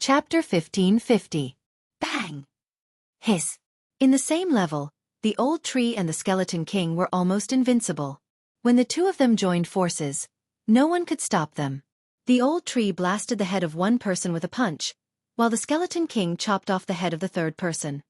Chapter 1550. Bang! Hiss. In the same level, the old tree and the skeleton king were almost invincible. When the two of them joined forces, no one could stop them. The old tree blasted the head of one person with a punch, while the skeleton king chopped off the head of the third person.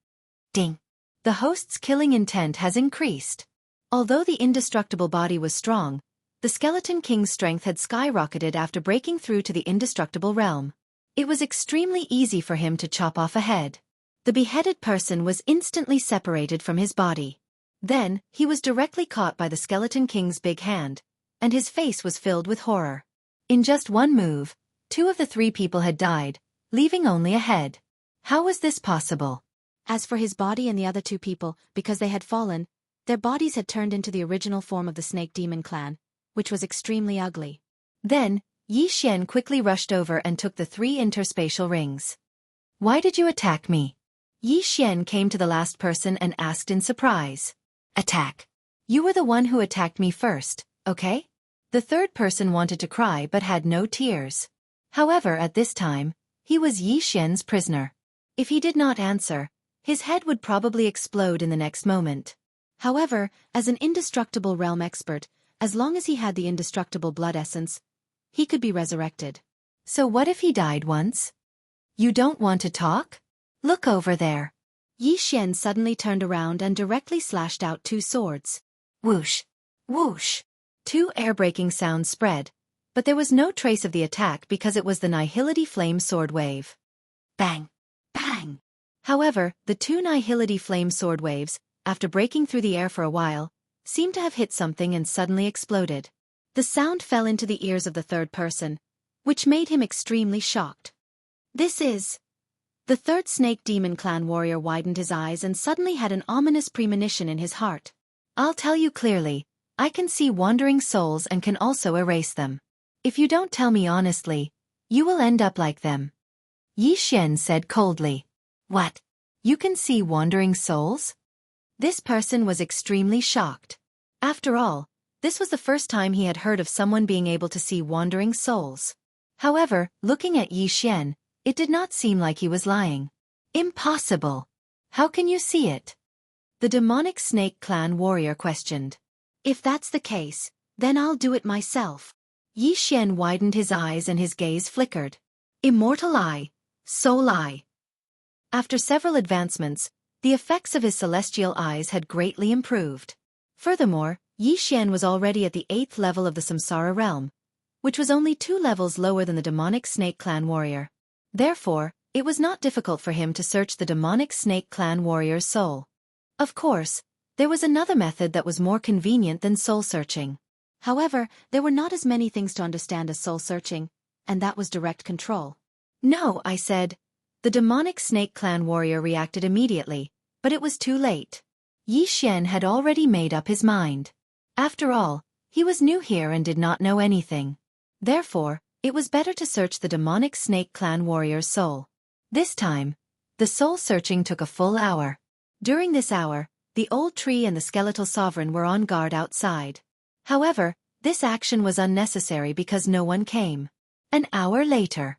Ding! The host's killing intent has increased. Although the indestructible body was strong, the skeleton king's strength had skyrocketed after breaking through to the indestructible realm. It was extremely easy for him to chop off a head. The beheaded person was instantly separated from his body. Then, he was directly caught by the skeleton king's big hand, and his face was filled with horror. In just one move, 2 of the 3 people had died, leaving only a head. How was this possible? As for his body and the other 2 people, because they had fallen, their bodies had turned into the original form of the snake demon clan, which was extremely ugly. Then, Xianxia quickly rushed over and took the 3 interspatial rings. Why did you attack me? Xianxia came to the last person and asked in surprise. Attack. You were the one who attacked me first, okay? The third person wanted to cry but had no tears. However, at this time, he was Xianxia's prisoner. If he did not answer, his head would probably explode in the next moment. However, as an indestructible realm expert, as long as he had the indestructible blood essence, he could be resurrected. So what if he died once? You don't want to talk? Look over there. Xianxia suddenly turned around and directly slashed out 2 swords. Whoosh! Whoosh! 2 air-breaking sounds spread, but there was no trace of the attack because it was the Nihility Flame Sword Wave. Bang! Bang! However, the 2 Nihility Flame Sword Waves, after breaking through the air for a while, seemed to have hit something and suddenly exploded. The sound fell into the ears of the third person, which made him extremely shocked. This is... The third snake demon clan warrior widened his eyes and suddenly had an ominous premonition in his heart. I'll tell you clearly, I can see wandering souls and can also erase them. If you don't tell me honestly, you will end up like them. Xianxia said coldly. What? You can see wandering souls? This person was extremely shocked. After all, this was the first time he had heard of someone being able to see wandering souls. However, looking at Xianxia, it did not seem like he was lying. Impossible! How can you see it? The demonic snake clan warrior questioned. If that's the case, then I'll do it myself. Xianxia widened his eyes and his gaze flickered. Immortal eye, soul eye. After several advancements, the effects of his celestial eyes had greatly improved. Furthermore, Xianxia was already at the 8th level of the Samsara realm, which was only 2 levels lower than the demonic snake clan warrior. Therefore, it was not difficult for him to search the demonic snake clan warrior's soul. Of course, there was another method that was more convenient than soul searching. However, there were not as many things to understand as soul searching, and that was direct control. No, I said. The demonic snake clan warrior reacted immediately, but it was too late. Xianxia had already made up his mind. After all, he was new here and did not know anything. Therefore, it was better to search the demonic snake clan warrior's soul. This time, the soul searching took a full hour. During this hour, the old tree and the skeletal sovereign were on guard outside. However, this action was unnecessary because no one came. An hour later.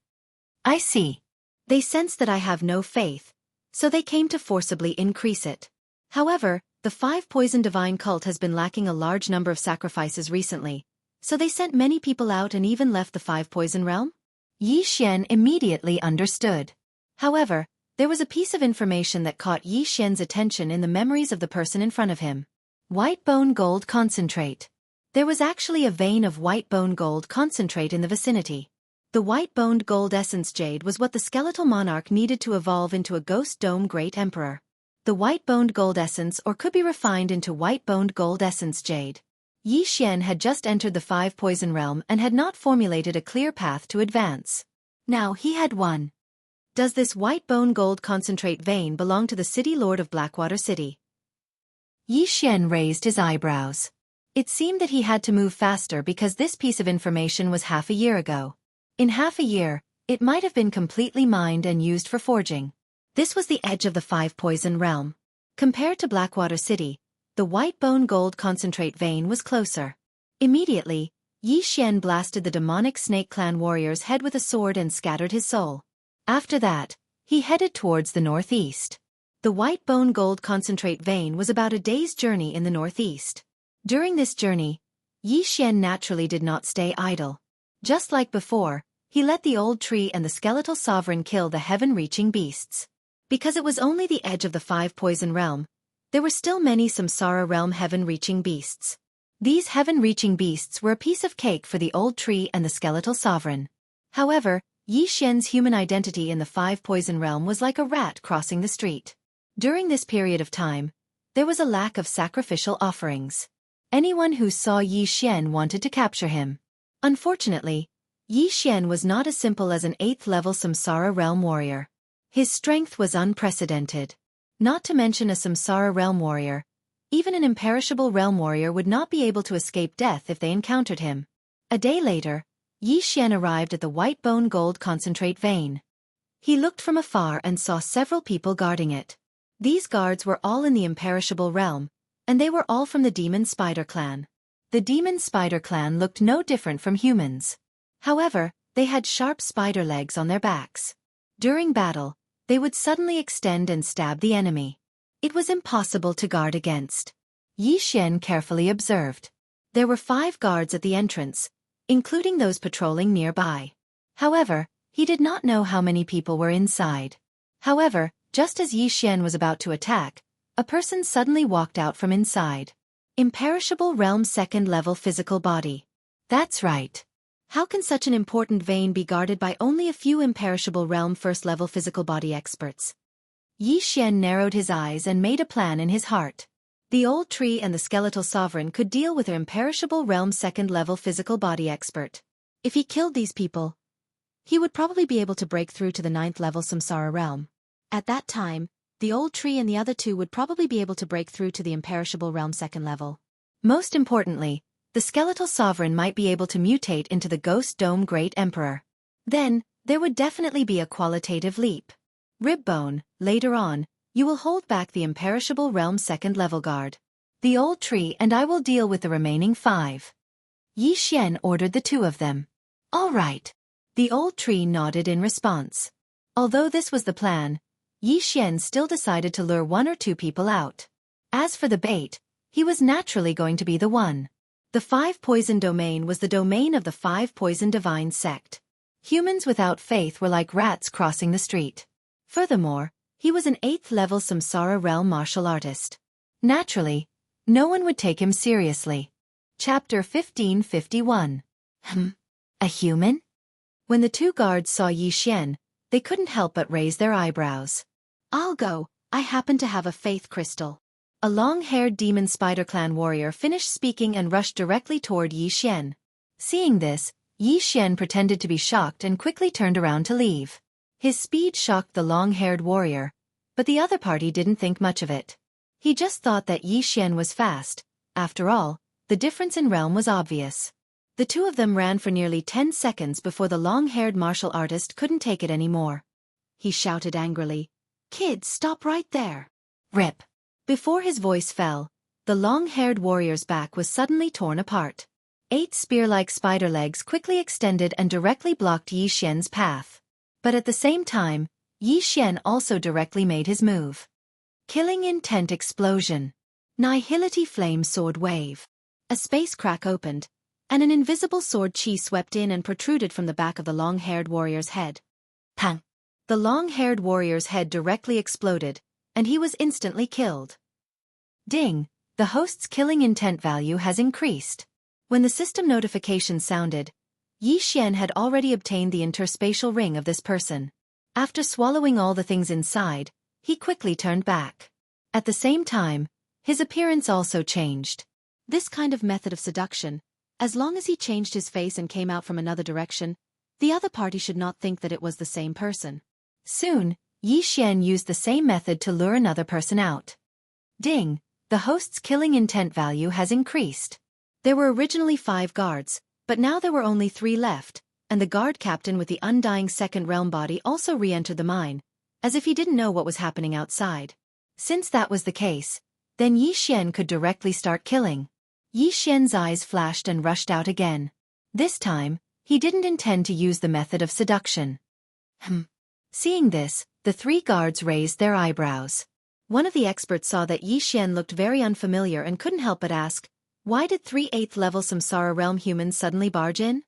I see. They sense that I have no faith, so they came to forcibly increase it. However, the 5-poison divine cult has been lacking a large number of sacrifices recently, so they sent many people out and even left the 5-poison realm? Xianxia immediately understood. However, there was a piece of information that caught Xianxia's attention in the memories of the person in front of him. White bone gold concentrate. There was actually a vein of white bone gold concentrate in the vicinity. The white-boned gold essence jade was what the skeletal monarch needed to evolve into a ghost dome great emperor. The white-boned gold essence or could be refined into white-boned gold essence jade. Xianxia had just entered the 5-poison realm and had not formulated a clear path to advance. Now he had one. Does this white-bone gold concentrate vein belong to the city lord of Blackwater City? Xianxia raised his eyebrows. It seemed that he had to move faster because this piece of information was half a year ago. In half a year, it might have been completely mined and used for forging. This was the edge of the 5-poison realm. Compared to Blackwater City, the white-bone gold concentrate vein was closer. Immediately, Xianxia blasted the demonic snake clan warrior's head with a sword and scattered his soul. After that, he headed towards the northeast. The white bone gold concentrate vein was about a day's journey in the northeast. During this journey, Xian naturally did not stay idle. Just like before, he let the old tree and the skeletal sovereign kill the heaven-reaching beasts. Because it was only the edge of the five poison realm, there were still many samsara realm heaven-reaching beasts. These heaven-reaching beasts were a piece of cake for the old tree and the skeletal sovereign. However, Xian's human identity in the five poison realm was like a rat crossing the street. During this period of time, there was a lack of sacrificial offerings. Anyone who saw Xian wanted to capture him. Unfortunately, Xian was not as simple as an 8th-level samsara realm warrior. His strength was unprecedented. Not to mention a samsara realm warrior, even an imperishable realm warrior would not be able to escape death if they encountered him. A day later, Xian arrived at the white bone gold concentrate vein. He looked from afar and saw several people guarding it. These guards were all in the imperishable realm, and they were all from the demon spider clan. The demon spider clan looked no different from humans. However, they had sharp spider legs on their backs. During battle, they would suddenly extend and stab the enemy. It was impossible to guard against. Xian carefully observed. There were 5 guards at the entrance, including those patrolling nearby. However, he did not know how many people were inside. However, just as Xian was about to attack, a person suddenly walked out from inside. Imperishable Realm 2nd level physical body. That's right. How can such an important vein be guarded by only a few Imperishable Realm 1st level physical body experts? Xian narrowed his eyes and made a plan in his heart. The old tree and the skeletal sovereign could deal with an Imperishable Realm 2nd level physical body expert. If he killed these people, he would probably be able to break through to the 9th level Samsara realm. At that time, the old tree and the other 2 would probably be able to break through to the Imperishable Realm 2nd level. Most importantly, the skeletal sovereign might be able to mutate into the Ghost Dome Great Emperor. Then, there would definitely be a qualitative leap. Ribbone, later on, you will hold back the Imperishable Realm 2nd level guard. The old tree and I will deal with the remaining 5. Xian ordered the 2 of them. All right. The old tree nodded in response. Although this was the plan, Xian still decided to lure 1 or 2 people out. As for the bait, he was naturally going to be the one. The 5 poison domain was the domain of the 5 poison divine sect. Humans without faith were like rats crossing the street. Furthermore, he was an 8th level Samsara realm martial artist. Naturally, no one would take him seriously. Chapter 1551. A human? When the 2 guards saw Xian, they couldn't help but raise their eyebrows. I'll go, I happen to have a faith crystal. A long-haired demon spider clan warrior finished speaking and rushed directly toward Xian. Seeing this, Xian pretended to be shocked and quickly turned around to leave. His speed shocked the long-haired warrior, but the other party didn't think much of it. He just thought that Xian was fast. After all, the difference in realm was obvious. The 2 of them ran for nearly 10 seconds before the long-haired martial artist couldn't take it anymore. He shouted angrily, "Kids, stop right there!" Rip! Before his voice fell, the long-haired warrior's back was suddenly torn apart. 8 spear-like spider legs quickly extended and directly blocked Xian's path. But at the same time, Xian also directly made his move. Killing intent explosion. Nihility flame sword wave. A space crack opened, and an invisible sword chi swept in and protruded from the back of the long-haired warrior's head. Pang! The long-haired warrior's head directly exploded, and he was instantly killed. Ding! The host's killing intent value has increased. When the system notification sounded, Xian had already obtained the interspatial ring of this person. After swallowing all the things inside, he quickly turned back. At the same time, his appearance also changed. This kind of method of seduction, as long as he changed his face and came out from another direction, the other party should not think that it was the same person. Soon, Xian used the same method to lure another person out. Ding! The host's killing intent value has increased. There were originally 5 guards, but now there were only 3 left, and the guard captain with the undying 2nd realm body also re-entered the mine, as if he didn't know what was happening outside. Since that was the case, then Xian could directly start killing. Xian's eyes flashed and rushed out again. This time, he didn't intend to use the method of seduction. Seeing this, the three guards raised their eyebrows. One of the experts saw that Yixian looked very unfamiliar and couldn't help but ask, why did 3 8th level Samsara realm humans suddenly barge in?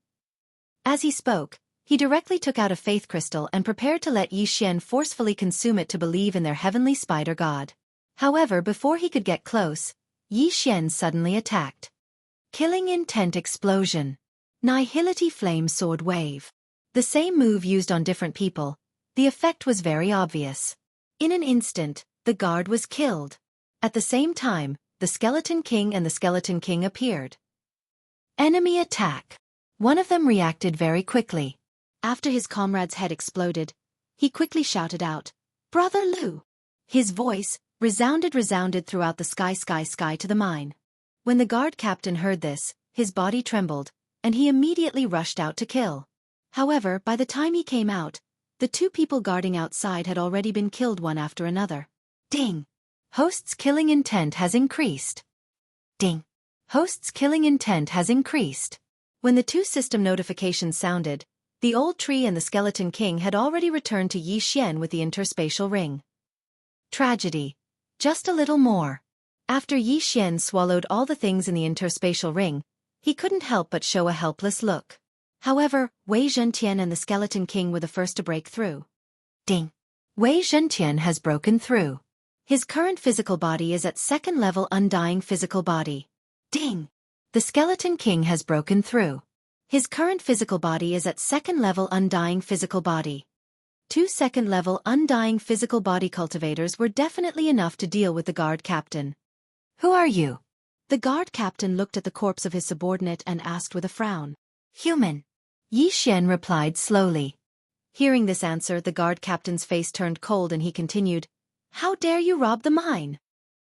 As he spoke, he directly took out a faith crystal and prepared to let Yixian forcefully consume it to believe in their heavenly spider god. However, before he could get close, Yixian suddenly attacked. Killing intent explosion. Nihility flame sword wave. The same move used on different people. The effect was very obvious. In an instant, the guard was killed. At the same time, the Skeleton King and the Skeleton King appeared. Enemy attack. One of them reacted very quickly. After his comrade's head exploded, he quickly shouted out, "Brother Lu!" His voice resounded throughout the sky to the mine. When the guard captain heard this, his body trembled, and he immediately rushed out to kill. However, by the time he came out, the two people guarding outside had already been killed one after another. Ding! Host's killing intent has increased. Ding! Host's killing intent has increased. When the two system notifications sounded, the old tree and the Skeleton King had already returned to Yixian with the interspatial ring. Tragedy. Just a little more. After Yixian swallowed all the things in the interspatial ring, he couldn't help but show a helpless look. However, Wei Zhentian and the Skeleton King were the first to break through. Ding! Wei Zhentian has broken through. His current physical body is at 2nd level undying physical body. Ding! The Skeleton King has broken through. His current physical body is at 2nd level undying physical body. 2 2nd level undying physical body cultivators were definitely enough to deal with the guard captain. Who are you? The guard captain looked at the corpse of his subordinate and asked with a frown. Human. Yixian replied slowly. Hearing this answer, the guard captain's face turned cold and he continued, "How dare you rob the mine?"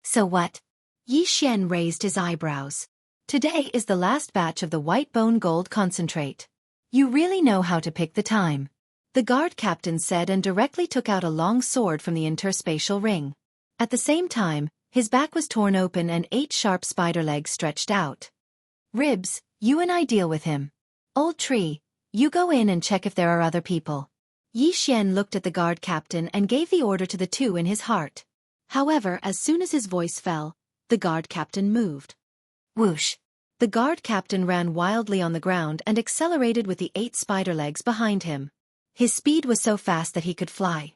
"So what?" Yixian raised his eyebrows. "Today is the last batch of the white bone gold concentrate. You really know how to pick the time," the guard captain said, and directly took out a long sword from the interspatial ring. At the same time, his back was torn open and 8 sharp spider legs stretched out. "Ribs, you and I deal with him. Old tree, you go in and check if there are other people." Yixian looked at the guard captain and gave the order to the two in his heart. However, as soon as his voice fell, the guard captain moved. Whoosh! The guard captain ran wildly on the ground and accelerated with the 8 spider legs behind him. His speed was so fast that he could fly.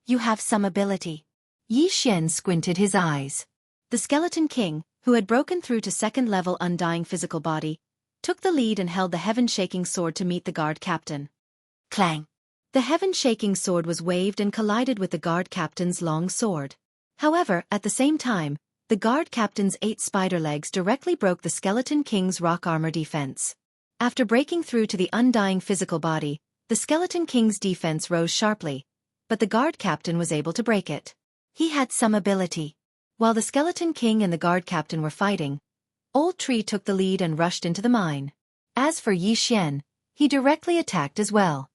"You have some ability." Yixian squinted his eyes. The Skeleton King, who had broken through to 2nd level undying physical body, took the lead and held the heaven-shaking sword to meet the guard captain. Clang! The heaven-shaking sword was waved and collided with the guard captain's long sword. However, at the same time, the guard captain's 8 spider legs directly broke the Skeleton King's rock armor defense. After breaking through to the undying physical body, the Skeleton King's defense rose sharply, but the guard captain was able to break it. He had some ability. While the Skeleton King and the guard captain were fighting, Old Tree took the lead and rushed into the mine. As for Yixian, he directly attacked as well.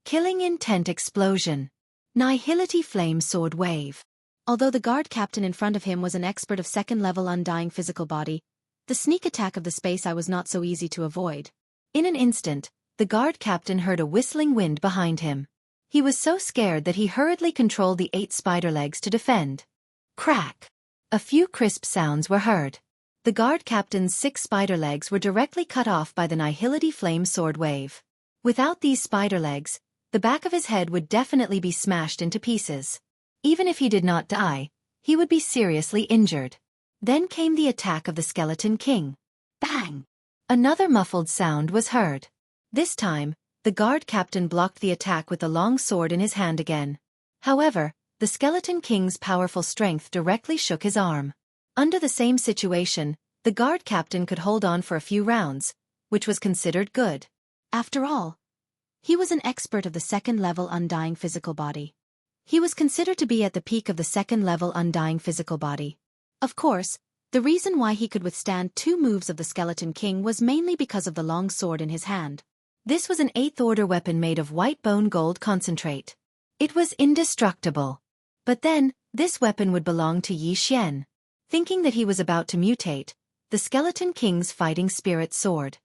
Killing intent explosion. Nihility flame sword wave. Although the guard captain in front of him was an expert of 2nd level undying physical body, the sneak attack of the space eye was not so easy to avoid. In an instant, the guard captain heard a whistling wind behind him. He was so scared that he hurriedly controlled the 8 spider legs to defend. Crack! A few crisp sounds were heard. The guard captain's 6 spider legs were directly cut off by the Nihility flame sword wave. Without these spider legs, the back of his head would definitely be smashed into pieces. Even if he did not die, he would be seriously injured. Then came the attack of the Skeleton King. Bang! Another muffled sound was heard. This time, the guard captain blocked the attack with the long sword in his hand again. However, the Skeleton King's powerful strength directly shook his arm. Under the same situation, the guard captain could hold on for a few rounds, which was considered good. After all, he was an expert of the 2nd level undying physical body. He was considered to be at the peak of the 2nd level undying physical body. Of course, the reason why he could withstand 2 moves of the Skeleton King was mainly because of the long sword in his hand. This was an 8th order weapon made of white bone gold concentrate. It was indestructible. But then, this weapon would belong to Yixian. Thinking that he was about to mutate, the Skeleton King's fighting spirit soared.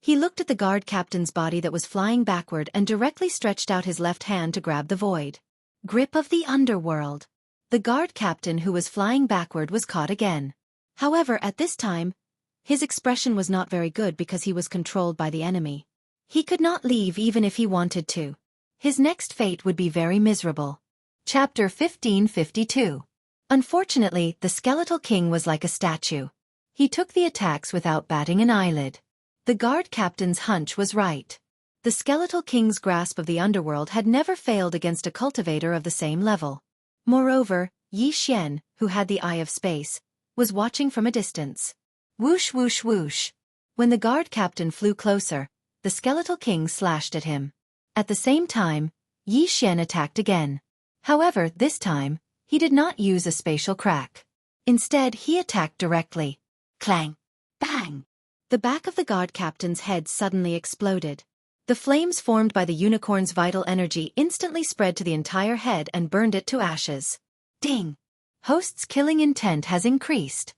He looked at the guard captain's body that was flying backward and directly stretched out his left hand to grab the void. Grip of the underworld. The guard captain who was flying backward was caught again. However, at this time, his expression was not very good because he was controlled by the enemy. He could not leave even if he wanted to. His next fate would be very miserable. Chapter 1552. Unfortunately, the skeletal king was like a statue. He took the attacks without batting an eyelid. The guard captain's hunch was right. The skeletal king's grasp of the underworld had never failed against a cultivator of the same level. Moreover, Xianxia, who had the eye of space, was watching from a distance. Whoosh whoosh whoosh. When the guard captain flew closer, the skeletal king slashed at him. At the same time, Xianxia attacked again. However, this time, he did not use a spatial crack. Instead, he attacked directly. Clang! Bang! The back of the guard captain's head suddenly exploded. The flames formed by the unicorn's vital energy instantly spread to the entire head and burned it to ashes. Ding! Host's killing intent has increased.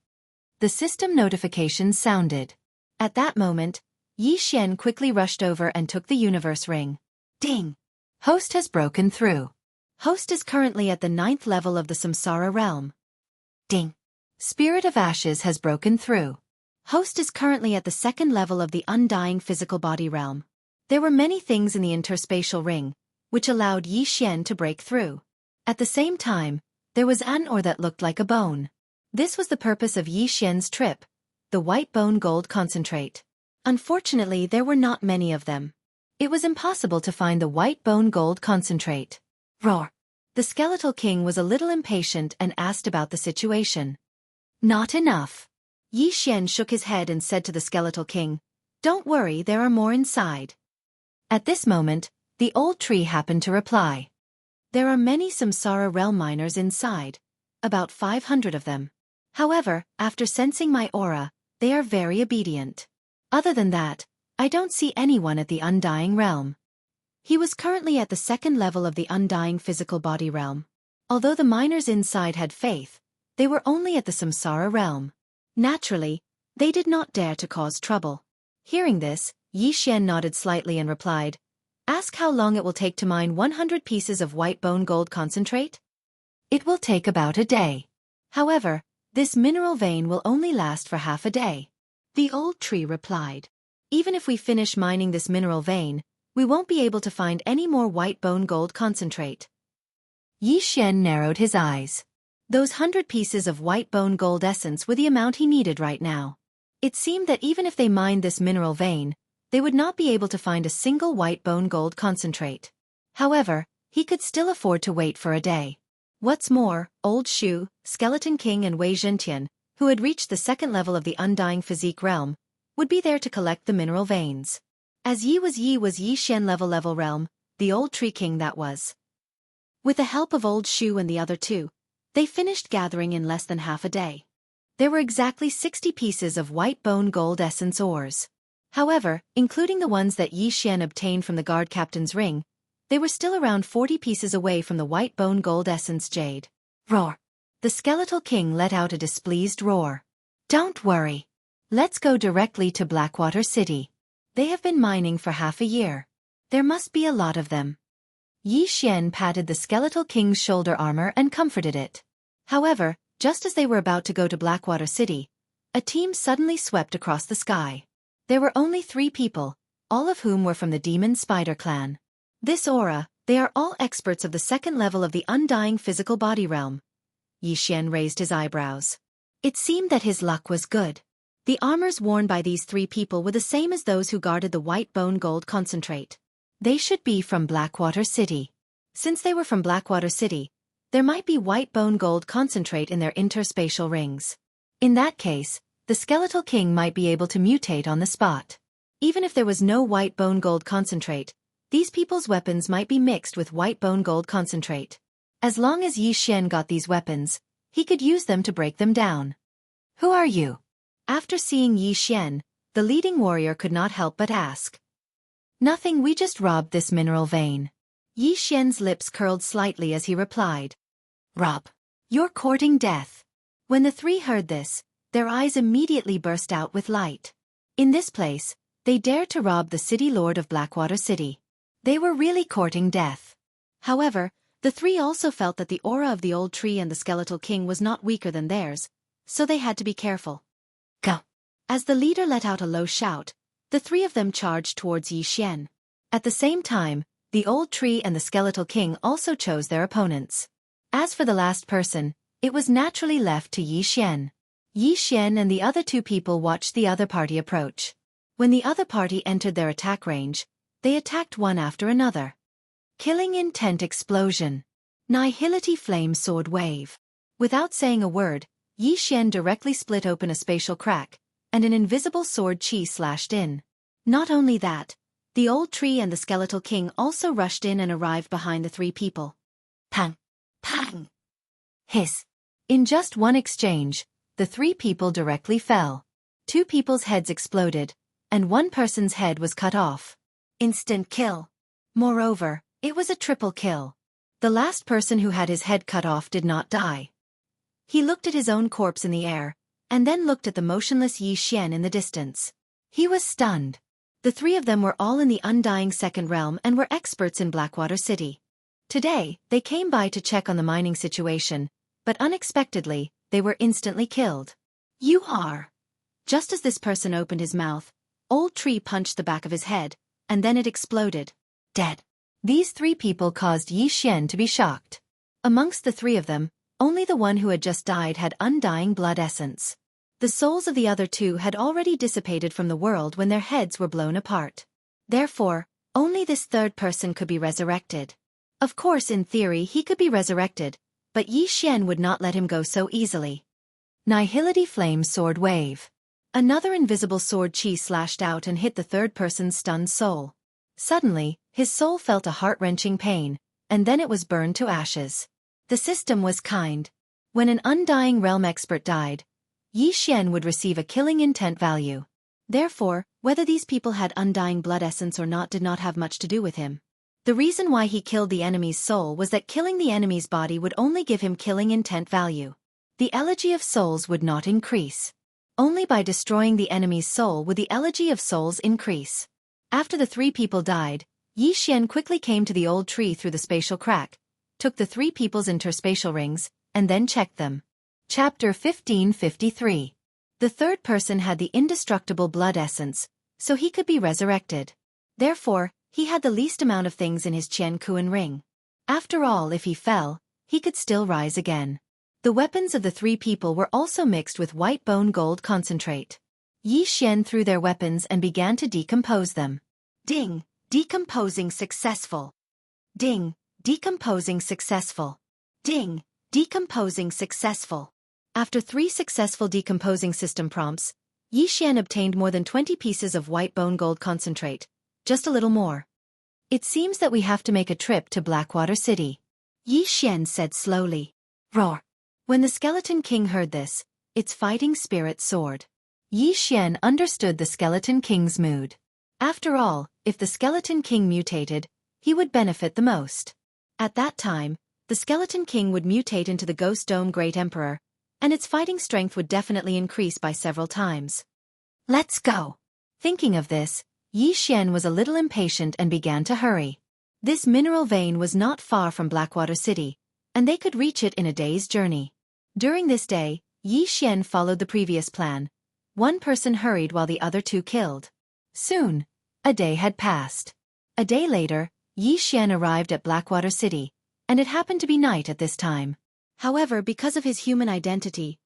The system notification sounded. At that moment, Xianxia quickly rushed over and took the universe ring. Ding! Host has broken through. Host is currently at the 9th level of the Samsara realm. Ding! Spirit of Ashes has broken through. Host is currently at the 2nd level of the undying physical body realm. There were many things in the interspatial ring, which allowed Xianxia to break through. At the same time, there was an ore that looked like a bone. This was the purpose of Xianxia's trip, the white bone gold concentrate. Unfortunately, there were not many of them. It was impossible to find the white bone gold concentrate. Roar! The skeletal king was a little impatient and asked about the situation. Not enough. Xianxia shook his head and said to the skeletal king, "Don't worry, there are more inside." At this moment, the old tree happened to reply. There are many Samsara realm miners inside, about 500 of them. However, after sensing my aura, they are very obedient. Other than that, I don't see anyone at the undying realm. He was currently at the 2nd level of the undying physical body realm. Although the miners inside had faith, they were only at the Samsara realm. Naturally, they did not dare to cause trouble. Hearing this, Xianxia nodded slightly and replied, "Ask how long it will take to mine 100 pieces of white bone gold concentrate?" "It will take about a day. However, this mineral vein will only last for half a day." The old tree replied, "Even if we finish mining this mineral vein, we won't be able to find any more white bone gold concentrate." Xianxia narrowed his eyes. Those 100 pieces of white bone gold essence were the amount he needed right now. It seemed that even if they mined this mineral vein, they would not be able to find a single white bone gold concentrate. However, he could still afford to wait for a day. What's more, Old Shu, Skeleton King and Wei Zhentian, who had reached the 2nd level of the undying physique realm, would be there to collect the mineral veins. As Yi was Xianxia level realm, the old tree king that was. With the help of Old Shu and the other two, they finished gathering in less than half a day. There were exactly 60 pieces of white bone gold essence ores. However, including the ones that Xianxia obtained from the guard captain's ring, they were still around 40 pieces away from the white bone gold essence jade. Roar! The skeletal king let out a displeased roar. "Don't worry. Let's go directly to Blackwater City. They have been mining for half a year. There must be a lot of them." Xianxia patted the skeletal king's shoulder armor and comforted it. However, just as they were about to go to Blackwater City, a team suddenly swept across the sky. There were only 3 people, all of whom were from the Demon Spider clan. This aura, they are all experts of the 2nd level of the undying physical body realm. Xianxia raised his eyebrows. It seemed that his luck was good. The armors worn by these 3 people were the same as those who guarded the white bone gold concentrate. They should be from Blackwater City. Since they were from Blackwater City, there might be white bone gold concentrate in their interspatial rings. In that case, the skeletal king might be able to mutate on the spot. Even if there was no white bone gold concentrate, these people's weapons might be mixed with white bone gold concentrate. As long as Xianxia got these weapons, he could use them to break them down. "Who are you?" After seeing Xianxia, the leading warrior could not help but ask. "Nothing, we just robbed this mineral vein." Xianxia's lips curled slightly as he replied. "Rob. You're courting death." When the 3 heard this, their eyes immediately burst out with light. In this place, They dared to rob the city lord of Blackwater City. They were really courting death. However, the three also felt that the aura of the old tree and the skeletal king was not weaker than theirs, so they had to be careful. Go! As the leader let out a low shout, the three of them charged towards Yixian. At the same time, the old tree and the skeletal king also chose their opponents. As for the last person, it was naturally left to Yixian. Yixian and the other two people watched the other party approach. When the other party entered their attack range, they attacked one after another. Killing intent explosion. Nihility flame sword wave. Without saying a word, Yixian directly split open a spatial crack, and an invisible sword chi slashed in. Not only that, the old tree and the skeletal king also rushed in and arrived behind the three people. Pang! Pang! Hiss! In just one exchange, the three people directly fell. Two people's heads exploded, and one person's head was cut off. Instant kill. Moreover, it was a triple kill. The last person who had his head cut off did not die. He looked at his own corpse in the air, and then looked at the motionless Yixian in the distance. He was stunned. The three of them were all in the undying second realm and were experts in Blackwater City. Today, they came by to check on the mining situation, but unexpectedly, they were instantly killed. You are. Just as this person opened his mouth, Old Tree punched the back of his head, and then it exploded. Dead. These three people caused Yixian to be shocked. Amongst the three of them, only the one who had just died had undying blood essence. The souls of the other two had already dissipated from the world when their heads were blown apart. Therefore, only this third person could be resurrected. Of course, in theory, he could be resurrected, but Yixian would not let him go so easily. Nihility flame sword wave. Another invisible sword chi slashed out and hit the third person's stunned soul. Suddenly, his soul felt a heart-wrenching pain, and then it was burned to ashes. The system was kind. When an undying realm expert died, Yixian would receive a killing intent value. Therefore, whether these people had undying blood essence or not did not have much to do with him. The reason why he killed the enemy's soul was that killing the enemy's body would only give him killing intent value. The elegy of souls would not increase. Only by destroying the enemy's soul would the elegy of souls increase. After the three people died, Yixian quickly came to the old tree through the spatial crack, took the three people's interspatial rings, and then checked them. Chapter 1553. The third person had the indestructible blood essence, so he could be resurrected. Therefore, he had the least amount of things in his Qianquan ring. After all, if he fell, he could still rise again. The weapons of the three people were also mixed with white bone gold concentrate. Yixian threw their weapons and began to decompose them. Ding! Decomposing successful. Ding! Decomposing successful. Ding! Decomposing successful. After 3 successful decomposing system prompts, Yixian obtained more than 20 pieces of white bone gold concentrate, just a little more. It seems that we have to make a trip to Blackwater City, Yixian said slowly. Roar! When the Skeleton King heard this, its fighting spirit soared. Yixian understood the Skeleton King's mood. After all, if the Skeleton King mutated, he would benefit the most. At that time, the Skeleton King would mutate into the Ghost Dome Great Emperor, and its fighting strength would definitely increase by several times. Let's go! Thinking of this, Yixian was a little impatient and began to hurry. This mineral vein was not far from Blackwater City, and they could reach it in a day's journey. During this day, Yixian followed the previous plan. One person hurried while the other two killed. Soon, a day had passed. A day later, Yixian arrived at Blackwater City, and it happened to be night at this time. However, because of his human identity,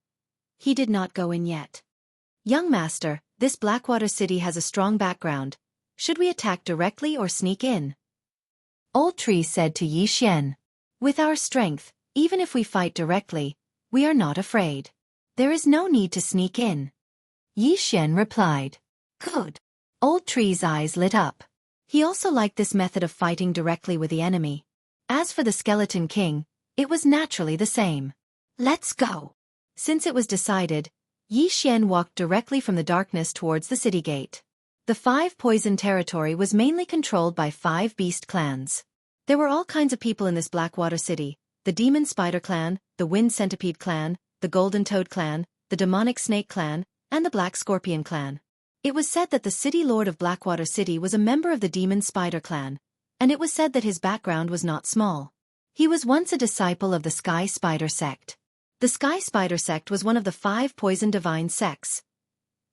he did not go in yet. Young master, this Blackwater City has a strong background. Should we attack directly or sneak in? Old Tree said to Yixian. With our strength, even if we fight directly, we are not afraid. There is no need to sneak in. Yixian replied. Good. Old Tree's eyes lit up. He also liked this method of fighting directly with the enemy. As for the Skeleton King, it was naturally the same. Let's go. Since it was decided, Yixian walked directly from the darkness towards the city gate. The 5 poison territory was mainly controlled by 5 beast clans. There were all kinds of people in this Blackwater City: the Demon Spider Clan, the Wind Centipede Clan, the Golden Toad Clan, the Demonic Snake Clan, and the Black Scorpion Clan. It was said that the city lord of Blackwater City was a member of the Demon Spider clan, and it was said that his background was not small. He was once a disciple of the Sky Spider sect. The Sky Spider sect was one of the 5 poison divine sects.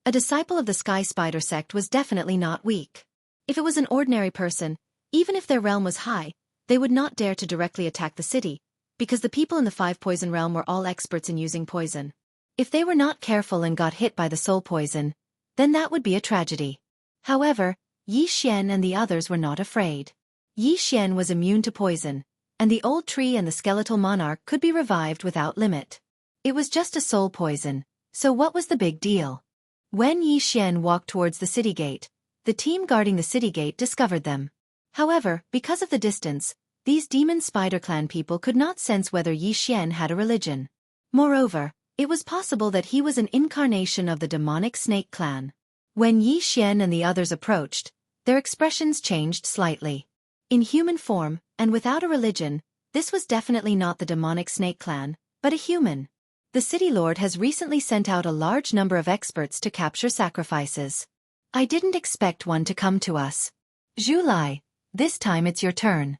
A disciple of the Sky Spider sect was definitely not weak. If it was an ordinary person, even if their realm was high, they would not dare to directly attack the city, because the people in the 5 poison realm were all experts in using poison. If they were not careful and got hit by the soul poison, then that would be a tragedy. However, Xianxia and the others were not afraid. Xianxia was immune to poison, and the old tree and the skeletal monarch could be revived without limit. It was just a soul poison, so what was the big deal? When Xianxia walked towards the city gate, the team guarding the city gate discovered them. However, because of the distance, these Demon Spider clan people could not sense whether Xianxia had a religion. Moreover, it was possible that he was an incarnation of the demonic snake clan. When Xianxia and the others approached, their expressions changed slightly. In human form, and without a religion, this was definitely not the demonic snake clan, but a human. The city lord has recently sent out a large number of experts to capture sacrifices. I didn't expect one to come to us. Zhu Lai, this time it's your turn.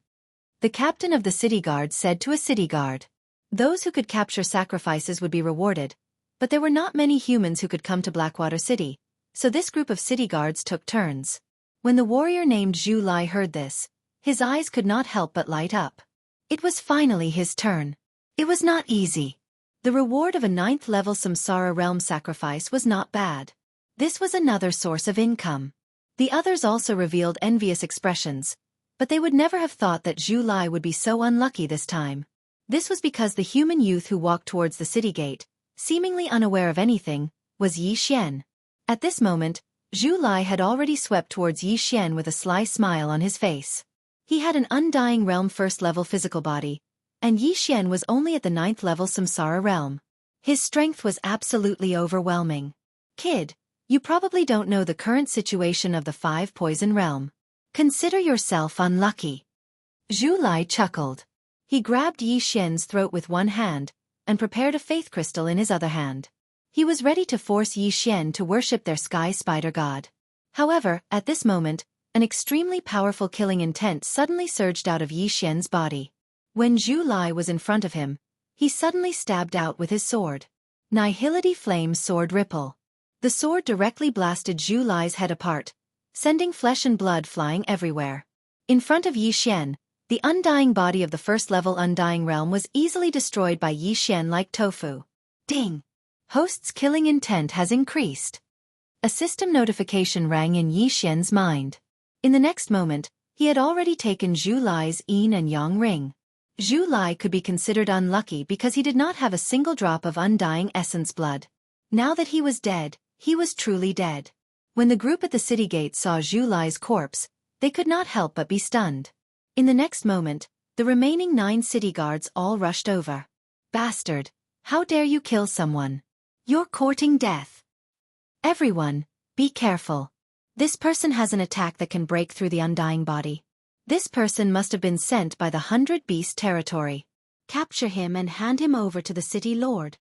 The captain of the city guard said to a city guard. Those who could capture sacrifices would be rewarded, but there were not many humans who could come to Blackwater City, so this group of city guards took turns. When the warrior named Zhu Lai heard this, his eyes could not help but light up. It was finally his turn. It was not easy. The reward of a 9th level Samsara realm sacrifice was not bad. This was another source of income. The others also revealed envious expressions, but they would never have thought that Zhu Lai would be so unlucky this time. This was because the human youth who walked towards the city gate, seemingly unaware of anything, was Xianxia. At this moment, Zhu Lai had already swept towards Xianxia with a sly smile on his face. He had an undying realm 1st level physical body, and Xianxia was only at the 9th level Samsara realm. His strength was absolutely overwhelming. Kid, you probably don't know the current situation of the 5 poison realm. Consider yourself unlucky. Zhu Lai chuckled. He grabbed Xianxia's throat with one hand, and prepared a faith crystal in his other hand. He was ready to force Xianxia to worship their sky spider god. However, at this moment, an extremely powerful killing intent suddenly surged out of Xianxia's body. When Zhu Lai was in front of him, he suddenly stabbed out with his sword. Nihility Flame Sword Ripple. The sword directly blasted Zhu Lai's head apart, sending flesh and blood flying everywhere. In front of Xianxia, the undying body of the 1st level Undying Realm was easily destroyed by Xianxia like tofu. Ding! Host's killing intent has increased. A system notification rang in Xianxia's mind. In the next moment, he had already taken Zhu Lai's yin and yang ring. Zhu Lai could be considered unlucky because he did not have a single drop of undying essence blood. Now that he was dead, he was truly dead. When the group at the city gate saw Zhu Lai's corpse, they could not help but be stunned. In the next moment, the remaining 9 city guards all rushed over. Bastard! How dare you kill someone? You're courting death. Everyone, be careful. This person has an attack that can break through the undying body. This person must have been sent by the 100 Beast territory. Capture him and hand him over to the city lord.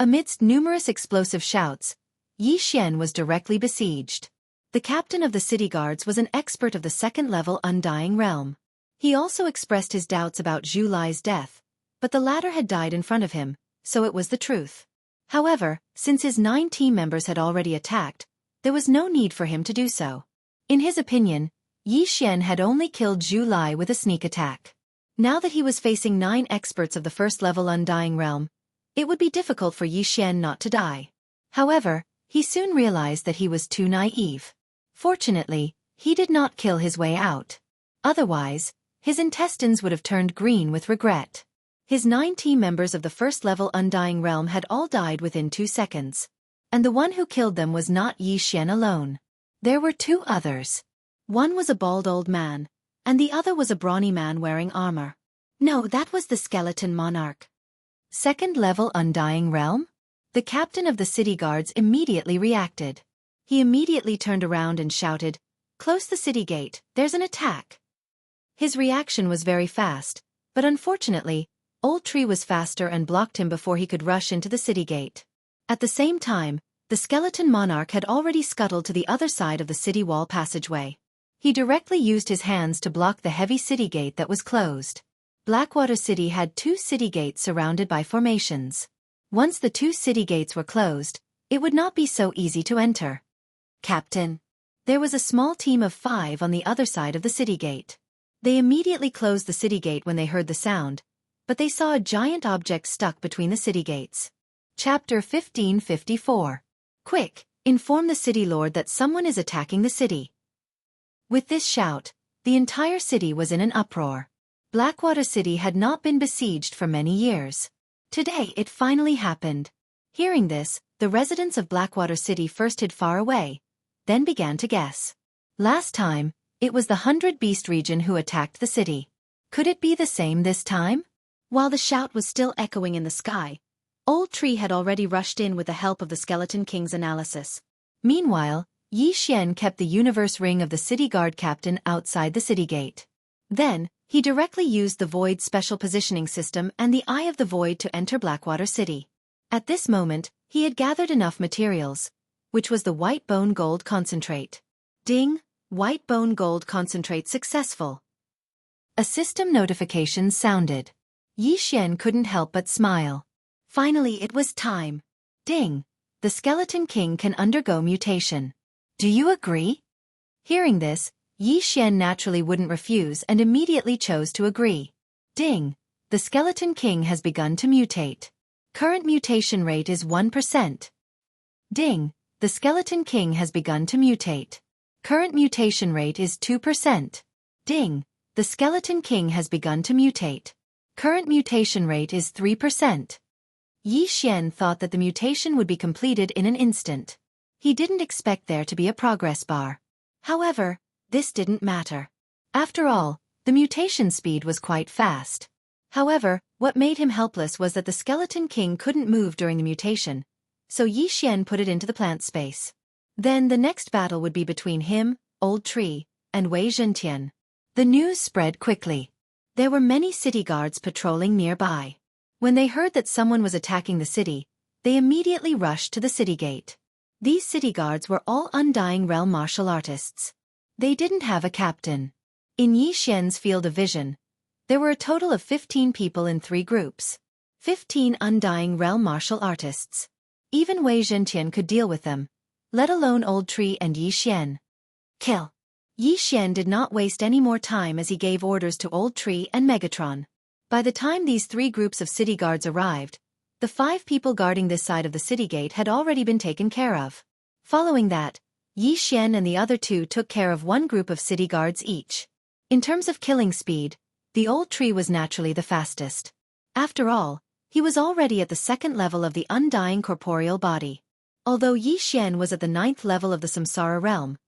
Amidst numerous explosive shouts, Xianxia was directly besieged. The captain of the city guards was an expert of the 2nd level Undying Realm. He also expressed his doubts about Zhu Lai's death, but the latter had died in front of him, so it was the truth. However, since his 9 team members had already attacked, there was no need for him to do so. In his opinion, Xianxia had only killed Zhu Lai with a sneak attack. Now that he was facing 9 experts of the 1st level Undying Realm, it would be difficult for Xianxia not to die. However, he soon realized that he was too naive. Fortunately, he did not kill his way out. Otherwise, his intestines would have turned green with regret. His 9 team members of the 1st level Undying Realm had all died within 2 seconds. And the one who killed them was not Xianxia alone. There were 2 others. One was a bald old man, and the other was a brawny man wearing armor. No, that was the skeleton monarch. 2nd level Undying Realm? The captain of the city guards immediately reacted. He immediately turned around and shouted, "Close the city gate, there's an attack." His reaction was very fast, but unfortunately, Old Tree was faster and blocked him before he could rush into the city gate. At the same time, The skeleton monarch had already scuttled to the other side of the city wall passageway. He directly used his hands to block the heavy city gate that was closed. Blackwater City had 2 city gates surrounded by formations. Once the 2 city gates were closed, it would not be so easy to enter. Captain. There was a small team of 5 on the other side of the city gate. They immediately closed the city gate when they heard the sound, but they saw a giant object stuck between the city gates. Chapter 1554. Quick, inform the city lord that someone is attacking the city. With this shout, the entire city was in an uproar. Blackwater City had not been besieged for many years. Today it finally happened. Hearing this, the residents of Blackwater City first hid far away, then began to guess. Last time, it was the 100 Beast region who attacked the city. Could it be the same this time? While the shout was still echoing in the sky, Old Tree had already rushed in with the help of the Skeleton King's analysis. Meanwhile, Xianxia kept the universe ring of the city guard captain outside the city gate. Then, he directly used the Void special positioning system and the Eye of the Void to enter Blackwater City. At this moment, he had gathered enough materials, which was the white bone gold concentrate. Ding! White bone gold concentrate successful. A system notification sounded. Xianxia couldn't help but smile. Finally it was time. Ding! The Skeleton King can undergo mutation. Do you agree? Hearing this, Xianxia naturally wouldn't refuse and immediately chose to agree. Ding! The Skeleton King has begun to mutate. Current mutation rate is 1%. Ding! The Skeleton King has begun to mutate. Current mutation rate is 2%. Ding! The Skeleton King has begun to mutate. Current mutation rate is 3%. Xianxia thought that the mutation would be completed in an instant. He didn't expect there to be a progress bar. However, this didn't matter. After all, the mutation speed was quite fast. However, what made him helpless was that the Skeleton King couldn't move during the mutation, so Xianxia put it into the plant space. Then the next battle would be between him, Old Tree, and Wei Zhentian. The news spread quickly. There were many city guards patrolling nearby. When they heard that someone was attacking the city, they immediately rushed to the city gate. These city guards were all Undying Realm martial artists. They didn't have a captain. In Xianxia's field of vision, there were a total of 15 people in 3 groups. 15 Undying Realm martial artists. Even Wei Zhentian could deal with them, let alone Old Tree and Xianxia. Kill. Xianxia did not waste any more time as he gave orders to Old Tree and Megatron. By the time these 3 groups of city guards arrived, the 5 people guarding this side of the city gate had already been taken care of. Following that, Xianxia and the other 2 took care of 1 group of city guards each. In terms of killing speed, the Old Tree was naturally the fastest. After all, he was already at the 2nd level of the Undying Corporeal Body. Although Xianxia was at the 9th level of the Samsara Realm,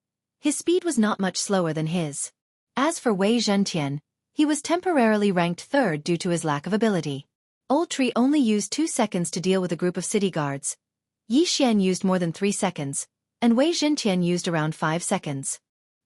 his speed was not much slower than his. As for Wei Zhentian, he was temporarily ranked 3rd due to his lack of ability. Old Tree only used 2 seconds to deal with a group of city guards. Xianxia used more than 3 seconds, and Wei Zhentian used around 5 seconds.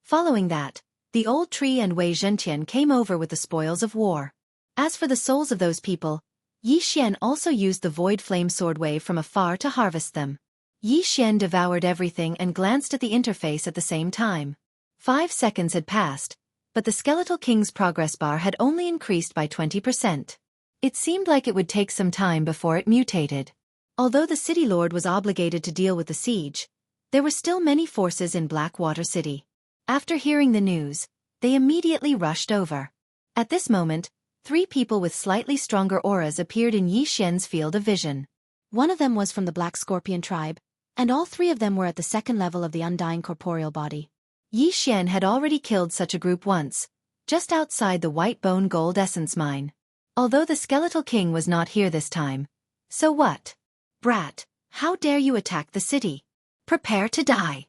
Following that, the Old Tree and Wei Zhentian came over with the spoils of war. As for the souls of those people, Xianxia also used the Void Flame Sword Wave from afar to harvest them. Xianxia devoured everything and glanced at the interface at the same time. 5 seconds had passed, but the Skeletal King's progress bar had only increased by 20%. It seemed like it would take some time before it mutated. Although the City Lord was obligated to deal with the siege, there were still many forces in Blackwater City. After hearing the news, they immediately rushed over. At this moment, 3 people with slightly stronger auras appeared in Xianxia's field of vision. One of them was from the Black Scorpion tribe, and all 3 of them were at the 2nd level of the Undying Corporeal Body. Xianxia had already killed such a group once, just outside the White Bone Gold Essence Mine. Although the Skeletal King was not here this time. So what? Brat, how dare you attack the city? Prepare to die.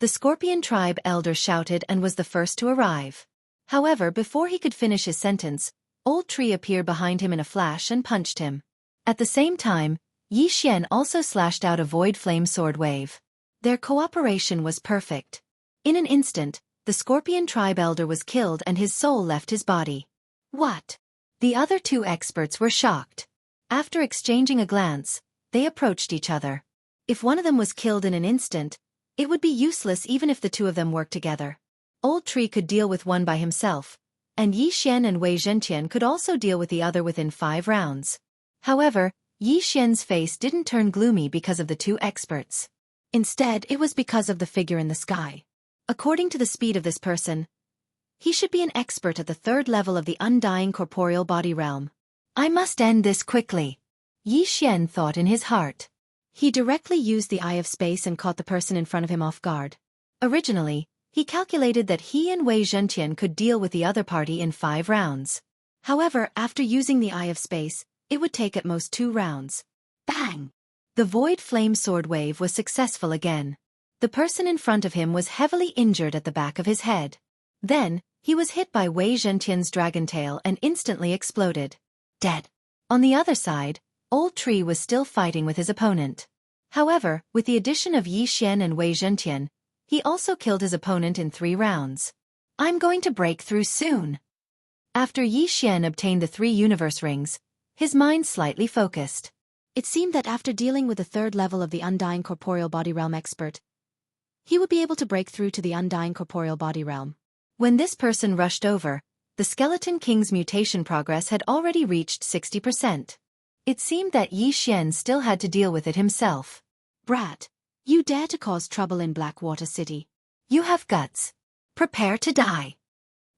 The Scorpion tribe elder shouted and was the first to arrive. However, before he could finish his sentence, Old Tree appeared behind him in a flash and punched him. At the same time, Xianxia also slashed out a Void Flame Sword Wave. Their cooperation was perfect. In an instant, the Scorpion tribe elder was killed and his soul left his body. What? The other 2 experts were shocked. After exchanging a glance, they approached each other. If one of them was killed in an instant, it would be useless even if the two of them worked together. Old Tree could deal with one by himself, and Yi Xian and Wei Zhentian could also deal with the other within 5 rounds. However, Yi Xian's face didn't turn gloomy because of the two experts. Instead, it was because of the figure in the sky. According to the speed of this person, he should be an expert at the 3rd level of the undying corporeal body realm. I must end this quickly, Yi Xian thought in his heart. He directly used the Eye of Space and caught the person in front of him off guard. Originally, he calculated that he and Wei Zhentian could deal with the other party in 5 rounds. However, after using the Eye of Space, it would take at most 2 rounds. Bang! The Void Flame Sword wave was successful again. The person in front of him was heavily injured at the back of his head. Then, he was hit by Wei Zhentian's dragon tail and instantly exploded. Dead. On the other side, Old Tree was still fighting with his opponent. However, with the addition of Yi Xian and Wei Zhentian, he also killed his opponent in 3 rounds. I'm going to break through soon. After Yi Xian obtained the 3 universe rings, his mind slightly focused. It seemed that after dealing with the 3rd level of the undying corporeal body realm expert, he would be able to break through to the undying corporeal body realm. When this person rushed over, the Skeleton King's mutation progress had already reached 60%. It seemed that Yi Xian still had to deal with it himself. Brat, you dare to cause trouble in Blackwater City. You have guts. Prepare to die.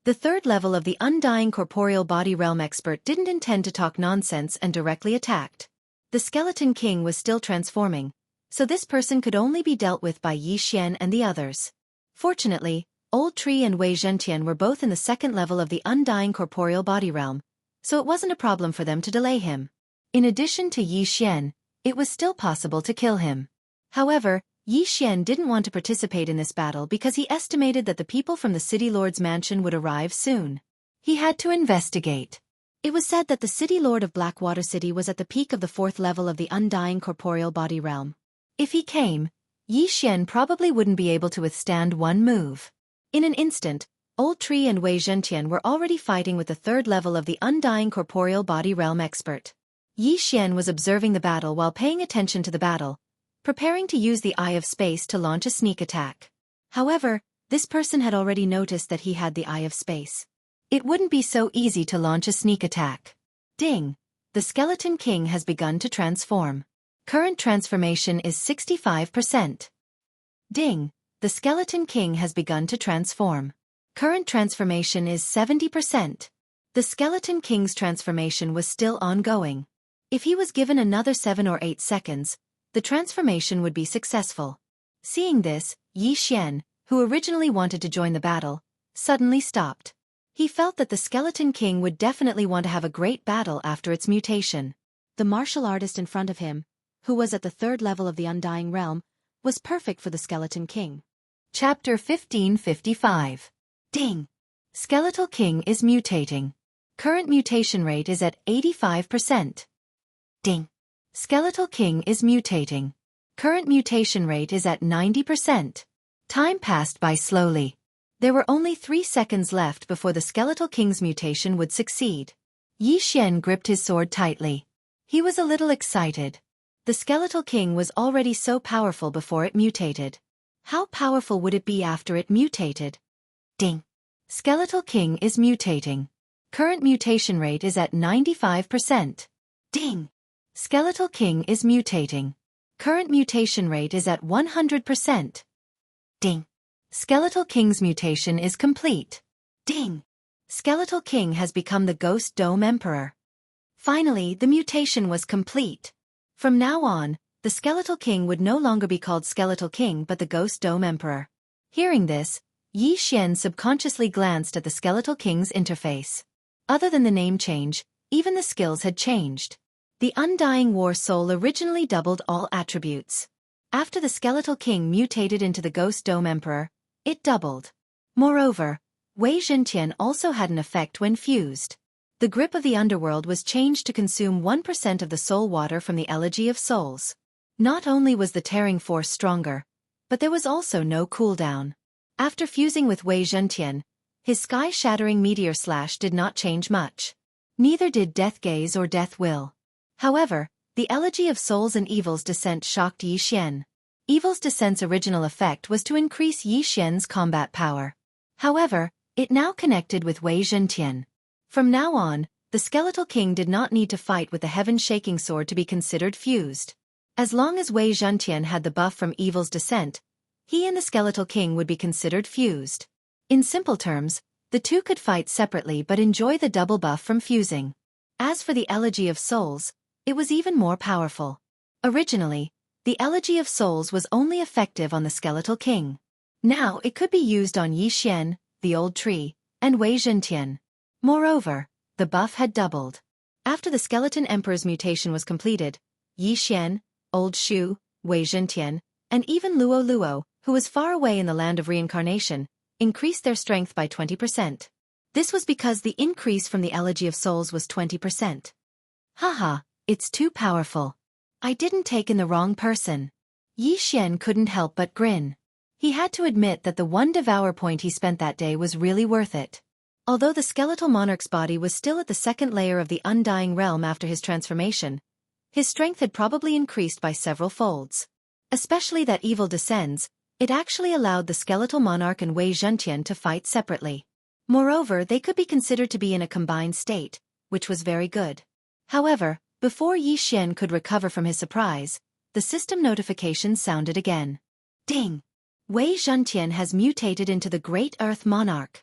The 3rd level of the undying corporeal body realm expert didn't intend to talk nonsense and directly attacked. The Skeleton King was still transforming, so this person could only be dealt with by Yi Xian and the others. Fortunately, Old Tree and Wei Zhentian were both in the 2nd level of the undying corporeal body realm, so it wasn't a problem for them to delay him. In addition to Yi Xian, it was still possible to kill him. However, Yi Xian didn't want to participate in this battle because he estimated that the people from the City Lord's mansion would arrive soon. He had to investigate. It was said that the City Lord of Blackwater City was at the peak of the 4th level of the undying corporeal body realm. If he came, Yi Xian probably wouldn't be able to withstand one move. In an instant, Old Tree and Wei Zhentian were already fighting with the 3rd level of the undying corporeal body realm expert. Yi Xian was observing the battle while paying attention to the battle, preparing to use the Eye of Space to launch a sneak attack. However, this person had already noticed that he had the Eye of Space. It wouldn't be so easy to launch a sneak attack. Ding! The Skeleton King has begun to transform. Current transformation is 65%. Ding! The Skeleton King has begun to transform. Current transformation is 70%. The Skeleton King's transformation was still ongoing. If he was given another 7 or 8 seconds, the transformation would be successful. Seeing this, Yi Xian, who originally wanted to join the battle, suddenly stopped. He felt that the Skeleton King would definitely want to have a great battle after its mutation. The martial artist in front of him, who was at the 3rd level of the Undying Realm, was perfect for the Skeleton King. Chapter 1555. Ding! Skeletal King is mutating. Current mutation rate is at 85%. Ding! Skeletal King is mutating. Current mutation rate is at 90%. Time passed by slowly. There were only 3 seconds left before the Skeletal King's mutation would succeed. Yi Xian gripped his sword tightly. He was a little excited. The Skeletal King was already so powerful before it mutated. How powerful would it be after it mutated? Ding! Skeletal King is mutating. Current mutation rate is at 95%. Ding! Skeletal King is mutating. Current mutation rate is at 100%. Ding! Skeletal King's mutation is complete. Ding! Skeletal King has become the Ghost Dome Emperor. Finally, the mutation was complete. From now on, the Skeletal King would no longer be called Skeletal King but the Ghost Dome Emperor. Hearing this, Yi Xian subconsciously glanced at the Skeletal King's interface. Other than the name change, even the skills had changed. The Undying War Soul originally doubled all attributes. After the Skeletal King mutated into the Ghost Dome Emperor, it doubled. Moreover, Wei Zhentian also had an effect when fused. The grip of the underworld was changed to consume 1% of the soul water from the Elegy of Souls. Not only was the tearing force stronger, but there was also no cooldown. After fusing with Wei Zhentian, his sky-shattering meteor slash did not change much. Neither did Death Gaze or Death Will. However, The Elegy of Souls and Evil's descent shocked Yi Xian. Evil's descent's original effect was to increase Yi Xian's combat power. However, it now connected with Wei Zhentian. From now on, the Skeletal King did not need to fight with the heaven-shaking sword to be considered fused. As long as Wei Zhentian had the buff from Evil's descent, he and the Skeletal King would be considered fused. In simple terms, the two could fight separately but enjoy the double buff from fusing. As for the Elegy of Souls, it was even more powerful. Originally, the Elegy of Souls was only effective on the Skeletal King. Now it could be used on Yi Xian, the Old Tree, and Wei Zhentian. Moreover, the buff had doubled. After the Skeleton Emperor's mutation was completed, Yi Xian, Old Shu, Wei Zhentian, and even Luo Luo, who was far away in the land of reincarnation, increased their strength by 20%. This was because the increase from the Elegy of Souls was 20%. Haha, it's too powerful. I didn't take in the wrong person. Yi Xian couldn't help but grin. He had to admit that the one devour point he spent that day was really worth it. Although the skeletal monarch's body was still at the second layer of the Undying Realm after his transformation, his strength had probably increased by several folds. Especially that evil descends, it actually allowed the skeletal monarch and Wei Zhentian to fight separately. Moreover, they could be considered to be in a combined state, which was very good. However, before Yi Xian could recover from his surprise, the system notification sounded again. Ding! Wei Zhentian has mutated into the Great Earth Monarch.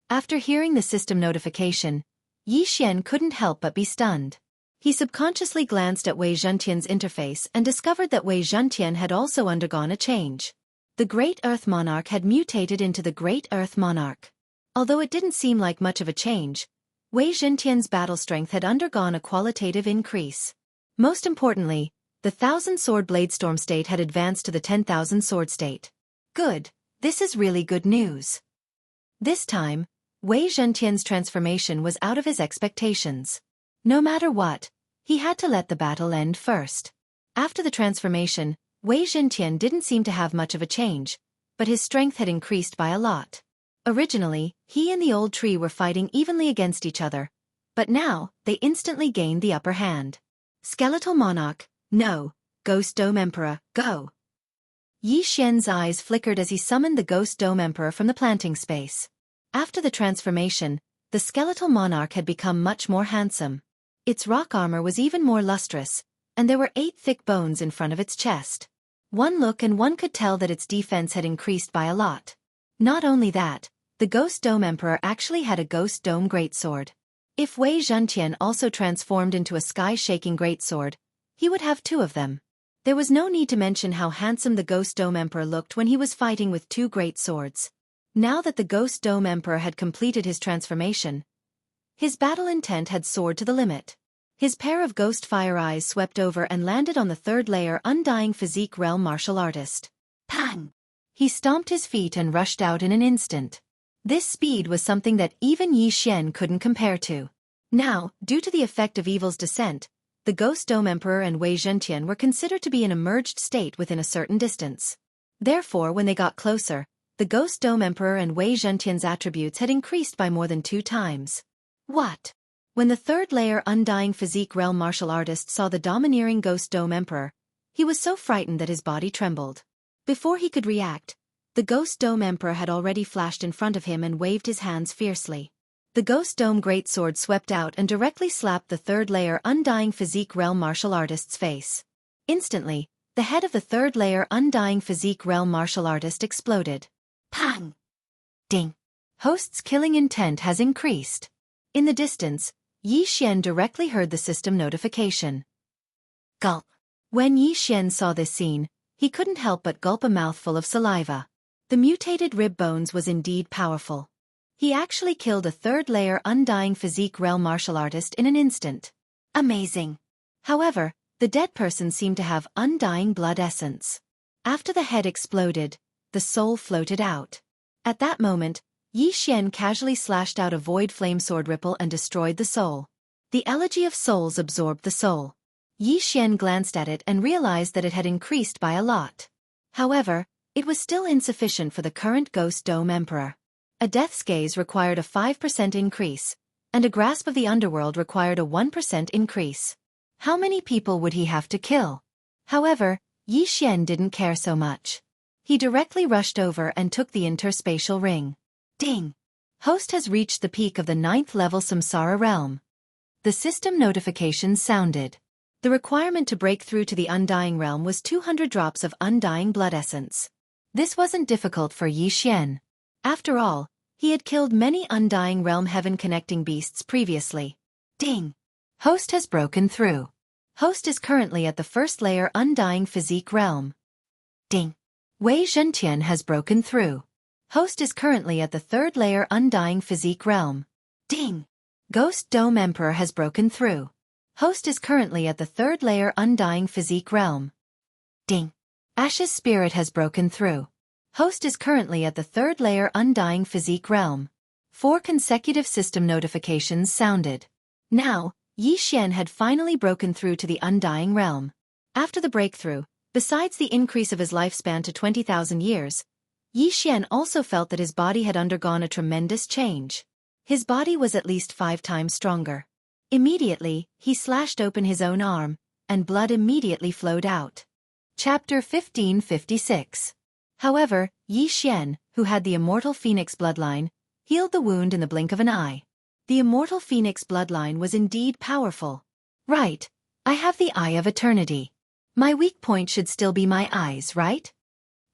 After hearing the system notification, Yi Xian couldn't help but be stunned. He subconsciously glanced at Wei Zhentian's interface and discovered that Wei Zhentian had also undergone a change. The Great Earth Monarch had mutated into the Great Earth Monarch. Although it didn't seem like much of a change, Wei Zhentian's battle strength had undergone a qualitative increase. Most importantly, the 1,000 sword blade storm state had advanced to the 10,000 sword state. Good, this is really good news. This time, Wei Zhentian's transformation was out of his expectations. No matter what, he had to let the battle end first. After the transformation, Wei Zhentian didn't seem to have much of a change, but his strength had increased by a lot. Originally, he and the Old Tree were fighting evenly against each other, but now, they instantly gained the upper hand. Skeletal Monarch, no. Ghost Dome Emperor, go! Yi Xian's eyes flickered as he summoned the Ghost Dome Emperor from the planting space. After the transformation, the Skeletal Monarch had become much more handsome. Its rock armor was even more lustrous, and there were 8 thick bones in front of its chest. One look and one could tell that its defense had increased by a lot. Not only that, the Ghost Dome Emperor actually had a Ghost Dome Greatsword. If Wei Zhentian also transformed into a sky-shaking greatsword, he would have 2 of them. There was no need to mention how handsome the Ghost Dome Emperor looked when he was fighting with 2 great swords. Now that the Ghost Dome Emperor had completed his transformation, his battle intent had soared to the limit. His pair of ghost fire eyes swept over and landed on the 3rd layer Undying Physique Realm martial artist. Pang! He stomped his feet and rushed out in an instant. This speed was something that even Yi Xian couldn't compare to. Now, due to the effect of Evil's descent, the Ghost Dome Emperor and Wei Zhentian were considered to be in a merged state within a certain distance. Therefore, when they got closer, the Ghost Dome Emperor and Wei Zhentian's attributes had increased by more than 2 times. What? When the 3rd layer Undying Physique Realm martial artist saw the domineering Ghost Dome Emperor, he was so frightened that his body trembled. Before he could react, the Ghost Dome Emperor had already flashed in front of him and waved his hands fiercely. The Ghost Dome Greatsword swept out and directly slapped the 3rd layer Undying Physique Realm martial artist's face. Instantly, the head of the 3rd layer Undying Physique Realm martial artist exploded. Pang! Ding! Host's killing intent has increased. In the distance, Yi Xian directly heard the system notification. Gulp! When Yi Xian saw this scene, he couldn't help but gulp a mouthful of saliva. The mutated rib bones was indeed powerful. He actually killed a 3rd layer Undying Physique Realm martial artist in an instant. Amazing! However, the dead person seemed to have undying blood essence. After the head exploded, the soul floated out. At that moment, Yi Xian casually slashed out a void flame sword ripple and destroyed the soul. The Elegy of Souls absorbed the soul. Yi Xian glanced at it and realized that it had increased by a lot. However, it was still insufficient for the current Ghost Dome Emperor. A Death's Gaze required a 5% increase, and a Grasp of the Underworld required a 1% increase. How many people would he have to kill? However, Yi Xian didn't care so much. He directly rushed over and took the interspatial ring. Ding! Host has reached the peak of the 9th level Samsara realm. The system notifications sounded. The requirement to break through to the Undying realm was 200 drops of Undying blood essence. This wasn't difficult for Yi Xian. After all, he had killed many Undying realm heaven-connecting beasts previously. Ding! Host has broken through. Host is currently at the 1st layer Undying physique realm. Ding! Wei Zhentian has broken through. Host is currently at the 3rd layer Undying physique realm. Ding! Ghost Dome Emperor has broken through. Host is currently at the 3rd layer Undying physique realm. Ding! Ashes Spirit has broken through. Host is currently at the 3rd layer Undying physique realm. 4 consecutive system notifications sounded. Now, Yi Xian had finally broken through to the Undying realm. After the breakthrough, besides the increase of his lifespan to 20,000 years, Yi Xian also felt that his body had undergone a tremendous change. His body was at least 5 times stronger. Immediately, he slashed open his own arm, and blood immediately flowed out. Chapter 1556. However, Yi Xian, who had the immortal phoenix bloodline, healed the wound in the blink of an eye. The immortal phoenix bloodline was indeed powerful. Right, I have the Eye of Eternity. My weak point should still be my eyes, right?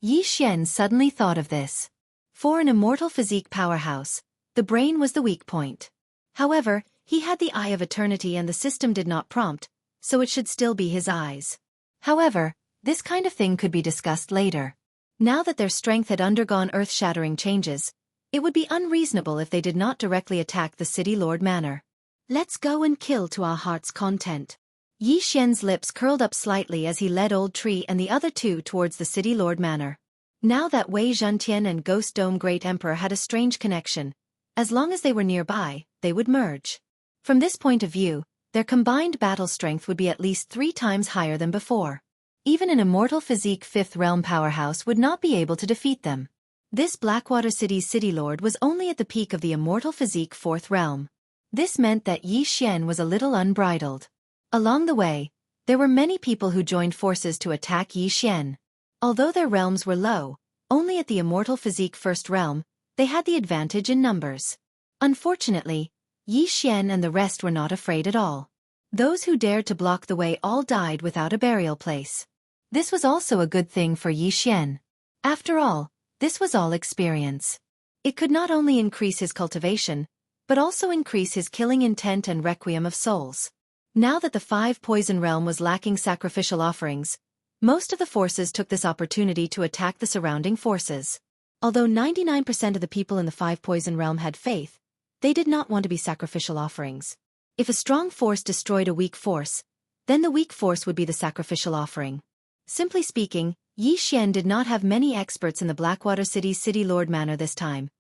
Yi Xian suddenly thought of this. For an immortal physique powerhouse, the brain was the weak point. However, he had the Eye of Eternity and the system did not prompt, so it should still be his eyes. However, this kind of thing could be discussed later. Now that their strength had undergone earth-shattering changes, it would be unreasonable if they did not directly attack the City Lord Manor. Let's go and kill to our heart's content. Yi Xian's lips curled up slightly as he led Old Tree and the other two towards the City Lord Manor. Now that Wei Zhentian and Ghost Dome Great Emperor had a strange connection, as long as they were nearby, they would merge. From this point of view, their combined battle strength would be at least 3 times higher than before. Even an immortal physique 5th realm powerhouse would not be able to defeat them. This Blackwater City's City Lord was only at the peak of the immortal physique 4th realm. This meant that Yi Xian was a little unbridled. Along the way, there were many people who joined forces to attack Yi Xian. Although their realms were low, only at the immortal physique 1st realm, they had the advantage in numbers. Unfortunately, Yi Xian and the rest were not afraid at all. Those who dared to block the way all died without a burial place. This was also a good thing for Yi Xian. After all, this was all experience. It could not only increase his cultivation, but also increase his killing intent and requiem of souls. Now that the 5 poison realm was lacking sacrificial offerings, most of the forces took this opportunity to attack the surrounding forces. Although 99% of the people in the 5 poison realm had faith, they did not want to be sacrificial offerings. If a strong force destroyed a weak force, then the weak force would be the sacrificial offering. Simply speaking, Yi Xian did not have many experts in the Blackwater City's City Lord Manor this time,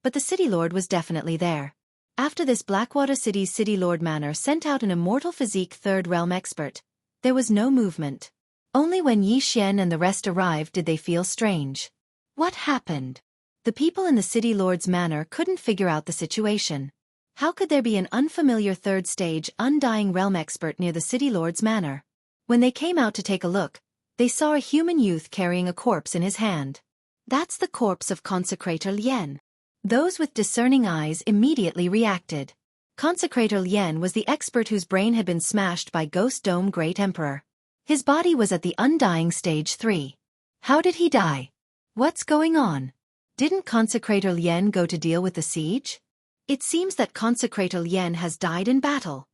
but the City Lord was definitely there. After this, Blackwater City's City Lord Manor sent out an immortal physique 3rd realm expert. There was no movement. Only when Yi Xian and the rest arrived did they feel strange. What happened? The people in the City Lord's Manor couldn't figure out the situation. How could there be an unfamiliar 3rd stage Undying Realm expert near the City Lord's Manor? When they came out to take a look, they saw a human youth carrying a corpse in his hand. That's the corpse of Consecrator Lien. Those with discerning eyes immediately reacted. Consecrator Lien was the expert whose brain had been smashed by Ghost Dome Great Emperor. His body was at the Undying Stage 3. How did he die? What's going on? Didn't Consecrator Lien go to deal with the siege? It seems that Consecrator Lien has died in battle.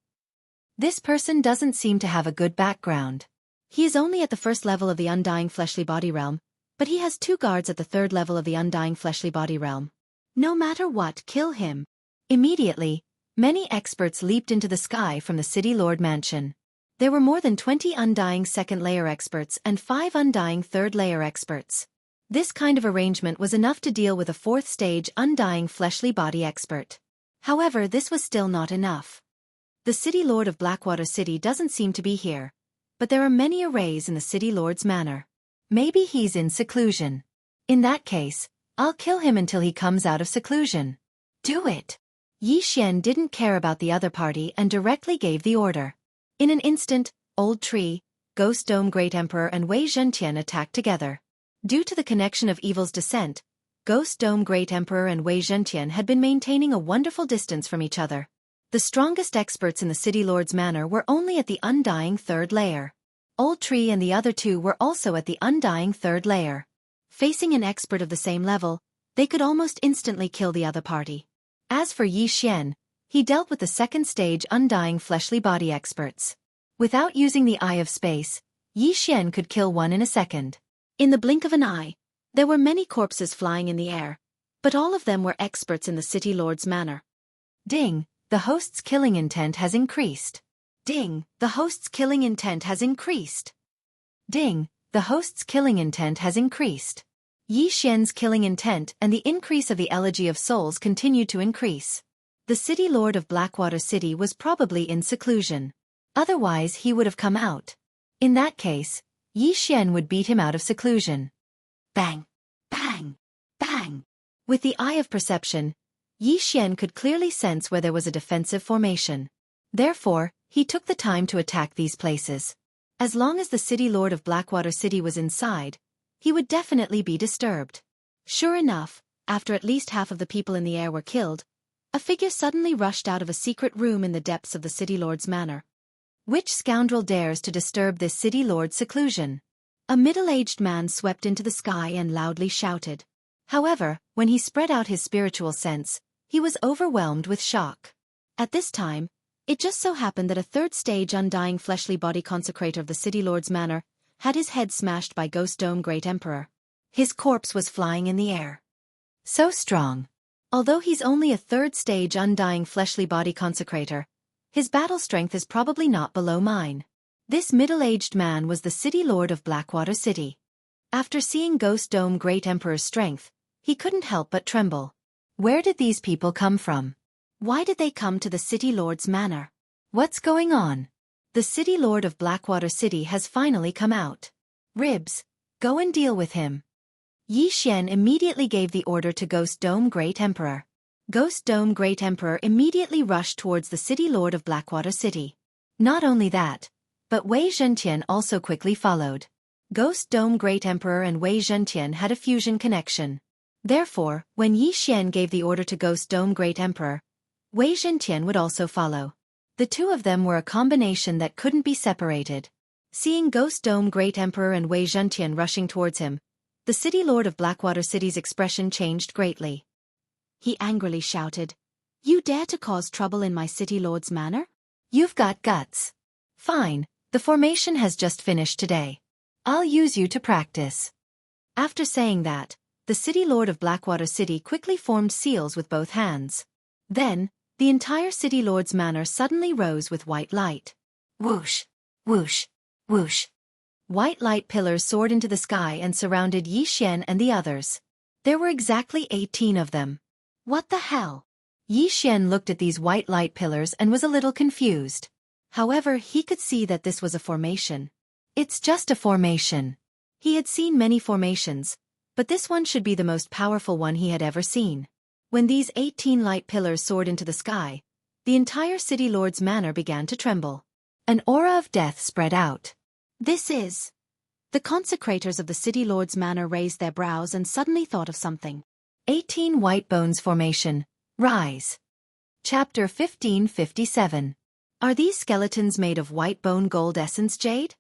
This person doesn't seem to have a good background. He is only at the 1st level of the Undying Fleshly Body Realm, but he has 2 guards at the 3rd level of the Undying Fleshly Body Realm. No matter what, kill him. Immediately, many experts leaped into the sky from the City Lord Mansion. There were more than 20 Undying 2nd layer experts and 5 Undying 3rd layer experts. This kind of arrangement was enough to deal with a 4th stage Undying Fleshly Body expert. However, this was still not enough. The City Lord of Blackwater City doesn't seem to be here, but there are many arrays in the City Lord's Manor. Maybe he's in seclusion. In that case, I'll kill him until he comes out of seclusion. Do it! Yi Xian didn't care about the other party and directly gave the order. In an instant, Old Tree, Ghost Dome Great Emperor and Wei Zhentian attacked together. Due to the connection of evil's descent, Ghost Dome Great Emperor and Wei Zhentian had been maintaining a wonderful distance from each other. The strongest experts in the City Lord's manor were only at the undying third layer. Old Tree and the other two were also at the undying third layer. Facing an expert of the same level, they could almost instantly kill the other party. As for Yi Xian, he dealt with the second stage undying fleshly body experts. Without using the Eye of Space, Yi Xian could kill one in a second. In the blink of an eye, there were many corpses flying in the air, but all of them were experts in the City Lord's manor. Ding, the host's killing intent has increased. Ding, the host's killing intent has increased. Ding, the host's killing intent has increased. Yi Xian's killing intent and the increase of the Elegy of Souls continued to increase. The City Lord of Blackwater City was probably in seclusion. Otherwise he would have come out. In that case, Yi Xian would beat him out of seclusion. Bang! Bang! Bang! With the Eye of Perception, Yi Xian could clearly sense where there was a defensive formation. Therefore, he took the time to attack these places. As long as the City Lord of Blackwater City was inside, he would definitely be disturbed. Sure enough, after at least half of the people in the air were killed, a figure suddenly rushed out of a secret room in the depths of the City Lord's manor. Which scoundrel dares to disturb this City Lord's seclusion? A middle-aged man swept into the sky and loudly shouted. However, when he spread out his spiritual sense, he was overwhelmed with shock. At this time, it just so happened that a third-stage undying fleshly body consecrator of the City Lord's manor had his head smashed by Ghost Dome Great Emperor. His corpse was flying in the air. So strong. Although he's only a third-stage undying fleshly body consecrator, his battle strength is probably not below mine. This middle-aged man was the City Lord of Blackwater City. After seeing Ghost Dome Great Emperor's strength, he couldn't help but tremble. Where did these people come from? Why did they come to the City Lord's manor? What's going on? The City Lord of Blackwater City has finally come out. Ribs, go and deal with him. Yi Xian immediately gave the order to Ghost Dome Great Emperor. Ghost Dome Great Emperor immediately rushed towards the City Lord of Blackwater City. Not only that, but Wei Zhentian also quickly followed. Ghost Dome Great Emperor and Wei Zhentian had a fusion connection. Therefore, when Yi Xian gave the order to Ghost Dome Great Emperor, Wei Zhentian would also follow. The two of them were a combination that couldn't be separated. Seeing Ghost Dome Great Emperor and Wei Zhentian rushing towards him, the City Lord of Blackwater City's expression changed greatly. He angrily shouted, "You dare to cause trouble in my City Lord's manor? You've got guts. Fine, the formation has just finished today. I'll use you to practice." After saying that, the City Lord of Blackwater City quickly formed seals with both hands. Then, the entire City Lord's manor suddenly rose with white light. Whoosh, whoosh, whoosh. White light pillars soared into the sky and surrounded Yi Xian and the others. There were exactly 18 of them. What the hell? Yi Xian looked at these white light pillars and was a little confused. However, he could see that this was a formation. It's just a formation. He had seen many formations, but this one should be the most powerful one he had ever seen. When these 18 light pillars soared into the sky, the entire City Lord's manor began to tremble. An aura of death spread out. This is... The consecrators of the City Lord's manor raised their brows and suddenly thought of something. 18 White Bones Formation, Rise. Chapter 1557. Are these skeletons made of white bone gold essence jade?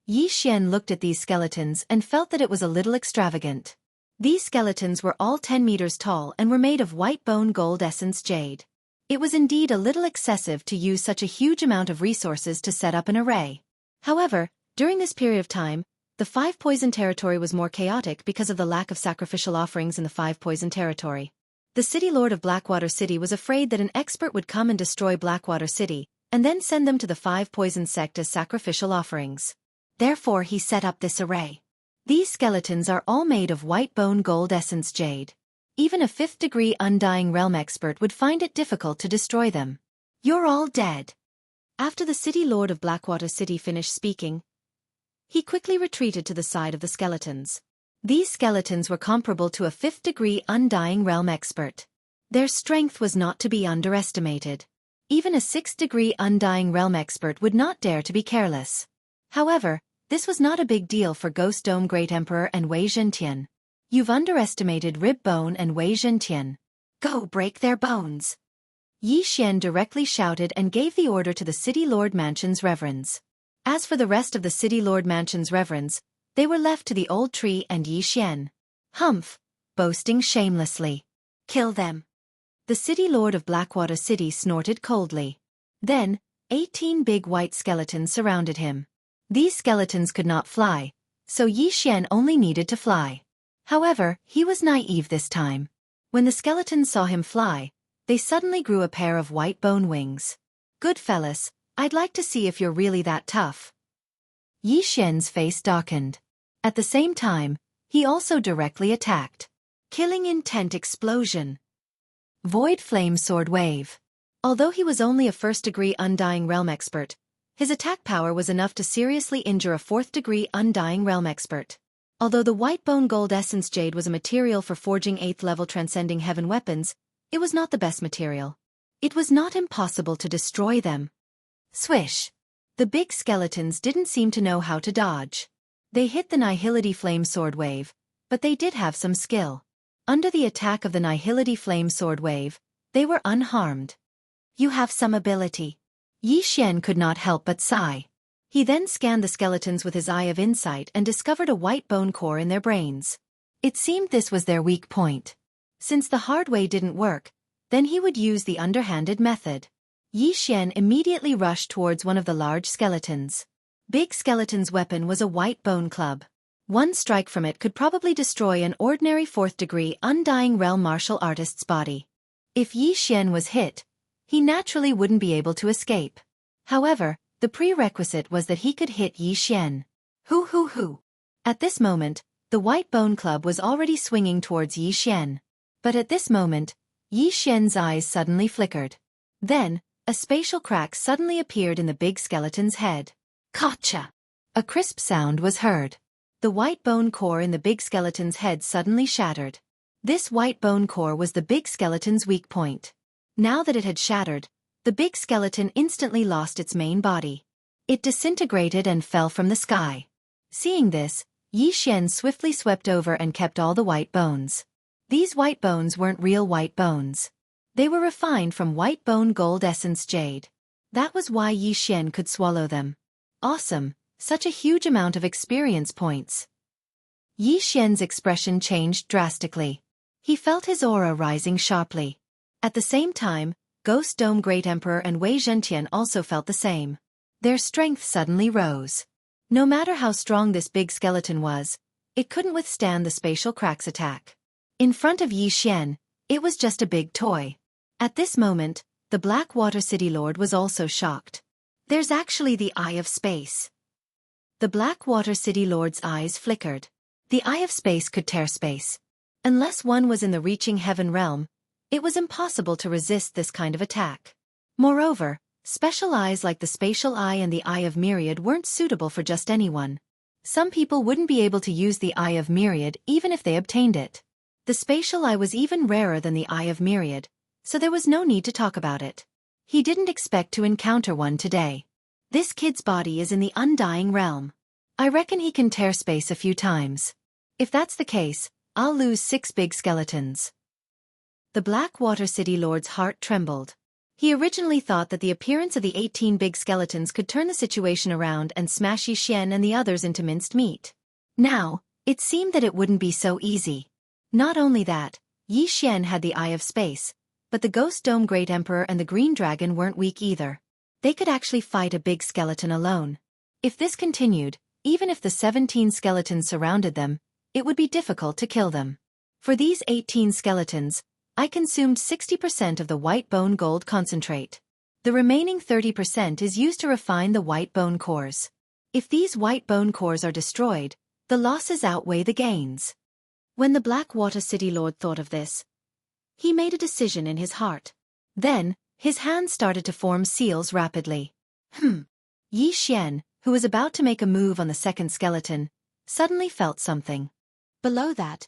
Yi Xian looked at these skeletons and felt that it was a little extravagant. These skeletons were all 10 meters tall and were made of white bone gold essence jade. It was indeed a little excessive to use such a huge amount of resources to set up an array. However, during this period of time, the 5 poison territory was more chaotic because of the lack of sacrificial offerings in the 5 poison territory. The City Lord of Blackwater City was afraid that an expert would come and destroy Blackwater City, and then send them to the 5 poison sect as sacrificial offerings. Therefore he set up this array. These skeletons are all made of white bone gold essence jade. Even a 5th-degree Undying Realm expert would find it difficult to destroy them. You're all dead. After the City Lord of Blackwater City finished speaking, he quickly retreated to the side of the skeletons. These skeletons were comparable to a 5th-degree Undying Realm expert. Their strength was not to be underestimated. Even a 6th-degree Undying Realm expert would not dare to be careless. However, this was not a big deal for Ghost Dome Great Emperor and Wei Zhentian. You've underestimated Rib Bone and Wei Zhentian. Go break their bones. Yi Xian directly shouted and gave the order to the City Lord Mansion's reverends. As for the rest of the City Lord Mansion's reverends, they were left to the old tree and Yi Xian. Humph! Boasting shamelessly. Kill them. The City Lord of Blackwater City snorted coldly. Then, 18 big white skeletons surrounded him. These skeletons could not fly, so Yi Xian only needed to fly. However, he was naive this time. When the skeletons saw him fly, they suddenly grew a pair of white bone wings. Good fellas, I'd like to see if you're really that tough. Yi Xian's face darkened. At the same time, he also directly attacked. Killing intent explosion. Void Flame Sword Wave. Although he was only a 1st-degree Undying Realm expert, his attack power was enough to seriously injure a 4th-degree Undying Realm expert. Although the White Bone Gold Essence Jade was a material for forging 8th-level Transcending Heaven weapons, it was not the best material. It was not impossible to destroy them. Swish! The big skeletons didn't seem to know how to dodge. They hit the Nihility Flame Sword Wave, but they did have some skill. Under the attack of the Nihility Flame Sword Wave, they were unharmed. You have some ability. Yi Xian could not help but sigh. He then scanned the skeletons with his eye of insight and discovered a white bone core in their brains. It seemed this was their weak point. Since the hard way didn't work, then he would use the underhanded method. Yi Xian immediately rushed towards one of the large skeletons. Big Skeleton's weapon was a white bone club. One strike from it could probably destroy an ordinary 4th-degree Undying Realm martial artist's body. If Yi Xian was hit, he naturally wouldn't be able to escape. However, the prerequisite was that he could hit Yi Xian. Hoo. At this moment, the white bone club was already swinging towards Yi Xian. But at this moment, Yi Xian's eyes suddenly flickered. Then, a spatial crack suddenly appeared in the big skeleton's head. Gotcha! A crisp sound was heard. The white bone core in the big skeleton's head suddenly shattered. This white bone core was the big skeleton's weak point. Now that it had shattered, the big skeleton instantly lost its main body. It disintegrated and fell from the sky. Seeing this, Yi Xian swiftly swept over and kept all the white bones. These white bones weren't real white bones. They were refined from white bone gold essence jade. That was why Yi Xian could swallow them. Awesome, such a huge amount of experience points. Yi Xian's expression changed drastically. He felt his aura rising sharply. At the same time, Ghost Dome Great Emperor and Wei Zhentian also felt the same. Their strength suddenly rose. No matter how strong this big skeleton was, it couldn't withstand the spatial crack's attack. In front of Yi Xian, it was just a big toy. At this moment, the Blackwater City Lord was also shocked. There's actually the Eye of Space. The Blackwater City Lord's eyes flickered. The Eye of Space could tear space. Unless one was in the Reaching Heaven realm, it was impossible to resist this kind of attack. Moreover, special eyes like the Spatial Eye and the Eye of Myriad weren't suitable for just anyone. Some people wouldn't be able to use the Eye of Myriad even if they obtained it. The Spatial Eye was even rarer than the Eye of Myriad, so there was no need to talk about it. He didn't expect to encounter one today. This kid's body is in the Undying Realm. I reckon he can tear space a few times. If that's the case, I'll lose 6 big skeletons. The Blackwater City Lord's heart trembled. He originally thought that the appearance of the 18 big skeletons could turn the situation around and smash Yi Xian and the others into minced meat. Now, it seemed that it wouldn't be so easy. Not only that, Yi Xian had the Eye of Space, but the Ghost Dome Great Emperor and the Green Dragon weren't weak either. They could actually fight a big skeleton alone. If this continued, even if the 17 skeletons surrounded them, it would be difficult to kill them. For these 18 skeletons, I consumed 60% of the white bone gold concentrate. The remaining 30% is used to refine the white bone cores. If these white bone cores are destroyed, the losses outweigh the gains. When the Blackwater City Lord thought of this, he made a decision in his heart. Then, his hands started to form seals rapidly. Yi Xian, who was about to make a move on the second skeleton, suddenly felt something. Below that,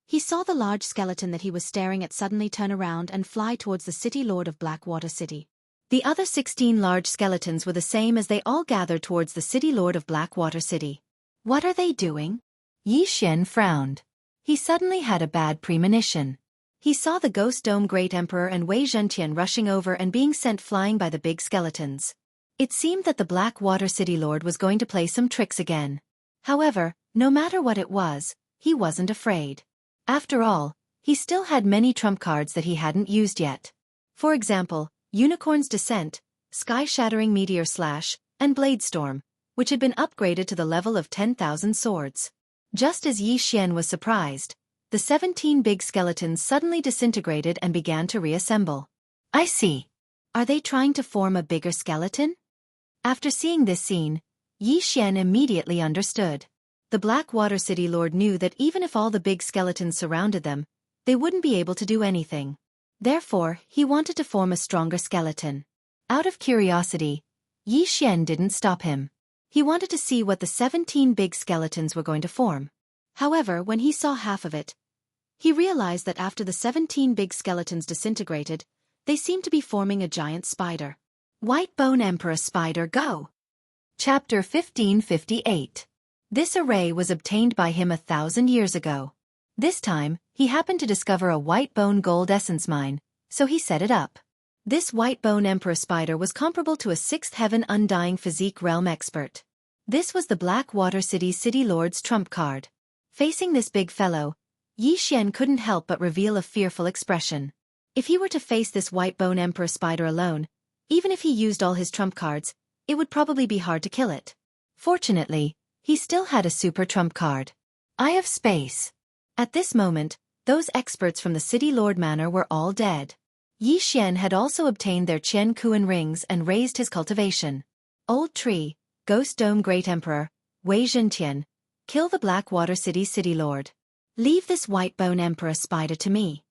he saw the large skeleton that he was staring at suddenly turn around and fly towards the City Lord of Blackwater City. The other 16 large skeletons were the same as they all gathered towards the city lord of Blackwater City. What are they doing? Yi Xian frowned. He suddenly had a bad premonition. He saw the Ghost Dome Great Emperor and Wei Zhentian rushing over and being sent flying by the big skeletons. It seemed that the Blackwater City Lord was going to play some tricks again. However, no matter what it was, he wasn't afraid. After all, he still had many trump cards that he hadn't used yet. For example, Unicorn's Descent, Sky-Shattering Meteor Slash, and Bladestorm, which had been upgraded to the level of 10,000 swords. Just as Yi Xian was surprised, the 17 big skeletons suddenly disintegrated and began to reassemble. I see. Are they trying to form a bigger skeleton? After seeing this scene, Yi Xian immediately understood. The Blackwater City Lord knew that even if all the big skeletons surrounded them, they wouldn't be able to do anything. Therefore, he wanted to form a stronger skeleton. Out of curiosity, Yi Xian didn't stop him. He wanted to see what the 17 big skeletons were going to form. However, when he saw half of it, he realized that after the 17 big skeletons disintegrated, they seemed to be forming a giant spider. White Bone Emperor Spider Go! Chapter 1558. This array was obtained by him 1,000 years ago. This time, he happened to discover a white bone gold essence mine, so he set it up. This White Bone Emperor Spider was comparable to a 6th Heaven Undying Physique Realm expert. This was the Blackwater City Lord's trump card. Facing this big fellow, Yi Xian couldn't help but reveal a fearful expression. If he were to face this White Bone Emperor Spider alone, even if he used all his trump cards, it would probably be hard to kill it. Fortunately, he still had a super trump card. Eye of Space. At this moment, those experts from the City Lord Manor were all dead. Yi Xian had also obtained their Qian Kuan rings and raised his cultivation. Old Tree, Ghost Dome Great Emperor, Wei Zhentian, kill the Blackwater City Lord. Leave this White Bone Emperor Spider to me.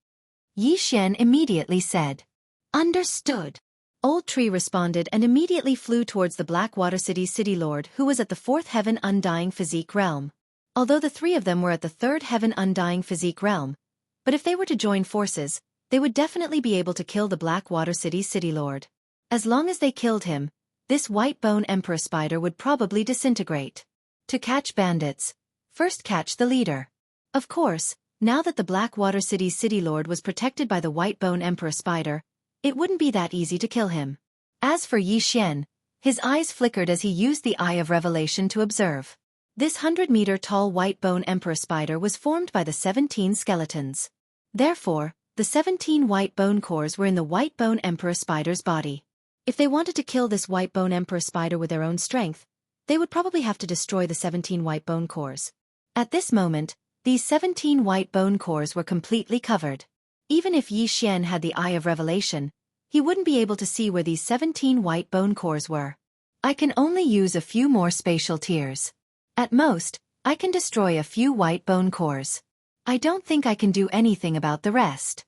Yi Xian immediately said. Understood. Old Tree responded and immediately flew towards the Blackwater City Lord who was at the 4th Heaven Undying Physique Realm. Although the 3 of them were at the 3rd Heaven Undying Physique Realm, but if they were to join forces, they would definitely be able to kill the Blackwater City Lord. As long as they killed him, this White Bone Emperor Spider would probably disintegrate. To catch bandits, first catch the leader. Of course, now that the Blackwater City Lord was protected by the White Bone Emperor Spider, it wouldn't be that easy to kill him. As for Yi Xian, his eyes flickered as he used the Eye of Revelation to observe. This 100-meter-tall White Bone Emperor Spider was formed by the 17 skeletons. Therefore, the 17 white bone cores were in the White Bone Emperor Spider's body. If they wanted to kill this White Bone Emperor Spider with their own strength, they would probably have to destroy the 17 white bone cores. At this moment, these 17 white bone cores were completely covered. Even if Yi Xian had the Eye of Revelation, he wouldn't be able to see where these 17 white bone cores were. I can only use a few more spatial tiers. At most, I can destroy a few white bone cores. I don't think I can do anything about the rest.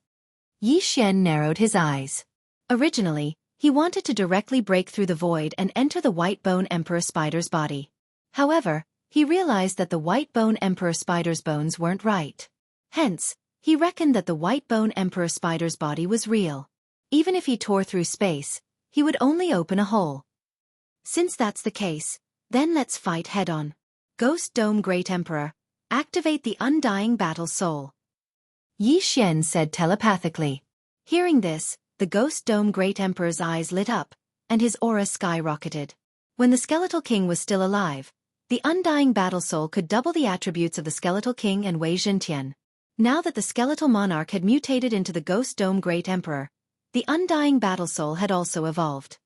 Yi Xian narrowed his eyes. Originally, he wanted to directly break through the void and enter the White Bone Emperor Spider's body. However, he realized that the White Bone Emperor Spider's bones weren't right. Hence, he reckoned that the White Bone Emperor Spider's body was real. Even if he tore through space, he would only open a hole. Since that's the case, then let's fight head-on. Ghost Dome Great Emperor, activate the Undying Battle Soul. Yi Xian said telepathically. Hearing this, the Ghost Dome Great Emperor's eyes lit up, and his aura skyrocketed. When the Skeletal King was still alive, the Undying Battle Soul could double the attributes of the Skeletal King and Wei Zhentian. Now that the Skeletal Monarch had mutated into the Ghost Dome Great Emperor, the Undying Battle Soul had also evolved.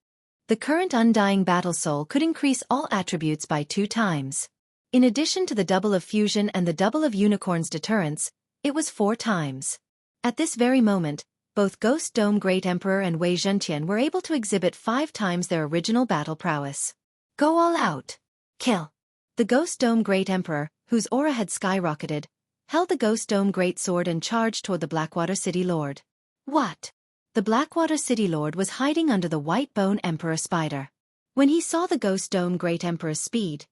The current Undying Battle Soul could increase all attributes by 2 times. In addition to the double of fusion and the double of Unicorn's deterrence, it was 4 times. At this very moment, both Ghost Dome Great Emperor and Wei Zhentian were able to exhibit 5 times their original battle prowess. Go all out. Kill. The Ghost Dome Great Emperor, whose aura had skyrocketed, held the Ghost Dome Great Sword and charged toward the Blackwater City Lord. What? The Blackwater City Lord was hiding under the White Bone Emperor Spider. When he saw the Ghost Dome Great Emperor's speed,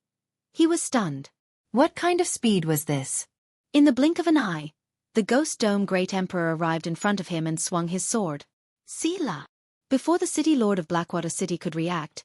he was stunned. What kind of speed was this? In the blink of an eye, the Ghost Dome Great Emperor arrived in front of him and swung his sword. Sila! Before the City Lord of Blackwater City could react,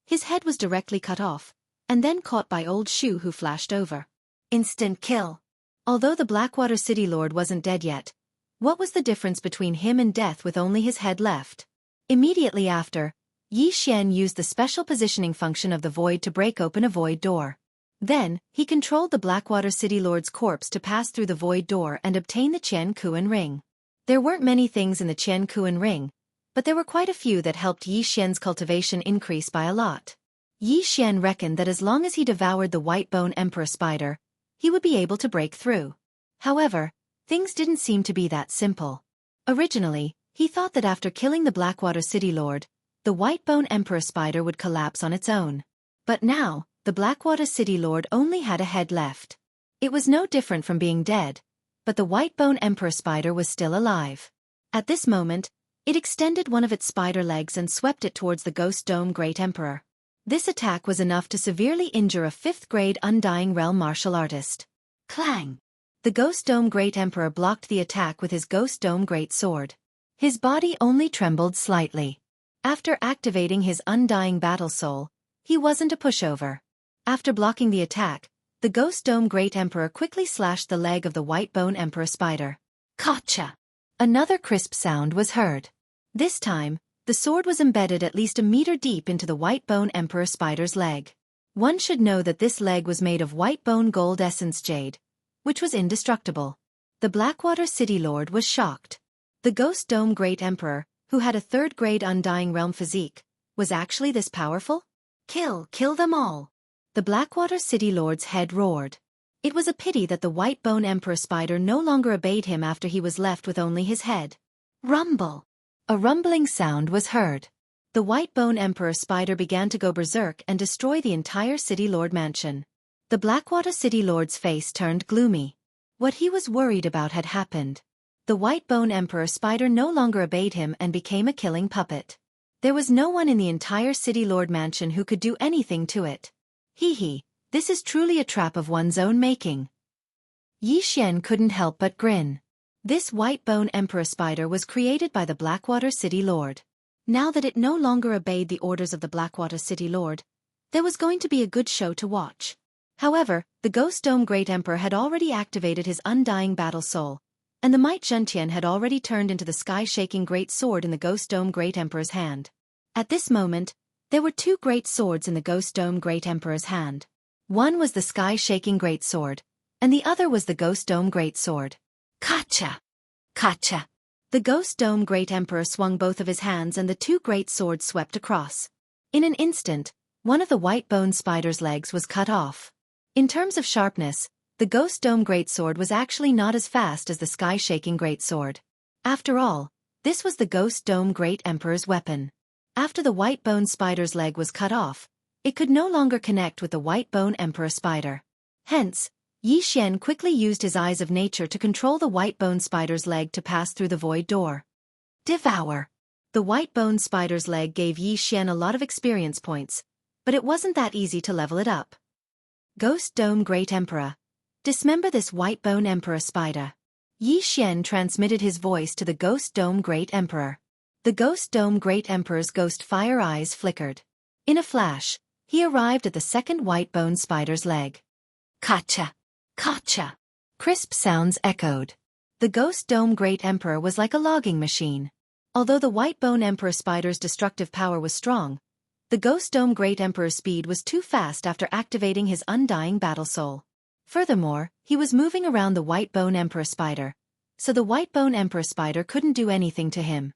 his head was directly cut off, and then caught by Old Shu, who flashed over. Instant kill. Although the Blackwater City Lord wasn't dead yet, what was the difference between him and death with only his head left? Immediately after, Xian used the special positioning function of the void to break open a void door. Then, he controlled the Blackwater City Lord's corpse to pass through the void door and obtain the Qian ring. There weren't many things in the Qian ring, but there were quite a few that helped Xian's cultivation increase by a lot. Xian reckoned that as long as he devoured the white bone emperor spider, he would be able to break through. However, things didn't seem to be that simple. Originally, he thought that after killing the Blackwater City Lord, the white bone emperor spider would collapse on its own. But now, the Blackwater City Lord only had a head left. It was no different from being dead, but the white bone emperor spider was still alive. At this moment, it extended one of its spider legs and swept it towards the Ghost Dome Great Emperor. This attack was enough to severely injure a 5th-grade Undying Realm martial artist. Clang! The Ghost Dome Great Emperor blocked the attack with his Ghost Dome Great Sword. His body only trembled slightly. After activating his Undying Battle Soul, he wasn't a pushover. After blocking the attack, the Ghost Dome Great Emperor quickly slashed the leg of the White Bone Emperor spider. Gotcha! Another crisp sound was heard. This time, the sword was embedded at least a meter deep into the White Bone Emperor spider's leg. One should know that this leg was made of white bone gold essence jade, which was indestructible. The Blackwater City Lord was shocked. The Ghost Dome Great Emperor, who had a 3rd-grade Undying Realm physique, was actually this powerful? Kill them all! The Blackwater City Lord's head roared. It was a pity that the White Bone Emperor spider no longer obeyed him after he was left with only his head. Rumble! A rumbling sound was heard. The White Bone Emperor spider began to go berserk and destroy the entire City Lord mansion. The Blackwater City Lord's face turned gloomy. What he was worried about had happened. The White Bone Emperor spider no longer obeyed him and became a killing puppet. There was no one in the entire City Lord mansion who could do anything to it. Hee, this is truly a trap of one's own making. Xian couldn't help but grin. This White Bone Emperor spider was created by the Blackwater City Lord. Now that it no longer obeyed the orders of the Blackwater City Lord, there was going to be a good show to watch. However, the Ghost Dome Great Emperor had already activated his Undying Battle Soul, and the Might Zhentian had already turned into the sky-shaking Great Sword in the Ghost Dome Great Emperor's hand. At this moment, there were 2 great swords in the Ghost Dome Great Emperor's hand. One was the sky-shaking Great Sword, and the other was the Ghost Dome Great Sword. Gotcha! Gotcha! The Ghost Dome Great Emperor swung both of his hands and the 2 great swords swept across. In an instant, one of the White Bone Spider's legs was cut off. In terms of sharpness, the Ghost Dome Great Sword was actually not as fast as the sky-shaking Great Sword. After all, this was the Ghost Dome Great Emperor's weapon. After the White Bone Spider's leg was cut off, it could no longer connect with the White Bone Emperor spider. Hence, Xian quickly used his Eyes of Nature to control the White Bone Spider's leg to pass through the void door. Devour! The White Bone Spider's leg gave Xian a lot of experience points, but it wasn't that easy to level it up. Ghost Dome Great Emperor. Dismember this White Bone Emperor spider. Xian transmitted his voice to the Ghost Dome Great Emperor. The Ghost Dome Great Emperor's ghost fire eyes flickered. In a flash, he arrived at the second White Bone Spider's leg. Gotcha! Gotcha! Crisp sounds echoed. The Ghost Dome Great Emperor was like a logging machine. Although the White Bone Emperor spider's destructive power was strong, the Ghost Dome Great Emperor's speed was too fast after activating his Undying Battle Soul. Furthermore, he was moving around the White Bone Emperor spider, so the White Bone Emperor spider couldn't do anything to him.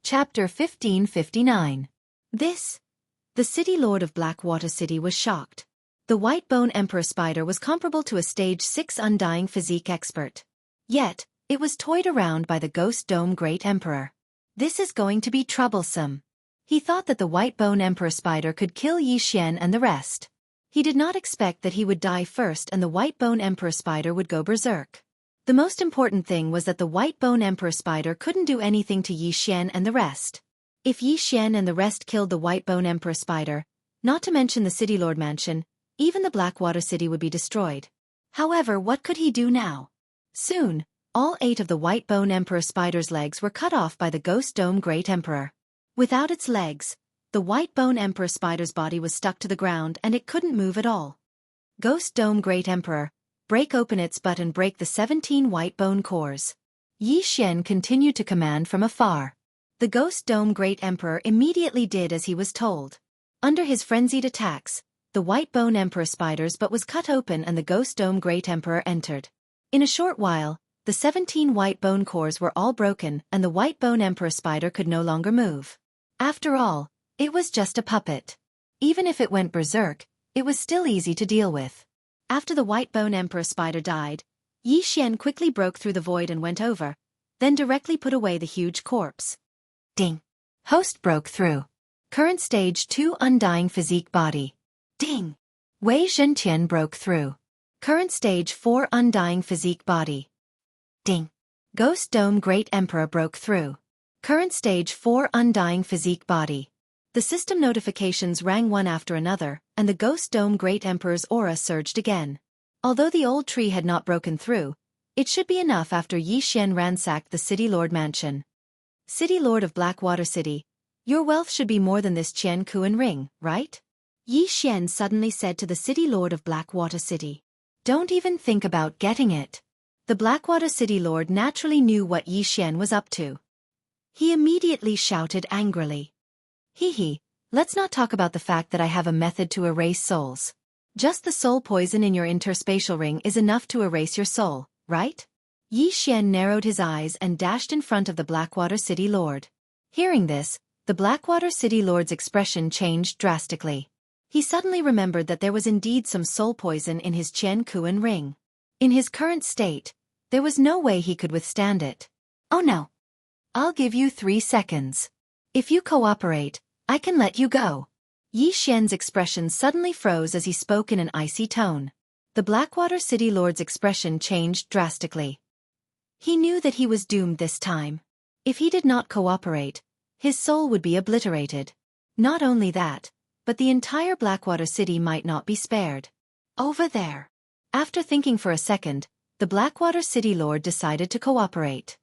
Chapter 1559. The City Lord of Blackwater City was shocked. The White Bone Emperor spider was comparable to a stage 6 Undying physique expert. Yet, it was toyed around by the Ghost Dome Great Emperor. This is going to be troublesome. He thought that the White Bone Emperor spider could kill Xian and the rest. He did not expect that he would die first and the White Bone Emperor spider would go berserk. The most important thing was that the White Bone Emperor spider couldn't do anything to Xian and the rest. If Xian and the rest killed the White Bone Emperor spider, not to mention the City Lord Mansion, even the Blackwater City would be destroyed. However, what could he do now? Soon, all 8 of the White Bone Emperor spider's legs were cut off by the Ghost Dome Great Emperor. Without its legs, the white bone Emperor Spider's body was stuck to the ground and it couldn't move at all. Ghost Dome Great Emperor, break open its butt and break the 17 white bone cores. Yi Xian continued to command from afar. The Ghost Dome Great Emperor immediately did as he was told. Under his frenzied attacks, the white bone Emperor Spider's butt was cut open and the Ghost Dome Great Emperor entered. In a short while, the 17 white bone cores were all broken and the white bone Emperor Spider could no longer move. After all, it was just a puppet. Even if it went berserk, it was still easy to deal with. After the white bone Emperor Spider died, Yi Xian quickly broke through the void and went over, then directly put away the huge corpse. Ding. Host broke through. Current stage 2 Undying Physique Body. Ding. Wei Zhentian broke through. Current stage 4 Undying Physique Body. Ding. Ghost Dome Great Emperor broke through. Current stage 4 Undying Physique Body. The system notifications rang one after another, and the Ghost Dome Great Emperor's aura surged again. Although the old tree had not broken through, it should be enough after Yi Xian ransacked the City Lord Mansion. City Lord of Blackwater City, your wealth should be more than this Qian ring, right? Yi Xian suddenly said to the City Lord of Blackwater City. Don't even think about getting it. The Blackwater City Lord naturally knew what Yi Xian was up to. He immediately shouted angrily. Hee, let's not talk about the fact that I have a method to erase souls. Just the soul poison in your interspatial ring is enough to erase your soul, right? Yi Xian narrowed his eyes and dashed in front of the Blackwater City Lord. Hearing this, the Blackwater City Lord's expression changed drastically. He suddenly remembered that there was indeed some soul poison in his Qian ring. In his current state, there was no way he could withstand it. Oh no. I'll give you 3 seconds. If you cooperate, I can let you go. Yi Xian's expression suddenly froze as he spoke in an icy tone. The Blackwater City Lord's expression changed drastically. He knew that he was doomed this time. If he did not cooperate, his soul would be obliterated. Not only that, but the entire Blackwater City might not be spared. Over there. After thinking for a second, the Blackwater City Lord decided to cooperate.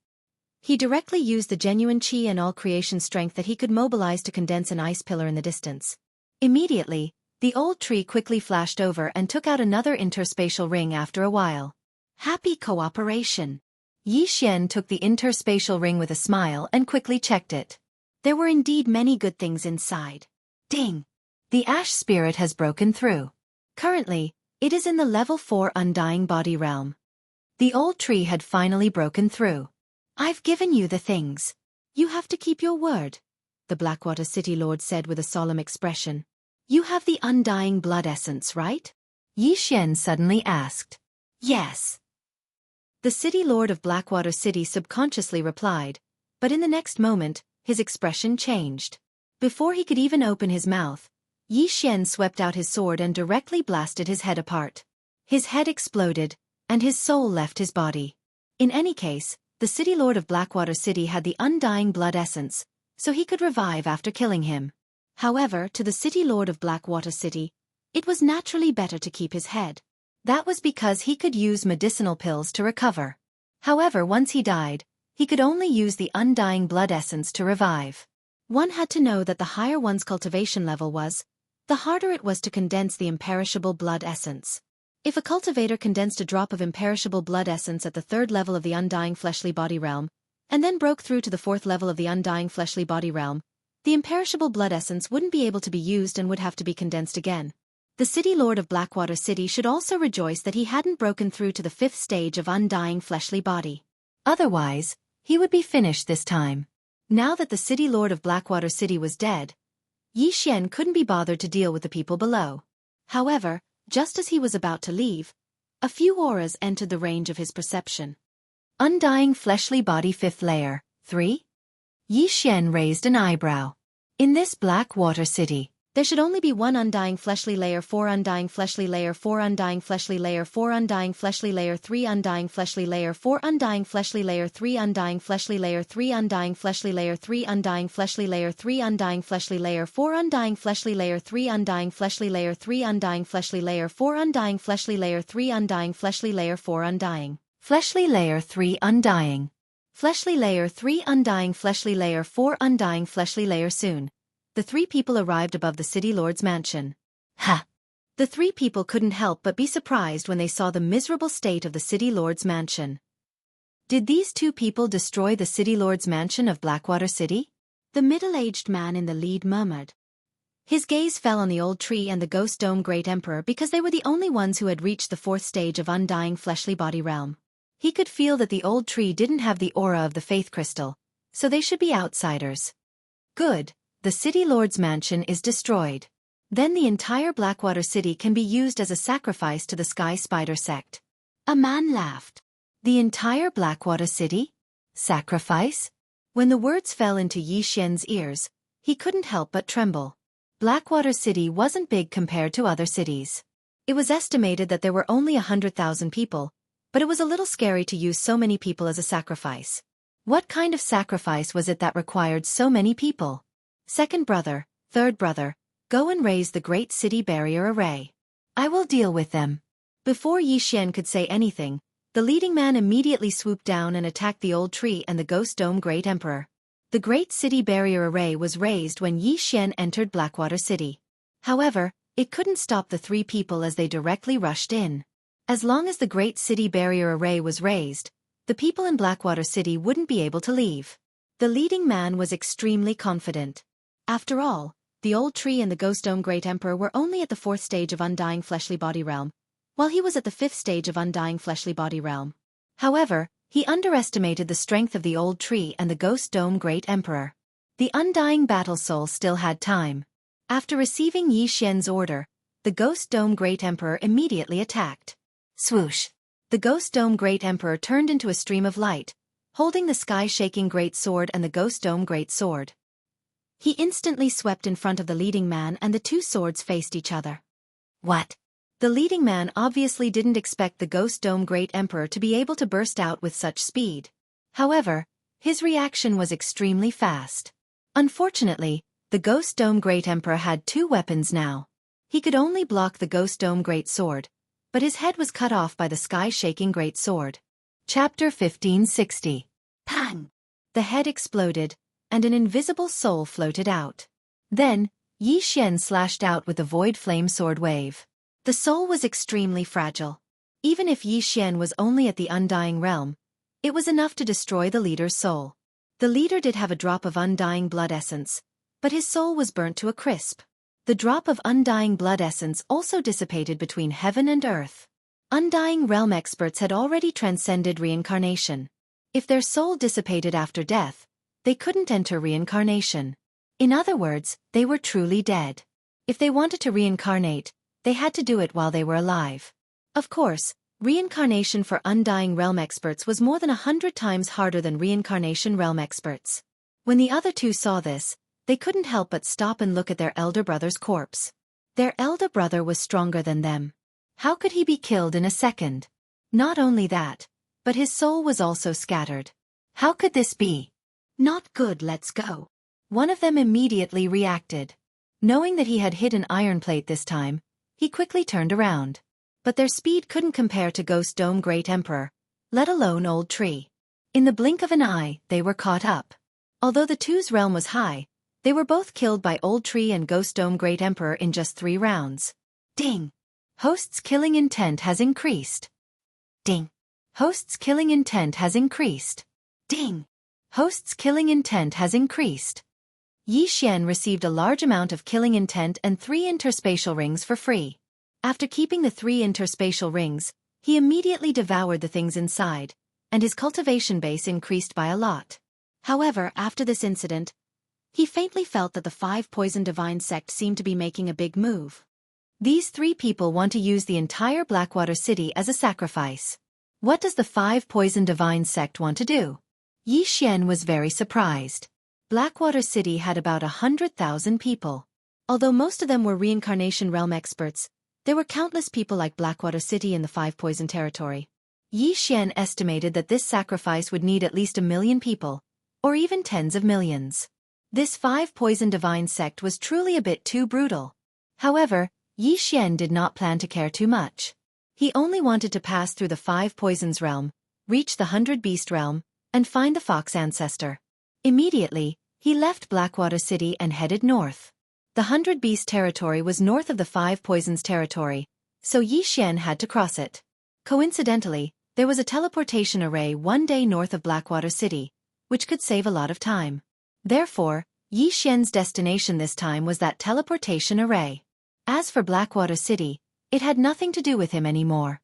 He directly used the genuine qi and all creation strength that he could mobilize to condense an ice pillar in the distance. Immediately, the old tree quickly flashed over and took out another interspatial ring after a while. Happy cooperation. Yi Xian took the interspatial ring with a smile and quickly checked it. There were indeed many good things inside. Ding! The ash spirit has broken through. Currently, it is in the level 4 Undying Body realm. The old tree had finally broken through. I've given you the things. You have to keep your word, the Blackwater City Lord said with a solemn expression. You have the Undying Blood Essence, right? Yi Xian suddenly asked. Yes. The City Lord of Blackwater City subconsciously replied, but in the next moment, his expression changed. Before he could even open his mouth, Yi Xian swept out his sword and directly blasted his head apart. His head exploded, and his soul left his body. In any case, the City Lord of Blackwater City had the Undying Blood Essence, so he could revive after killing him. However, to the City Lord of Blackwater City, it was naturally better to keep his head. That was because he could use medicinal pills to recover. However, once he died, he could only use the Undying Blood Essence to revive. One had to know that the higher one's cultivation level was, the harder it was to condense the imperishable blood essence. If a cultivator condensed a drop of imperishable blood essence at the 3rd level of the Undying Fleshly Body realm, and then broke through to the 4th level of the Undying Fleshly Body realm, the imperishable blood essence wouldn't be able to be used and would have to be condensed again. The City Lord of Blackwater City should also rejoice that he hadn't broken through to the 5th stage of Undying Fleshly Body. Otherwise, he would be finished this time. Now that the City Lord of Blackwater City was dead, Yi Xian couldn't be bothered to deal with the people below. However, just as he was about to leave, a few auras entered the range of his perception. Undying Fleshly Body 5th Layer, 3? Yi Xian raised an eyebrow. In this Blackwater City, there should only be one Undying Fleshly Layer 4 Undying Fleshly Layer 4 Undying Fleshly Layer 4 Undying Fleshly Layer 3 Undying Fleshly Layer 4 Undying Fleshly Layer 3 Undying Fleshly Layer 3 Undying Fleshly Layer 3 Undying Fleshly Layer 3 Undying Fleshly Layer 4 Undying Fleshly Layer 3 Undying Fleshly Layer 3 Undying Fleshly Layer 4 Undying Fleshly Layer 3 Undying Fleshly Layer 4 Undying Fleshly Layer 3 Undying Fleshly layer 3 undying fleshly layer 4 undying fleshly layer soon. The three people arrived above the city lord's mansion. Ha! The three people couldn't help but be surprised when they saw the miserable state of the city lord's mansion. Did these two people destroy the city lord's mansion of Blackwater City? The middle-aged man in the lead murmured. His gaze fell on the old tree and the ghost dome great emperor because they were the only ones who had reached the fourth stage of undying fleshly body realm. He could feel that the old tree didn't have the aura of the faith crystal, so they should be outsiders. Good, the city lord's mansion is destroyed. Then the entire Blackwater City can be used as a sacrifice to the Sky Spider sect. A man laughed. The entire Blackwater City? Sacrifice? When the words fell into Xianxia's ears, he couldn't help but tremble. Blackwater City wasn't big compared to other cities. It was estimated that there were only 100,000 people, but it was a little scary to use so many people as a sacrifice. What kind of sacrifice was it that required so many people? Second brother, third brother, go and raise the great city barrier array. I will deal with them. Before Xian could say anything, the leading man immediately swooped down and attacked the old tree and the ghost dome great emperor. The great city barrier array was raised when Xian entered Blackwater City. However, it couldn't stop the three people as they directly rushed in. As long as the great city barrier array was raised, the people in Blackwater City wouldn't be able to leave. The leading man was extremely confident. After all, the old tree and the ghost dome great emperor were only at the fourth stage of undying fleshly body realm, while he was at the fifth stage of undying fleshly body realm. However, he underestimated the strength of the old tree and the ghost dome great emperor. The undying battle soul still had time. After receiving Xian's order, the ghost dome great emperor immediately attacked. Swoosh! The ghost dome great emperor turned into a stream of light, holding the sky-shaking great sword and the ghost dome great sword. He instantly swept in front of the leading man and the two swords faced each other. What? The leading man obviously didn't expect the ghost dome great emperor to be able to burst out with such speed. However, his reaction was extremely fast. Unfortunately, the ghost dome great emperor had two weapons now. He could only block the ghost dome great sword, but his head was cut off by the sky-shaking great sword. Chapter 1560. Pang! The head exploded, and an invisible soul floated out. Then, Xian slashed out with the void flame sword wave. The soul was extremely fragile. Even if Xian was only at the undying realm, it was enough to destroy the leader's soul. The leader did have a drop of undying blood essence, but his soul was burnt to a crisp. The drop of undying blood essence also dissipated between heaven and earth. Undying realm experts had already transcended reincarnation. If their soul dissipated after death, they couldn't enter reincarnation. In other words, they were truly dead. If they wanted to reincarnate, they had to do it while they were alive. Of course, reincarnation for undying realm experts was more than 100 times harder than reincarnation realm experts. When the other two saw this, they couldn't help but stop and look at their elder brother's corpse. Their elder brother was stronger than them. How could he be killed in a second? Not only that, but his soul was also scattered. How could this be? Not good, let's go. One of them immediately reacted. Knowing that he had hit an iron plate this time, he quickly turned around. But their speed couldn't compare to Ghost Dome Great Emperor, let alone Old Tree. In the blink of an eye, they were caught up. Although the two's realm was high, they were both killed by Old Tree and Ghost Dome Great Emperor in just 3 rounds. Ding! Host's killing intent has increased. Ding! Host's killing intent has increased. Ding! Host's killing intent has increased. Xian received a large amount of killing intent and 3 interspatial rings for free. After keeping the 3 interspatial rings, he immediately devoured the things inside, and his cultivation base increased by a lot. However, after this incident, he faintly felt that the 5 Poison Divine sect seemed to be making a big move. These 3 people want to use the entire Blackwater City as a sacrifice. What does the 5 Poison Divine sect want to do? Xian was very surprised. Blackwater City had about 100,000 people. Although most of them were reincarnation realm experts, there were countless people like Blackwater City in the 5 Poison territory. Xian estimated that this sacrifice would need at least 1 million people, or even tens of millions. This 5 Poison Divine sect was truly a bit too brutal. However, Xian did not plan to care too much. He only wanted to pass through the 5 Poisons realm, reach the 100 Beast realm, and find the fox ancestor. Immediately, he left Blackwater City and headed north. The 100 Beast territory was north of the 5 Poisons territory, so Yi Xian had to cross it. Coincidentally, there was a teleportation array one day north of Blackwater City, which could save a lot of time. Therefore, Yi Xian's destination this time was that teleportation array. As for Blackwater City, it had nothing to do with him anymore.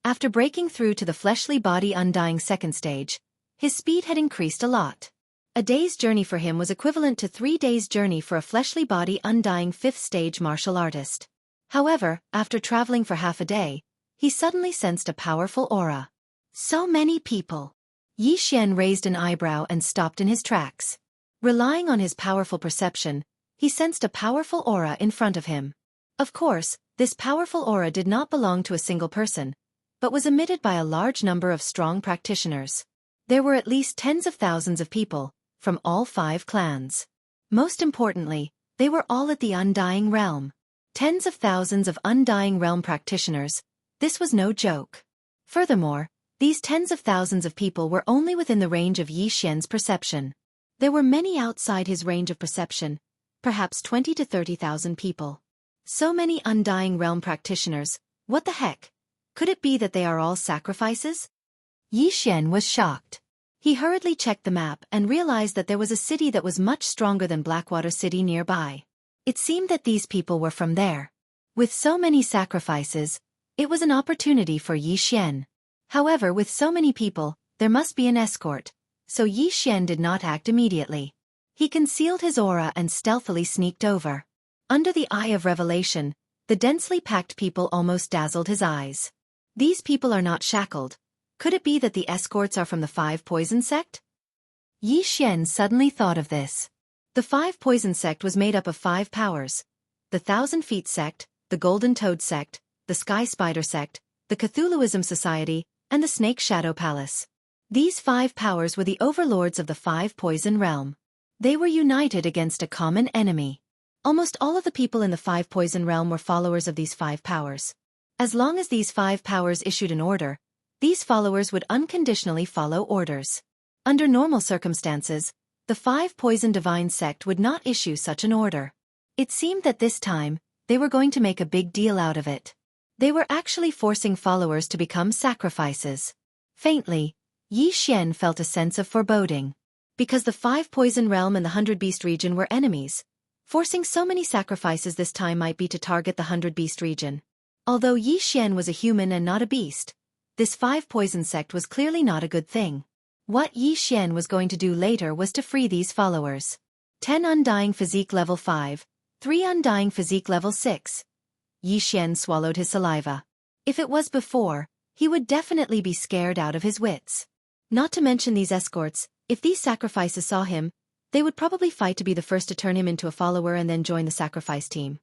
After breaking through to the fleshly body undying second stage, his speed had increased a lot. A day's journey for him was equivalent to 3 days' journey for a fleshly body undying 5th stage martial artist. However, after traveling for half a day, he suddenly sensed a powerful aura. So many people. Yi Xian raised an eyebrow and stopped in his tracks. Relying on his powerful perception, he sensed a powerful aura in front of him. Of course, this powerful aura did not belong to a single person, but was emitted by a large number of strong practitioners. There were at least tens of thousands of people, from all 5 clans. Most importantly, they were all at the Undying Realm. Tens of thousands of Undying Realm practitioners. This was no joke. Furthermore, these tens of thousands of people were only within the range of Yi Xian's perception. There were many outside his range of perception, perhaps 20 to 30,000 people. So many Undying Realm practitioners, what the heck? Could it be that they are all sacrifices? Yi Xian was shocked. He hurriedly checked the map and realized that there was a city that was much stronger than Blackwater City nearby. It seemed that these people were from there. With so many sacrifices, it was an opportunity for Yi Xian. However, with so many people, there must be an escort, so Yi Xian did not act immediately. He concealed his aura and stealthily sneaked over. Under the eye of revelation, the densely packed people almost dazzled his eyes. These people are not shackled. Could it be that the escorts are from the 5 Poison sect? Yi Xian suddenly thought of this. The 5 Poison sect was made up of 5 powers: the 1,000 Feet sect, the Golden Toad sect, the Sky Spider sect, the Cthulhuism Society, and the Snake Shadow Palace. These 5 powers were the overlords of the 5 Poison realm. They were united against a common enemy. Almost all of the people in the 5 Poison realm were followers of these 5 powers. As long as these 5 powers issued an order, these followers would unconditionally follow orders. Under normal circumstances, the 5 Poison Divine sect would not issue such an order. It seemed that this time, they were going to make a big deal out of it. They were actually forcing followers to become sacrifices. Faintly, Yi Xian felt a sense of foreboding. Because the 5 Poison realm and the 100 Beast region were enemies, forcing so many sacrifices this time might be to target the 100 Beast region. Although Yi Xian was a human and not a beast, this 5 Poison sect was clearly not a good thing. What Yi Xian was going to do later was to free these followers. 10 Undying Physique level 5, 3 Undying Physique level 6. Yi Xian swallowed his saliva. If it was before, he would definitely be scared out of his wits. Not to mention these escorts, if these sacrifices saw him, they would probably fight to be the first to turn him into a follower and then join the sacrifice team.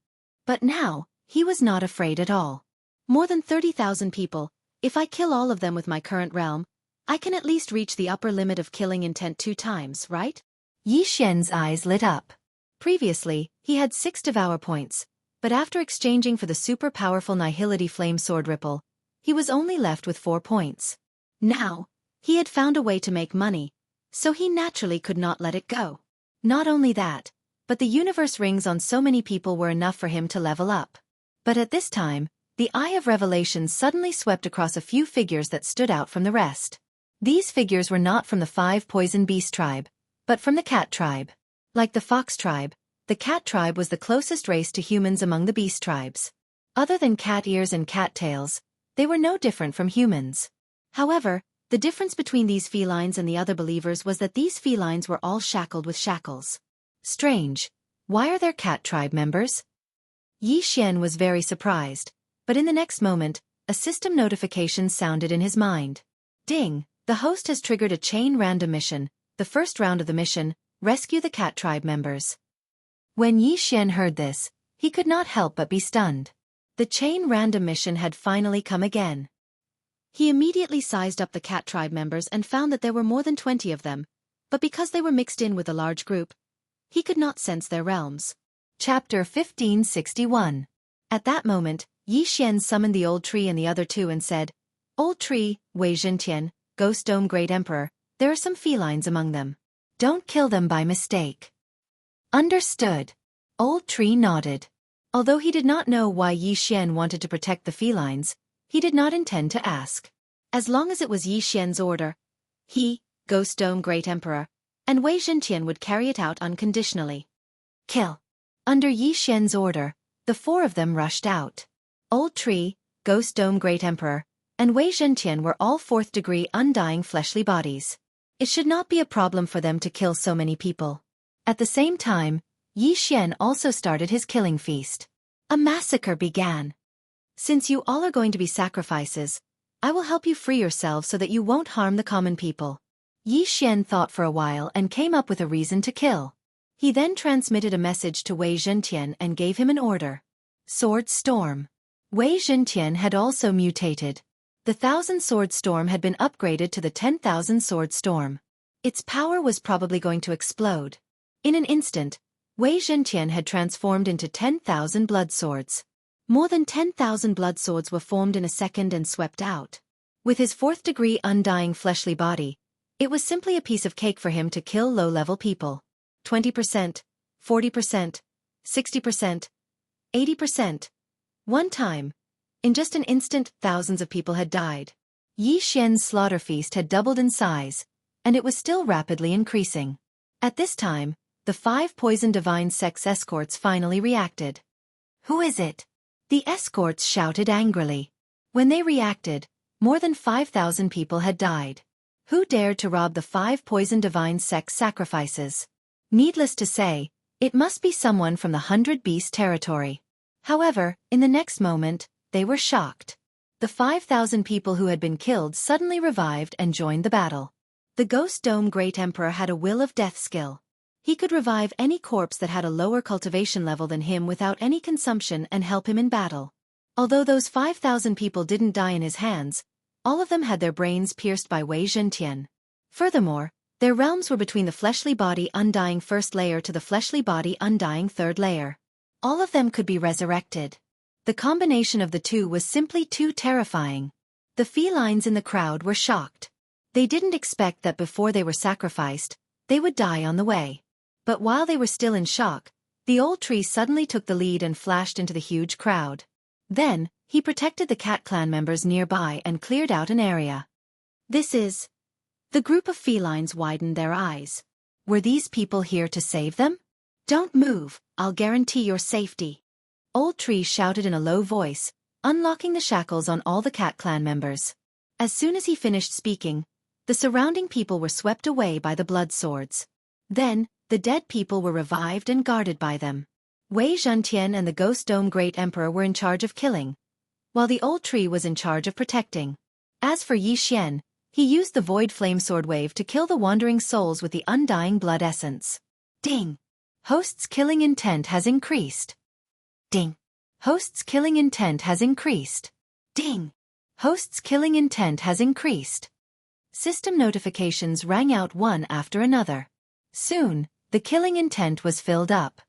But now, he was not afraid at all. More than 30,000 people. If I kill all of them with my current realm, I can at least reach the upper limit of killing intent 2 times, right? Yi Xian's eyes lit up. Previously, he had 6 Devour points, but after exchanging for the super powerful Nihility Flame Sword Ripple, he was only left with 4 points. Now, he had found a way to make money, so he naturally could not let it go. Not only that, but the universe rings on so many people were enough for him to level up. But at this time, the Eye of Revelation suddenly swept across a few figures that stood out from the rest. These figures were not from the 5 Poison Beast tribe, but from the Cat tribe. Like the Fox tribe, the Cat tribe was the closest race to humans among the beast tribes. Other than cat ears and cat tails, they were no different from humans. However, the difference between these felines and the other believers was that these felines were all shackled with shackles. Strange. Why are there Cat tribe members? Yi Xian was very surprised. But in the next moment, a system notification sounded in his mind. Ding! The host has triggered a chain random mission. The first round of the mission, rescue the Cat tribe members. When Yi Xian heard this, he could not help but be stunned. The chain random mission had finally come again. He immediately sized up the Cat tribe members and found that there were more than 20 of them, but because they were mixed in with a large group, he could not sense their realms. Chapter 1561. At that moment, Yi Xian summoned the Old Tree and the other 2 and said, "Old Tree, Wei Zhentian, Ghost Dome Great Emperor, there are some felines among them. Don't kill them by mistake. Understood. Old Tree nodded. Although he did not know why Yi Xian wanted to protect the felines, he did not intend to ask. As long as it was Yi Xian's order, he, Ghost Dome Great Emperor, and Wei Zhentian would carry it out unconditionally. Kill. Under Yi Xian's order, the four of them rushed out. Old Tree, Ghost Dome Great Emperor, and Wei Zhentian were all fourth-degree undying fleshly bodies. It should not be a problem for them to kill so many people. At the same time, Yi Xian also started his killing feast. A massacre began. Since you all are going to be sacrifices, I will help you free yourselves so that you won't harm the common people. Yi Xian thought for a while and came up with a reason to kill. He then transmitted a message to Wei Zhentian and gave him an order. Sword Storm. Wei Zhentian had also mutated. The 1,000 Sword Storm had been upgraded to the 10,000 Sword Storm. Its power was probably going to explode. In an instant, Wei Zhentian had transformed into 10,000 blood swords. More than 10,000 blood swords were formed in a second and swept out. With his fourth-degree undying fleshly body, it was simply a piece of cake for him to kill low-level people. 20%, 40%, 60%, 80%. One time, in just an instant, thousands of people had died. Yi Xian's slaughter feast had doubled in size, and it was still rapidly increasing. At this time, the 5 poison divine sex escorts finally reacted. Who is it? The escorts shouted angrily. When they reacted, more than 5,000 people had died. Who dared to rob the 5 poison divine sex sacrifices? Needless to say, it must be someone from the 100 Beast territory. However, in the next moment, they were shocked. The 5,000 people who had been killed suddenly revived and joined the battle. The Ghost Dome Great Emperor had a will of death skill. He could revive any corpse that had a lower cultivation level than him without any consumption and help him in battle. Although those 5,000 people didn't die in his hands, all of them had their brains pierced by Wei Zhentian. Furthermore, their realms were between the fleshly body undying first layer to the fleshly body undying third layer. All of them could be resurrected. The combination of the two was simply too terrifying. The felines in the crowd were shocked. They didn't expect that before they were sacrificed, they would die on the way. But while they were still in shock, the old tree suddenly took the lead and flashed into the huge crowd. Then, he protected the cat clan members nearby and cleared out an area. This is... The group of felines widened their eyes. Were these people here to save them? Don't move, I'll guarantee your safety. Old Tree shouted in a low voice, unlocking the shackles on all the cat clan members. As soon as he finished speaking, the surrounding people were swept away by the blood swords. Then, the dead people were revived and guarded by them. Wei Zhentian and the Ghost Dome Great Emperor were in charge of killing, while the old tree was in charge of protecting. As for Yi Xian, he used the Void Flame Sword Wave to kill the wandering souls with the undying blood essence. Ding! Host's killing intent has increased. Ding! Host's killing intent has increased. Ding! Host's killing intent has increased. System notifications rang out one after another. Soon, the killing intent was filled up.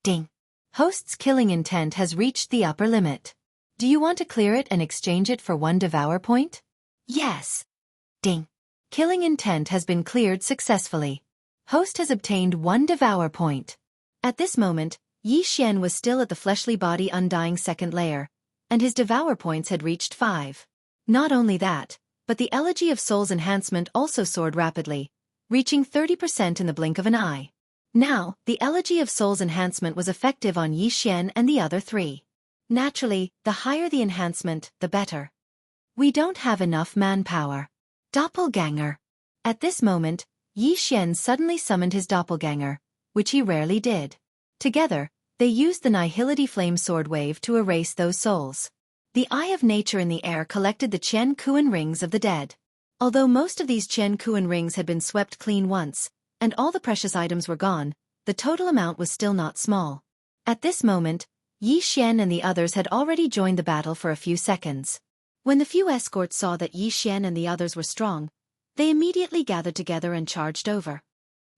Ding! Host's killing intent has reached the upper limit. Do you want to clear it and exchange it for 1 devour point? Yes. Ding! Killing intent has been cleared successfully. Host has obtained 1 devour point. At this moment, Yi Xian was still at the fleshly body undying second layer, and his devour points had reached 5. Not only that, but the Elegy of Soul's enhancement also soared rapidly, reaching 30% in the blink of an eye. Now, the Elegy of Soul's enhancement was effective on Yi Xian and the other 3. Naturally, the higher the enhancement, the better. We don't have enough manpower. Doppelganger. At this moment, Yi Xian suddenly summoned his doppelganger, which he rarely did. Together, they used the Nihility Flame Sword Wave to erase those souls. The Eye of Nature in the air collected the Qian Kuan rings of the dead. Although most of these Qian Kuan rings had been swept clean once, and all the precious items were gone, the total amount was still not small. At this moment, Yi Xian and the others had already joined the battle for a few seconds. When the few escorts saw that Yi Xian and the others were strong, they immediately gathered together and charged over.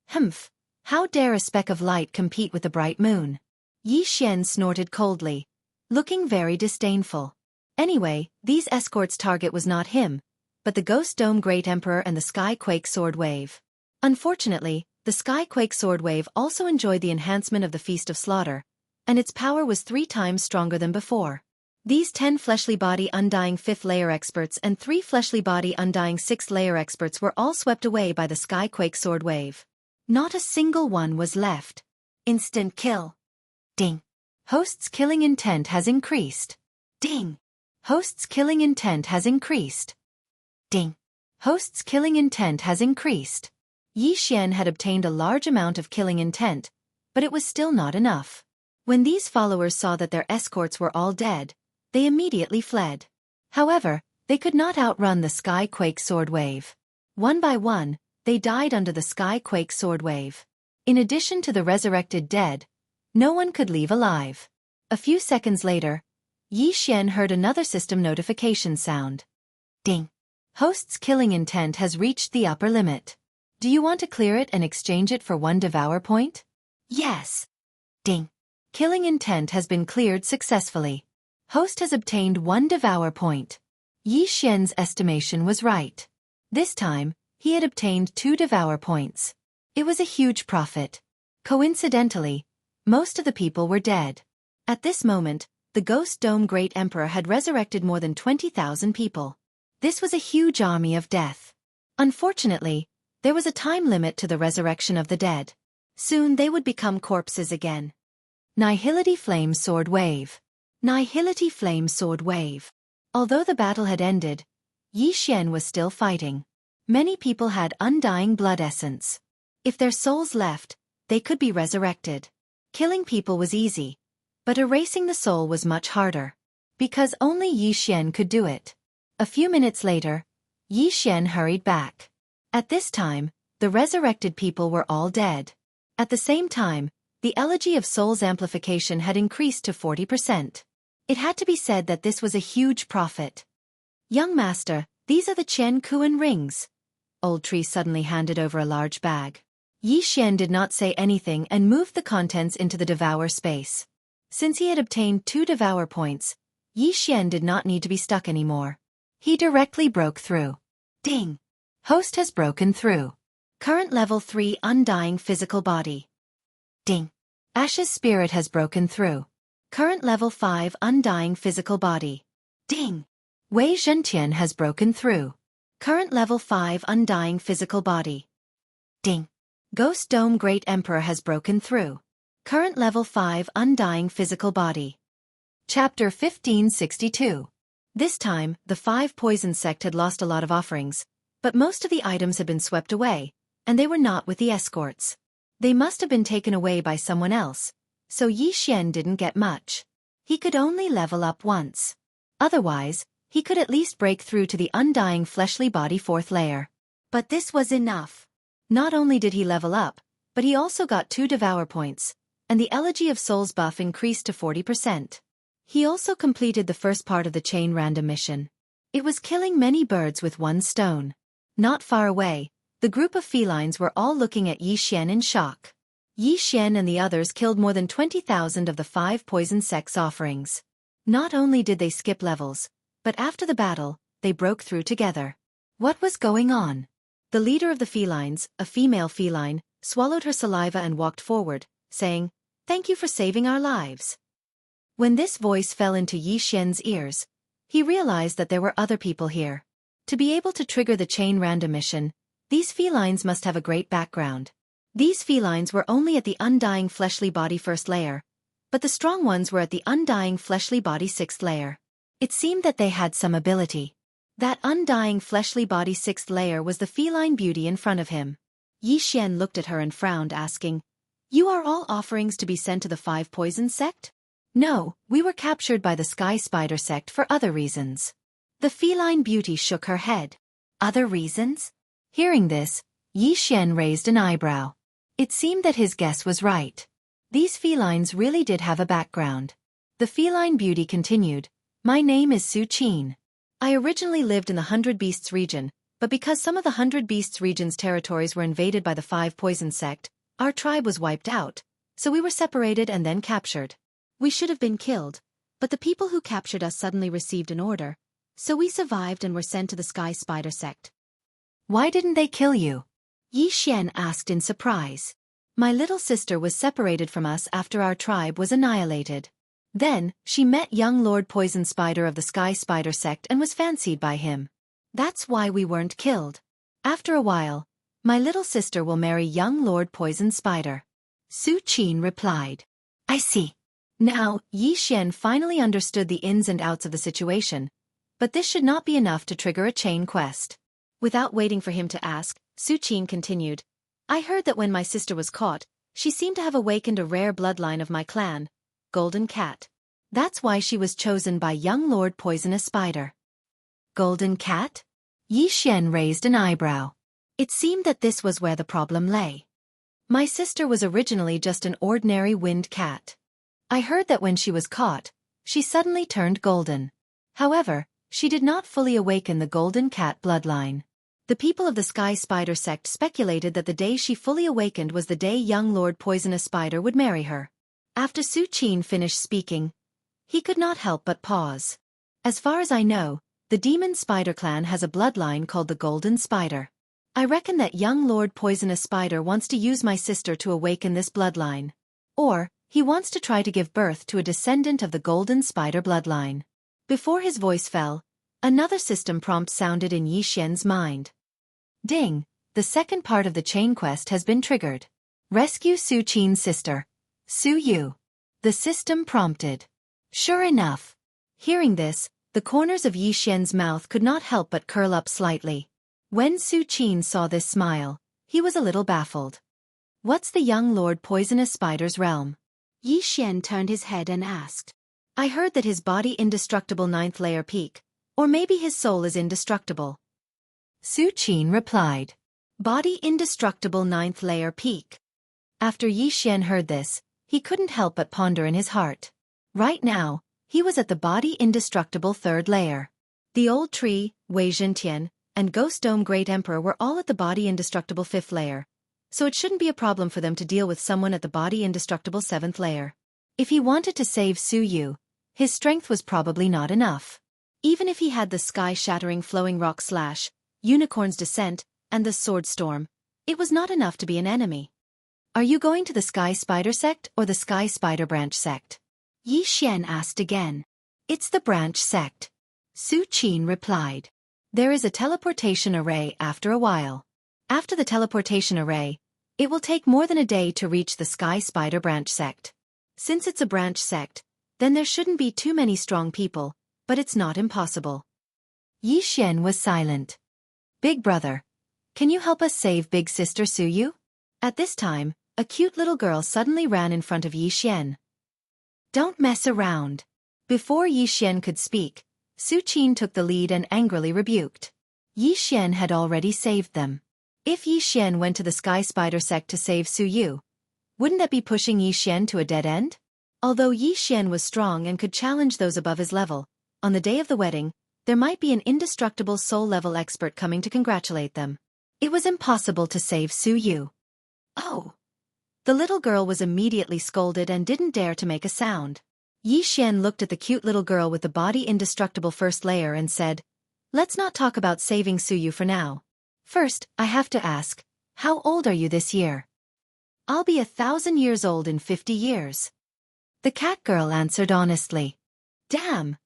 Humph! How dare a speck of light compete with the bright moon? Yi Xian snorted coldly, looking very disdainful. Anyway, these escorts' target was not him, but the Ghost Dome Great Emperor and the Skyquake Sword Wave. Unfortunately, the Skyquake Sword Wave also enjoyed the enhancement of the Feast of Slaughter, and its power was 3 times stronger than before. These 10 Fleshly Body Undying 5th Layer experts and 3 Fleshly Body Undying 6th Layer experts were all swept away by the Skyquake Sword Wave. Not a single one was left. Instant kill. Ding. Host's killing intent has increased. Ding. Host's killing intent has increased. Ding. Host's killing intent has increased. Yi Xian had obtained a large amount of killing intent, but it was still not enough. When these followers saw that their escorts were all dead, they immediately fled. However, they could not outrun the Skyquake Sword Wave. One by one, they died under the Skyquake Sword Wave. In addition to the resurrected dead, no one could leave alive. A few seconds later, Yi Xian heard another system notification sound. Ding. Host's killing intent has reached the upper limit. Do you want to clear it and exchange it for 1 Devour point? Yes. Ding. Killing intent has been cleared successfully. Host has obtained 1 Devour point. Yi Xian's estimation was right. This time, he had obtained 2 Devour points. It was a huge profit. Coincidentally, most of the people were dead. At this moment, the Ghost Dome Great Emperor had resurrected more than 20,000 people. This was a huge army of death. Unfortunately, there was a time limit to the resurrection of the dead. Soon they would become corpses again. Nihility Flame Sword Wave. Nihility Flame Sword Wave. Although the battle had ended, Yi Xian was still fighting. Many people had undying blood essence. If their souls left, they could be resurrected. Killing people was easy, but erasing the soul was much harder. Because only Yi Xian could do it. A few minutes later, Yi Xian hurried back. At this time, the resurrected people were all dead. At the same time, the elegy of soul's amplification had increased to 40%. It had to be said that this was a huge profit. Young master, these are the Qian Kuan rings. Old Tree suddenly handed over a large bag. Yi Xian did not say anything and moved the contents into the Devour space. Since he had obtained 2 Devour points, Yi Xian did not need to be stuck anymore. He directly broke through. Ding! Host has broken through. Current level 3 Undying Physical Body. Ding! Ash's spirit has broken through. Current level 5 Undying Physical Body. Ding! Wei Zhentian has broken through. Current level 5 Undying Physical Body. Ding! Ghost Dome Great Emperor has broken through. Current level 5 Undying Physical Body. Chapter 1562. This time, the 5 Poison sect had lost a lot of offerings, but most of the items had been swept away, and they were not with the escorts. They must have been taken away by someone else, so Yi Xian didn't get much. He could only level up once. Otherwise, he could at least break through to the Undying Fleshly Body 4th layer. But this was enough. Not only did he level up, but he also got 2 Devour points, and the Elegy of Souls buff increased to 40%. He also completed the first part of the chain random mission. It was killing many birds with 1 stone. Not far away, the group of felines were all looking at Yi Xian in shock. Yi Xian and the others killed more than 20,000 of the 5 Poison sect's offerings. Not only did they skip levels, but after the battle, they broke through together. What was going on? The leader of the felines, a female feline, swallowed her saliva and walked forward, saying, "Thank you for saving our lives." When this voice fell into Yi Xian's ears, he realized that there were other people here. To be able to trigger the chain random mission, these felines must have a great background. These felines were only at the Undying Fleshly Body 1st layer, but the strong ones were at the Undying Fleshly Body 6th layer. It seemed that they had some ability. That Undying Fleshly Body 6th layer was the feline beauty in front of him. Yi Xian looked at her and frowned, asking, "You are all offerings to be sent to the 5 Poison sect?" "No, we were captured by the Sky Spider sect for other reasons." The feline beauty shook her head. "Other reasons?" Hearing this, Yi Xian raised an eyebrow. It seemed that his guess was right. These felines really did have a background. The feline beauty continued, "My name is Su Qin. I originally lived in the 100 Beasts region, but because some of the 100 Beasts region's territories were invaded by the 5 Poison sect, our tribe was wiped out, so we were separated and then captured. We should have been killed, but the people who captured us suddenly received an order, So we survived and were sent to the Sky Spider sect. Why didn't they kill you? Yi Xian asked in surprise. My little sister was separated from us after our tribe was annihilated. Then, she met young Lord Poison Spider of the Sky Spider sect and was fancied by him. That's why we weren't killed. After a while, my little sister will marry young Lord Poison Spider. Su Qin replied. I see. Now, Yi Xian finally understood the ins and outs of the situation, but this should not be enough to trigger a chain quest. Without waiting for him to ask, Su Qin continued. I heard that when my sister was caught, she seemed to have awakened a rare bloodline of my clan, Golden Cat. That's why she was chosen by young Lord Poisonous Spider. Golden Cat? Yi Xian raised an eyebrow. It seemed that this was where the problem lay. My sister was originally just an ordinary wind cat. I heard that when she was caught, she suddenly turned golden. However, she did not fully awaken the Golden Cat bloodline. The people of the Sky Spider sect speculated that the day she fully awakened was the day young Lord Poisonous Spider would marry her. After Su Qin finished speaking, he could not help but pause. As far as I know, the Demon Spider clan has a bloodline called the Golden Spider. I reckon that young Lord Poisonous Spider wants to use my sister to awaken this bloodline. Or, he wants to try to give birth to a descendant of the Golden Spider bloodline. Before his voice fell, another system prompt sounded in Yi Xian's mind. Ding! The second part of the chain quest has been triggered. Rescue Su Qin's sister, Su Yu. The system prompted. Sure enough. Hearing this, the corners of Yi Xian's mouth could not help but curl up slightly. When Su Qin saw this smile, he was a little baffled. What's the young Lord Poisonous Spider's realm? Yi Xian turned his head and asked. I heard that his body indestructible 9th layer peak, or maybe his soul is indestructible. Su Qin replied. Body indestructible 9th layer peak. After Yi Xian heard this, he couldn't help but ponder in his heart. Right now, he was at the body indestructible 3rd layer. The old tree, Wei Zhentian, and Ghost Dome Great Emperor were all at the body indestructible 5th layer, so it shouldn't be a problem for them to deal with someone at the body indestructible 7th layer. If he wanted to save Su Yu, his strength was probably not enough. Even if he had the sky-shattering flowing rock slash, Unicorn's Descent, and the Sword Storm, it was not enough to be an enemy. Are you going to the Sky Spider sect or the Sky Spider branch sect? Yi Xian asked again. It's the branch sect. Su Qin replied. There is a teleportation array after a while. After the teleportation array, it will take more than a day to reach the Sky Spider branch sect. Since it's a branch sect, then there shouldn't be too many strong people, but it's not impossible. Yi Xian was silent. Big brother, can you help us save big sister Su Yu? At this time, a cute little girl suddenly ran in front of Yi Xian. Don't mess around. Before Yi Xian could speak, Su Qin took the lead and angrily rebuked. Yi Xian had already saved them. If Yi Xian went to the Sky Spider sect to save Su Yu, wouldn't that be pushing Yi Xian to a dead end? Although Yi Xian was strong and could challenge those above his level, on the day of the wedding, there might be an indestructible soul-level expert coming to congratulate them. It was impossible to save Su Yu. Oh! The little girl was immediately scolded and didn't dare to make a sound. Yi Xian looked at the cute little girl with the body indestructible 1st layer and said, Let's not talk about saving Su Yu for now. First, I have to ask, how old are you this year? I'll be 1,000 years old in 50 years. The cat girl answered honestly. Damn!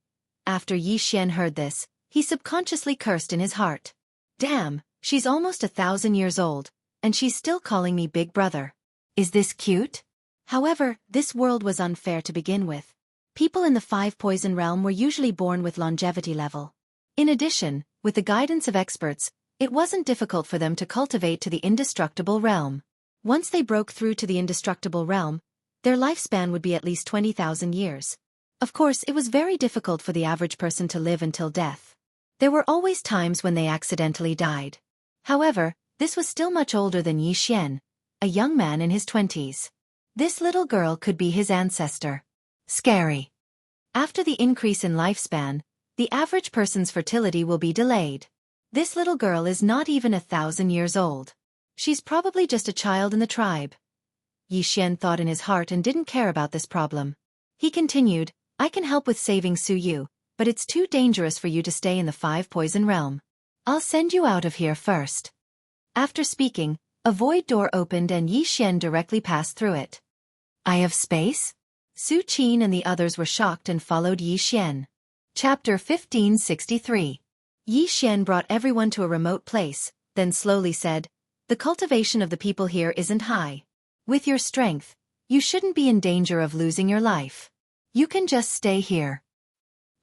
After Yi Xian heard this, he subconsciously cursed in his heart. Damn, she's almost 1,000 years old, and she's still calling me big brother. Is this cute? However, this world was unfair to begin with. People in the 5 poison realm were usually born with longevity level. In addition, with the guidance of experts, it wasn't difficult for them to cultivate to the indestructible realm. Once they broke through to the indestructible realm, their lifespan would be at least 20,000 years. Of course, it was very difficult for the average person to live until death. There were always times when they accidentally died. However, this was still much older than Yi Xian, a young man in his 20s. This little girl could be his ancestor. Scary. After the increase in lifespan, the average person's fertility will be delayed. This little girl is not even 1,000 years old. She's probably just a child in the tribe. Yi Xian thought in his heart and didn't care about this problem. He continued, I can help with saving Su Yu, but it's too dangerous for you to stay in the five poison realm. I'll send you out of here first. After speaking, a void door opened and Yi Xian directly passed through it. Eye of space? Su Qin and the others were shocked and followed Yi Xian. Chapter 1563. Yi Xian brought everyone to a remote place, then slowly said, "The cultivation of the people here isn't high. With your strength, you shouldn't be in danger of losing your life. You can just stay here."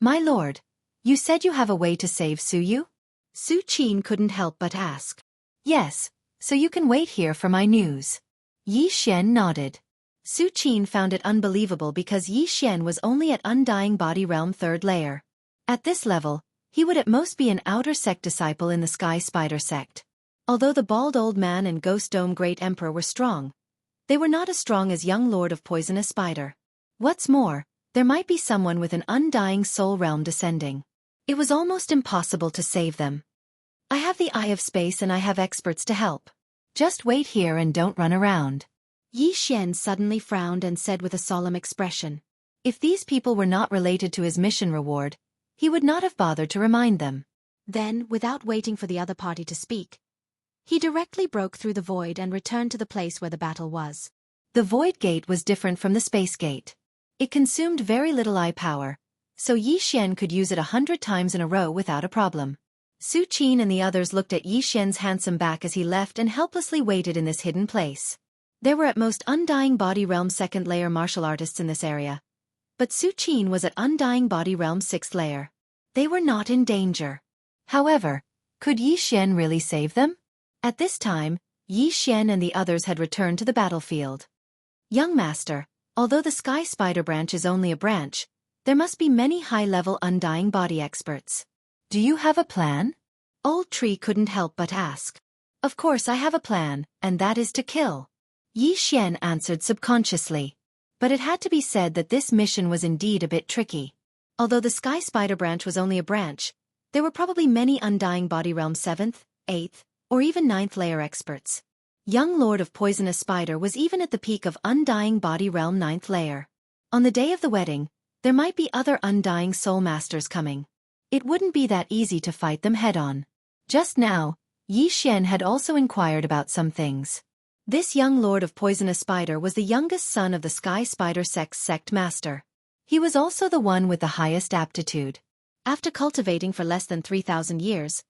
"My lord, you said you have a way to save Suyu?" Su Qin couldn't help but ask. "Yes, so you can wait here for my news." Yi Xian nodded. Su Qin found it unbelievable because Yi Xian was only at Undying Body Realm 3rd layer. At this level, he would at most be an outer sect disciple in the Sky Spider sect. Although the bald old man and Ghost Dome Great Emperor were strong, they were not as strong as young Lord of Poisonous Spider. What's more, there might be someone with an undying soul realm descending. It was almost impossible to save them. "I have the Eye of Space and I have experts to help. Just wait here and don't run around." Yi Xian suddenly frowned and said with a solemn expression. If these people were not related to his mission reward, he would not have bothered to remind them. Then, without waiting for the other party to speak, he directly broke through the void and returned to the place where the battle was. The void gate was different from the space gate. It consumed very little eye power, so Yi Xian could use it 100 times in a row without a problem. Su Qin and the others looked at Yi Xian's handsome back as he left and helplessly waited in this hidden place. There were at most Undying Body Realm 2nd layer martial artists in this area, but Su Qin was at Undying Body Realm 6th layer. They were not in danger. However, could Yi Xian really save them? At this time, Yi Xian and the others had returned to the battlefield. "Young master, although the Sky Spider branch is only a branch, there must be many high-level Undying Body experts. Do you have a plan?" Old Tree couldn't help but ask. "Of course I have a plan, and that is to kill." Yi Xian answered subconsciously. But it had to be said that this mission was indeed a bit tricky. Although the Sky Spider branch was only a branch, there were probably many Undying Body Realm 7th, 8th, or even 9th layer experts. Young Lord of Poisonous Spider was even at the peak of Undying Body Realm 9th layer. On the day of the wedding, there might be other Undying Soul Masters coming. It wouldn't be that easy to fight them head-on. Just now, Yi Xian had also inquired about some things. This young Lord of Poisonous Spider was the youngest son of the Sky Spider sect's sect master. He was also the one with the highest aptitude. After cultivating for less than 3,000 years,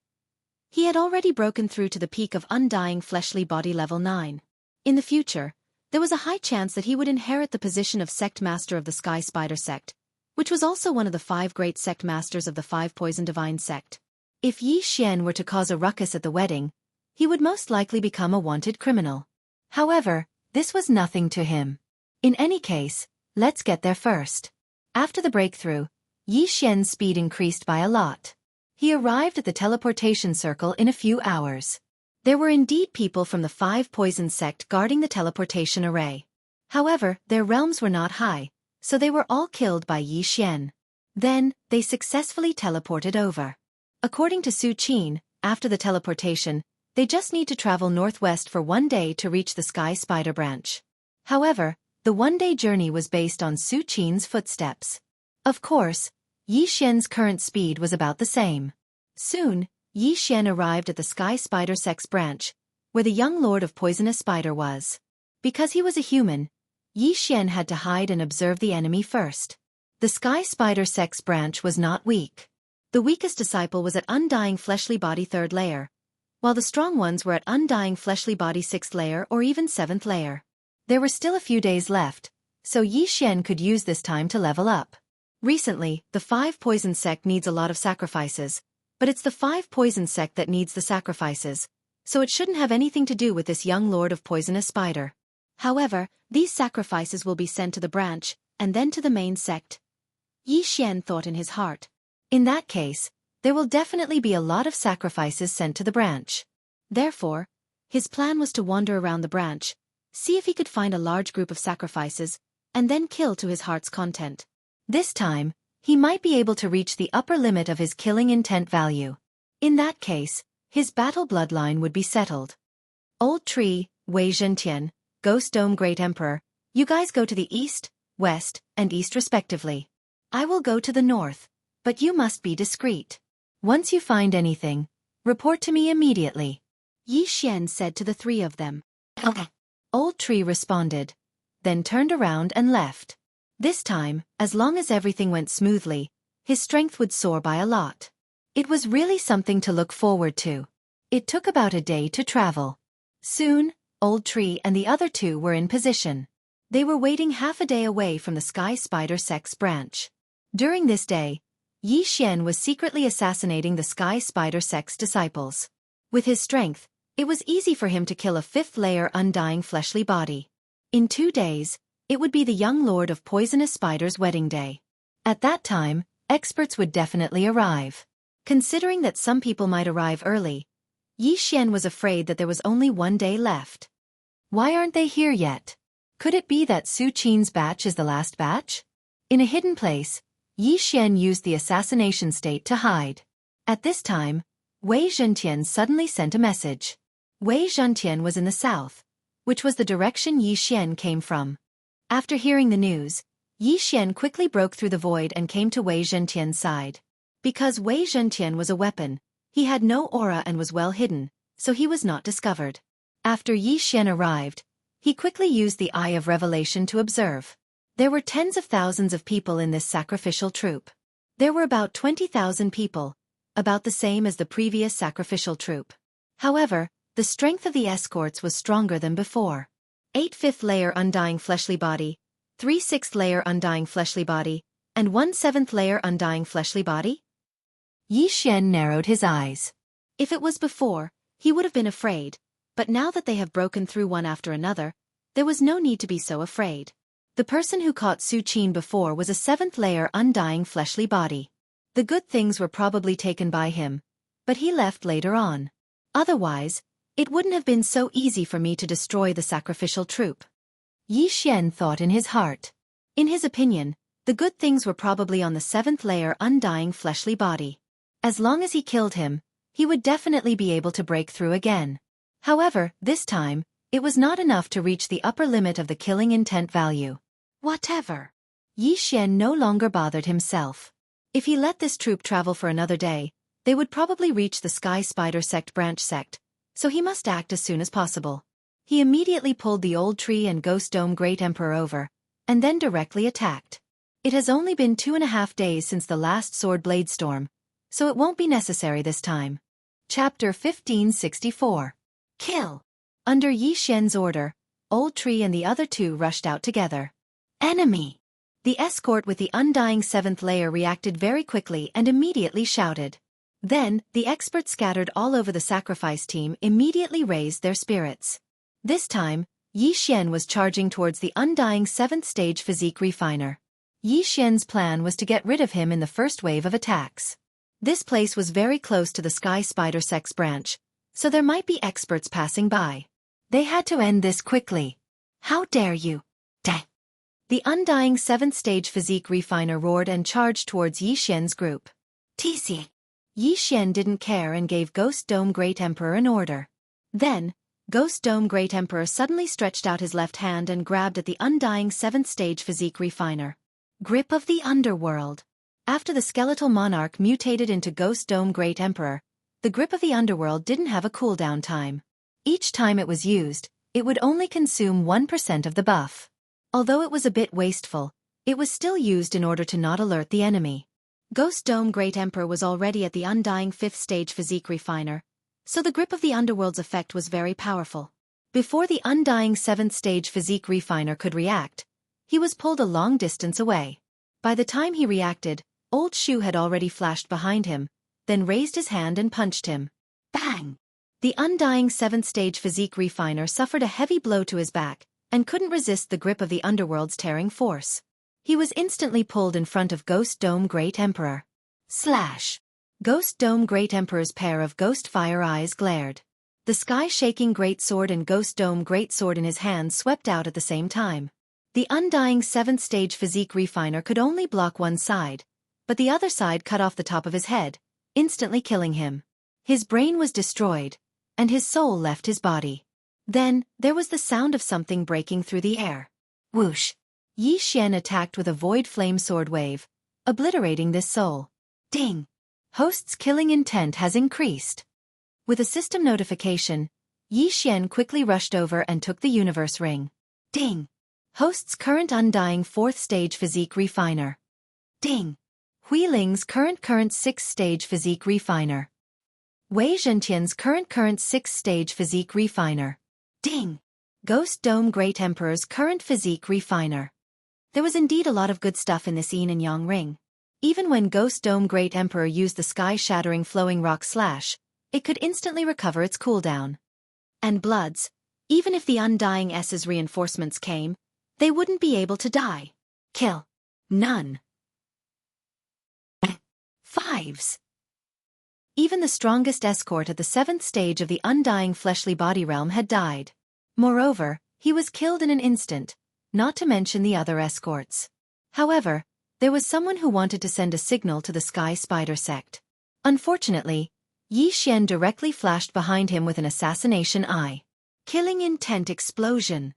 he had already broken through to the peak of Undying Fleshly Body level 9. In the future, there was a high chance that he would inherit the position of sect master of the Sky Spider sect, which was also one of the 5 great sect masters of the 5 Poison Divine sect. If Yi Xian were to cause a ruckus at the wedding, he would most likely become a wanted criminal. However, this was nothing to him. In any case, let's get there first. After the breakthrough, Yi Xian's speed increased by a lot. He arrived at the teleportation circle in a few hours. There were indeed people from the 5 Poison sect guarding the teleportation array. However, their realms were not high, so they were all killed by Yi Xian. Then, they successfully teleported over. According to Su Qin, after the teleportation, they just need to travel northwest for 1 day to reach the Sky Spider branch. However, the 1-day journey was based on Su Qin's footsteps. Of course, Yi Xian's current speed was about the same. Soon, Yi Xian arrived at the Sky Spider sect's branch, where the young Lord of Poisonous Spider was. Because he was a human, Yi Xian had to hide and observe the enemy first. The Sky Spider sect's branch was not weak. The weakest disciple was at Undying Fleshly Body 3rd layer, while the strong ones were at Undying Fleshly Body 6th layer or even 7th layer. There were still a few days left, so Yi Xian could use this time to level up. Recently, the 5 Poison sect needs a lot of sacrifices, but it's the 5 Poison sect that needs the sacrifices, so it shouldn't have anything to do with this young Lord of Poisonous Spider. However, these sacrifices will be sent to the branch, and then to the main sect. Yi Xian thought in his heart. In that case, there will definitely be a lot of sacrifices sent to the branch. Therefore, his plan was to wander around the branch, see if he could find a large group of sacrifices, and then kill to his heart's content. This time, he might be able to reach the upper limit of his killing intent value. In that case, his battle bloodline would be settled. Old Tree, Wei Zhentian, Ghost Dome Great Emperor, you guys go to the east, west, and east respectively. I will go to the north, But you must be discreet. Once you find anything, report to me immediately. Yi Xian said to the three of them. Okay. Old Tree responded, then turned around and left. This time, as long as everything went smoothly, his strength would soar by a lot. It was really something to look forward to. It took about a day to travel. Soon, Old Tree and the other two were in position. They were waiting half a day away from the Sky Spider Sect's branch. During this day, Yi Xian was secretly assassinating the Sky Spider Sect's disciples. With his strength, it was easy for him to kill a fifth-layer undying fleshly body. In 2 days, it would be the young lord of poisonous spiders' wedding day. At that time, experts would definitely arrive. Considering that some people might arrive early, Yi Xian was afraid that there was only 1 day left. Why aren't they here yet? Could it be that Su Qin's batch is the last batch? In a hidden place, Yi Xian used the assassination state to hide. At this time, Wei Zhentian suddenly sent a message. Wei Zhentian was in the south, which was the direction Yi Xian came from. After hearing the news, Yi Xian quickly broke through the void and came to Wei Zhentian's side. Because Wei Zhentian was a weapon, he had no aura and was well hidden, so he was not discovered. After Yi Xian arrived, he quickly used the Eye of Revelation to observe. There were tens of thousands of people in this sacrificial troop. There were about 20,000 people, about the same as the previous sacrificial troop. However, the strength of the escorts was stronger than before. 8 fifth-layer undying fleshly body, 3 sixth-layer undying fleshly body, and 1 seventh-layer undying fleshly body? Yi Xian narrowed his eyes. If it was before, he would have been afraid, but now that they have broken through one after another, there was no need to be so afraid. The person who caught Su Qin before was a 7th-layer undying fleshly body. The good things were probably taken by him, but he left later on. Otherwise, it wouldn't have been so easy for me to destroy the sacrificial troop. Yi Xian thought in his heart. In his opinion, the good things were probably on the 7th-layer undying fleshly body. As long as he killed him, he would definitely be able to break through again. However, this time, it was not enough to reach the upper limit of the killing intent value. Whatever. Yi Xian no longer bothered himself. If he let this troop travel for another day, they would probably reach the Sky Spider Sect branch sect, so he must act as soon as possible. He immediately pulled the Old Tree and Ghost Dome Great Emperor over, and then directly attacked. It has only been 2.5 days since the last Sword Blade Storm, so it won't be necessary this time. Chapter 1564. Kill. Under Yi Xian's order, Old Tree and the other two rushed out together. Enemy! The escort with the undying 7th layer reacted very quickly and immediately shouted. Then, the experts scattered all over the sacrifice team immediately raised their spirits. This time, Yi Xian was charging towards the undying 7th stage physique refiner. Yi Xian's plan was to get rid of him in the first wave of attacks. This place was very close to the Sky Spider Sect's branch, so there might be experts passing by. They had to end this quickly. How dare you! Dang! The undying 7th stage physique refiner roared and charged towards Yi Xian's group. TC! Yi Xian didn't care and gave Ghost Dome Great Emperor an order. Then, Ghost Dome Great Emperor suddenly stretched out his left hand and grabbed at the undying 7th stage physique refiner. Grip of the Underworld. After the skeletal monarch mutated into Ghost Dome Great Emperor, the grip of the underworld didn't have a cooldown time. Each time it was used, it would only consume 1% of the buff. Although it was a bit wasteful, it was still used in order to not alert the enemy. Ghost Dome Great Emperor was already at the undying 5th stage physique refiner, so the grip of the underworld's effect was very powerful. Before the undying 7th stage physique refiner could react, he was pulled a long distance away. By the time he reacted, Old Shu had already flashed behind him, then raised his hand and punched him. Bang! The undying 7th stage physique refiner suffered a heavy blow to his back, and couldn't resist the grip of the underworld's tearing force. He was instantly pulled in front of Ghost Dome Great Emperor. Slash! Ghost Dome Great Emperor's pair of ghost fire eyes glared. The sky-shaking great sword and Ghost Dome Great Sword in his hand swept out at the same time. The undying 7th stage physique refiner could only block one side, but the other side cut off the top of his head, instantly killing him. His brain was destroyed, and his soul left his body. Then, there was the sound of something breaking through the air. Whoosh! Yi Xian attacked with a void flame sword wave, obliterating this soul. Ding! Host's killing intent has increased. With a system notification, Xian quickly rushed over and took the universe ring. Ding! Host's current undying 4th stage physique refiner. Ding! Huiling's current 6th stage physique refiner. Wei Zhentian's current 6th stage physique refiner. Ding! Ghost Dome Great Emperor's current physique refiner. There was indeed a lot of good stuff in this yin and yang ring. Even when Ghost Dome Great Emperor used the sky-shattering flowing rock slash, it could instantly recover its cooldown. And Bloods, even if the Undying S's reinforcements came, they wouldn't be able to die. Kill. None. Fives. Even the strongest escort at the 7th stage of the Undying Fleshly Body Realm had died. Moreover, he was killed in an instant, not to mention the other escorts. However, there was someone who wanted to send a signal to the Sky Spider sect. Unfortunately, Xian directly flashed behind him with an assassination eye. Killing intent explosion.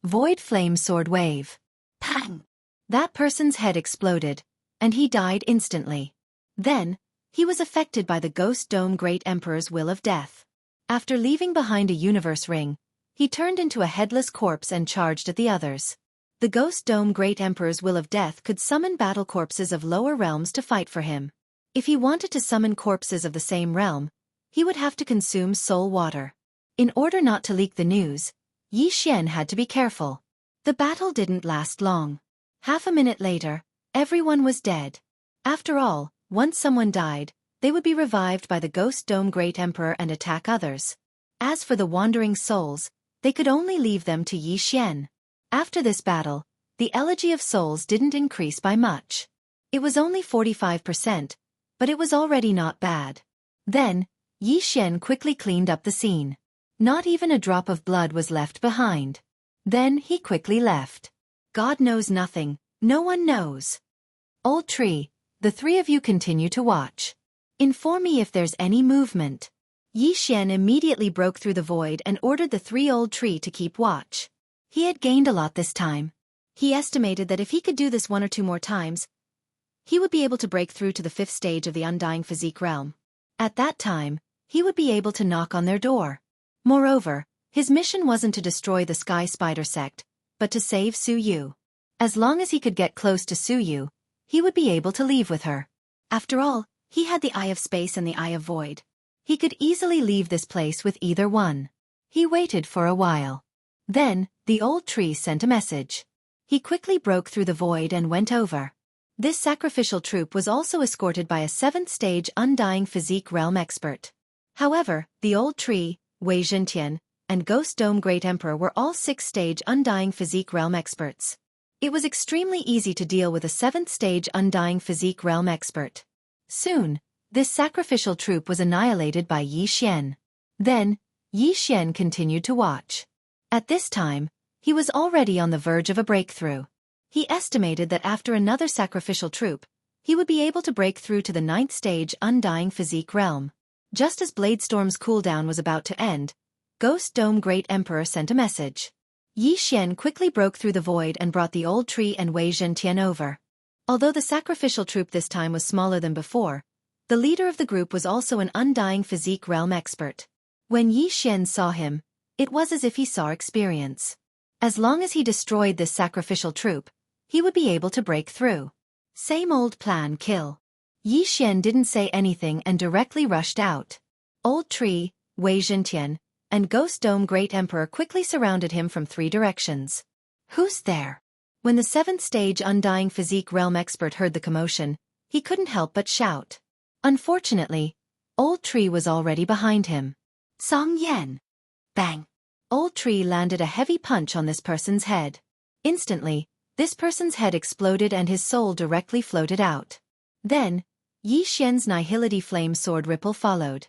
Void flame sword wave. Pang! That person's head exploded, and he died instantly. Then, he was affected by the Ghost Dome Great Emperor's will of death. After leaving behind a universe ring, he turned into a headless corpse and charged at the others. The Ghost Dome Great Emperor's will of death could summon battle corpses of lower realms to fight for him. If he wanted to summon corpses of the same realm, he would have to consume soul water. In order not to leak the news, Xian had to be careful. The battle didn't last long. Half a minute later, everyone was dead. After all, once someone died, they would be revived by the Ghost Dome Great Emperor and attack others. As for the wandering souls, they could only leave them to Xian. After this battle, the elegy of souls didn't increase by much. It was only 45%, but it was already not bad. Then, Xian quickly cleaned up the scene. Not even a drop of blood was left behind. Then he quickly left. God knows nothing, no one knows. Old Tree, the 3 of you continue to watch. Inform me if there's any movement. Xian immediately broke through the void and ordered the 3 Old Tree to keep watch. He had gained a lot this time. He estimated that if he could do this 1 or 2 more times, he would be able to break through to the 5th stage of the Undying Physique realm. At that time, he would be able to knock on their door. Moreover, his mission wasn't to destroy the Sky Spider sect, but to save Su Yu. As long as he could get close to Su Yu, he would be able to leave with her. After all, he had the Eye of Space and the Eye of Void. He could easily leave this place with either one. He waited for a while. Then, the Old Tree sent a message. He quickly broke through the void and went over. This sacrificial troop was also escorted by a 7th stage Undying Physique realm expert. However, the Old Tree, Wei Zhentian, and Ghost Dome Great Emperor were all 6th stage Undying Physique realm experts. It was extremely easy to deal with a 7th stage Undying Physique realm expert. Soon, this sacrificial troop was annihilated by Xian. Then, Xian continued to watch. At this time, he was already on the verge of a breakthrough. He estimated that after another sacrificial troop, he would be able to break through to the 9th stage Undying Physique realm. Just as Bladestorm's cooldown was about to end, Ghost Dome Great Emperor sent a message. Xian quickly broke through the void and brought the Old Tree and Wei Zhentian over. Although the sacrificial troop this time was smaller than before, the leader of the group was also an Undying Physique realm expert. When Xian saw him, it was as if he saw experience. As long as he destroyed this sacrificial troop, he would be able to break through. Same old plan, kill. Xian didn't say anything and directly rushed out. Old Tree, Wei Zhentian, and Ghost Dome Great Emperor quickly surrounded him from 3 directions. Who's there? When the 7th stage Undying Physique realm expert heard the commotion, he couldn't help but shout. Unfortunately, Old Tree was already behind him. Song Yan. Bang. Old Tree landed a heavy punch on this person's head. Instantly, this person's head exploded and his soul directly floated out. Then, Xian's Nihility Flame Sword Ripple followed.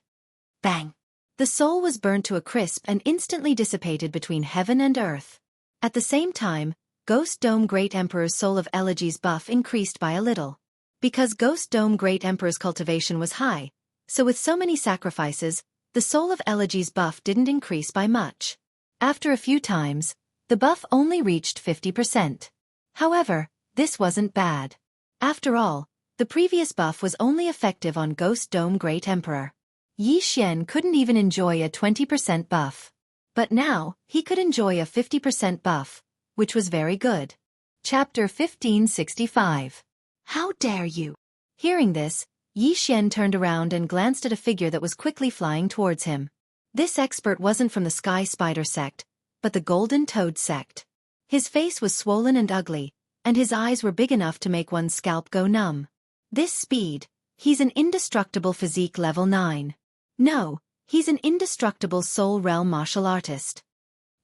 Bang! The soul was burnt to a crisp and instantly dissipated between heaven and earth. At the same time, Ghost Dome Great Emperor's Soul of Elegy's buff increased by a little. Because Ghost Dome Great Emperor's cultivation was high, so with so many sacrifices, the Soul of Elegy's buff didn't increase by much. After a few times, the buff only reached 50%. However, this wasn't bad. After all, The previous buff was only effective on Ghost Dome Great Emperor. Yi Xian couldn't even enjoy a 20% buff. But now, he could enjoy a 50% buff, which was very good. Chapter 1565. How dare you? Hearing this, Yi Xian turned around and glanced at a figure that was quickly flying towards him. This expert wasn't from the Sky Spider sect, but the Golden Toad sect. His face was swollen and ugly, and his eyes were big enough to make one's scalp go numb. This speed, he's an indestructible physique level 9. No, he's an indestructible soul realm martial artist.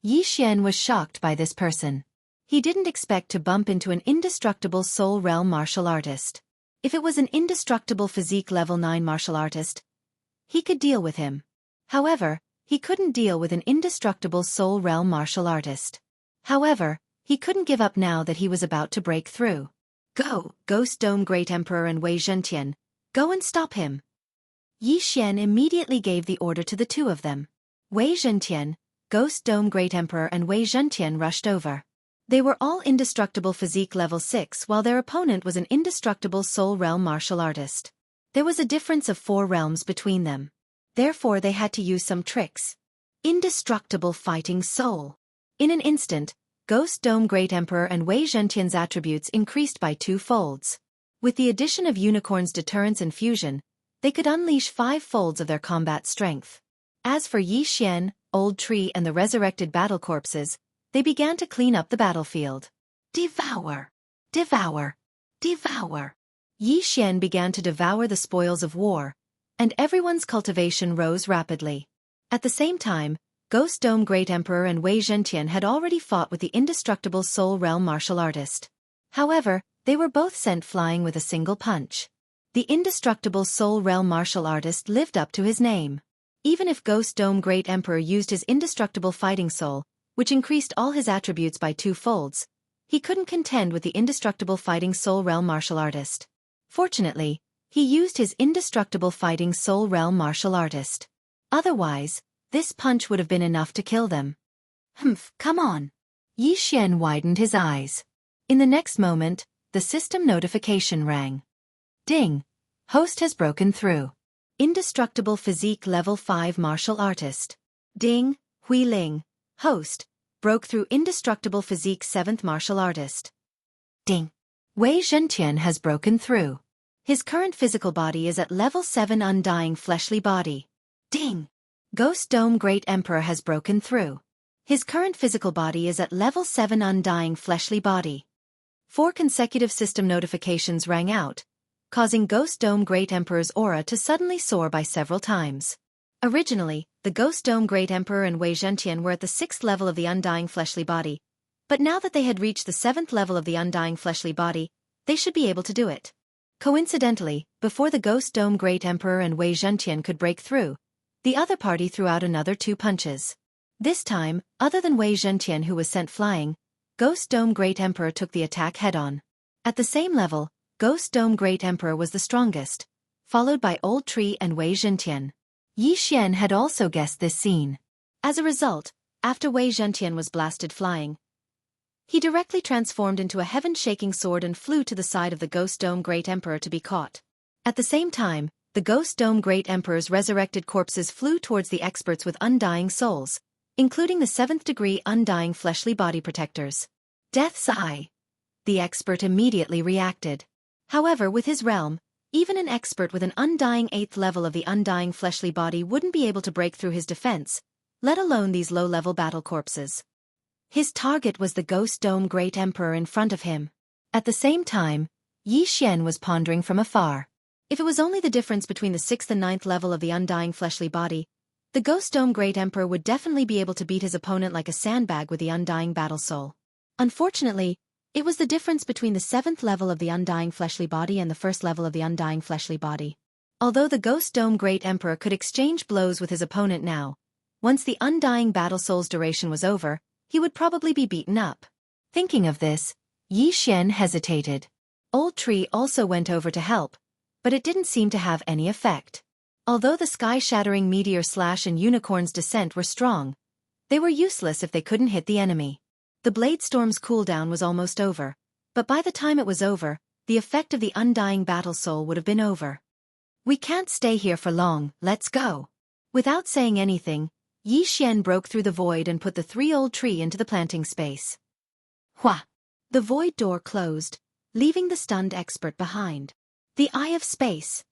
Yi Xian was shocked by this person. He didn't expect to bump into an indestructible soul realm martial artist. If it was an indestructible physique level 9 martial artist, he could deal with him. However, he couldn't deal with an indestructible soul realm martial artist. However, he couldn't give up now that he was about to break through. Go, Ghost Dome Great Emperor and Wei Zhentian, go and stop him. Yi Xian immediately gave the order to the two of them. Wei Zhentian, Ghost Dome Great Emperor and Wei Zhentian rushed over. They were all indestructible physique level 6 while their opponent was an indestructible soul realm martial artist. There was a difference of 4 realms between them. Therefore they had to use some tricks. Indestructible fighting soul. In an instant, Ghost Dome Great Emperor and Wei Zhentian's attributes increased by 2 folds. With the addition of Unicorn's deterrence and fusion, they could unleash 5 folds of their combat strength. As for Yi Xian, Old Tree and the resurrected battle corpses, they began to clean up the battlefield. Devour! Devour! Devour! Yi Xian began to devour the spoils of war, and everyone's cultivation rose rapidly. At the same time, Ghost Dome Great Emperor and Wei Zhentian had already fought with the indestructible soul realm martial artist. However, they were both sent flying with a single punch. The indestructible soul realm martial artist lived up to his name. Even if Ghost Dome Great Emperor used his indestructible fighting soul, which increased all his attributes by 2 folds, he couldn't contend with the indestructible fighting soul realm martial artist. Fortunately, he used his indestructible fighting soul realm martial artist. Otherwise, this punch would have been enough to kill them. Come on. Yi Xian widened his eyes. In the next moment, the system notification rang. Ding! Host has broken through. Indestructible physique level 5 martial artist. Ding, Hui Ling. Host, broke through indestructible physique 7th martial artist. Ding. Wei Zhentian has broken through. His current physical body is at level 7 undying fleshly body. Ding. Ghost Dome Great Emperor has broken through. His current physical body is at level 7 undying fleshly body. 4 consecutive system notifications rang out, causing Ghost Dome Great Emperor's aura to suddenly soar by several times. Originally, the Ghost Dome Great Emperor and Wei Zhentian were at the 6th level of the undying fleshly body, but now that they had reached the 7th level of the undying fleshly body, they should be able to do it. Coincidentally, before the Ghost Dome Great Emperor and Wei Zhentian could break through, the other party threw out another 2 punches. This time, other than Wei Zhentian who was sent flying, Ghost Dome Great Emperor took the attack head-on. At the same level, Ghost Dome Great Emperor was the strongest, followed by Old Tree and Wei Zhentian. Yi Xian had also guessed this scene. As a result, after Wei Zhentian was blasted flying, he directly transformed into a heaven-shaking sword and flew to the side of the Ghost Dome Great Emperor to be caught. At the same time, the Ghost Dome Great Emperor's resurrected corpses flew towards the experts with undying souls, including the 7th degree undying fleshly body protectors. Death's Eye. The expert immediately reacted. However, with his realm, even an expert with an undying 8th level of the undying fleshly body wouldn't be able to break through his defense, let alone these low-level battle corpses. His target was the Ghost Dome Great Emperor in front of him. At the same time, Yi Xian was pondering from afar. If it was only the difference between the 6th and 9th level of the undying fleshly body, the Ghost Dome Great Emperor would definitely be able to beat his opponent like a sandbag with the undying battle soul. Unfortunately, it was the difference between the 7th level of the undying fleshly body and the 1st level of the undying fleshly body. Although the Ghost Dome Great Emperor could exchange blows with his opponent now, once the undying battle soul's duration was over, he would probably be beaten up. Thinking of this, Yi Xian hesitated. Old Tree also went over to help, but it didn't seem to have any effect. Although the sky-shattering meteor slash and unicorn's descent were strong, they were useless if they couldn't hit the enemy. The blade storm's cooldown was almost over, but by the time it was over, the effect of the undying battle soul would have been over. We can't stay here for long, let's go. Without saying anything, Yi Xian broke through the void and put the 3-old tree into the planting space. Hua! The void door closed, leaving the stunned expert behind. The Eye of Space.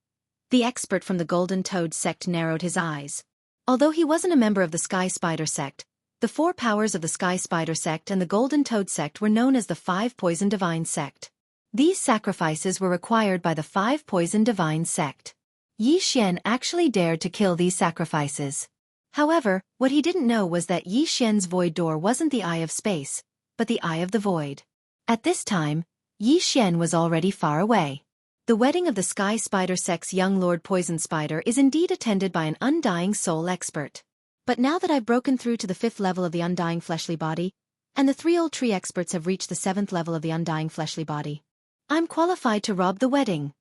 The expert from the Golden Toad sect narrowed his eyes. Although he wasn't a member of the Sky Spider sect, the 4 powers of the Sky Spider sect and the Golden Toad sect were known as the 5 Poison Divine sect. These sacrifices were required by the 5 Poison Divine sect. Yi Xian actually dared to kill these sacrifices. However, what he didn't know was that Yi Xian's void door wasn't the Eye of Space, but the Eye of the Void. At this time, Yi Xian was already far away. The wedding of the Sky Spider sect's young Lord Poison Spider is indeed attended by an undying soul expert. But now that I've broken through to the 5th level of the undying fleshly body, and the 3-old tree experts have reached the 7th level of the undying fleshly body, I'm qualified to rob the wedding,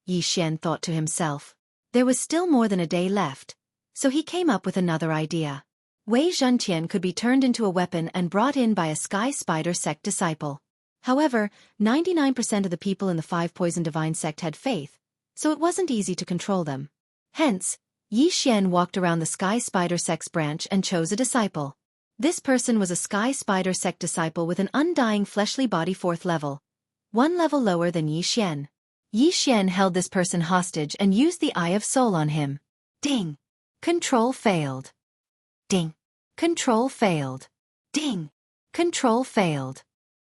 Yi Xian thought to himself. There was still more than a day left, so he came up with another idea. Wei Zhentian could be turned into a weapon and brought in by a Sky Spider sect disciple. However, 99% of the people in the 5 Poison Divine sect had faith, so it wasn't easy to control them. Hence, Yi Xian walked around the Sky Spider sect's branch and chose a disciple. This person was a Sky Spider sect disciple with an undying fleshly body 4th level, 1 level lower than Yi Xian. Yi Xian held this person hostage and used the Eye of Soul on him. Ding! Control failed. Ding! Control failed. Ding! Control failed.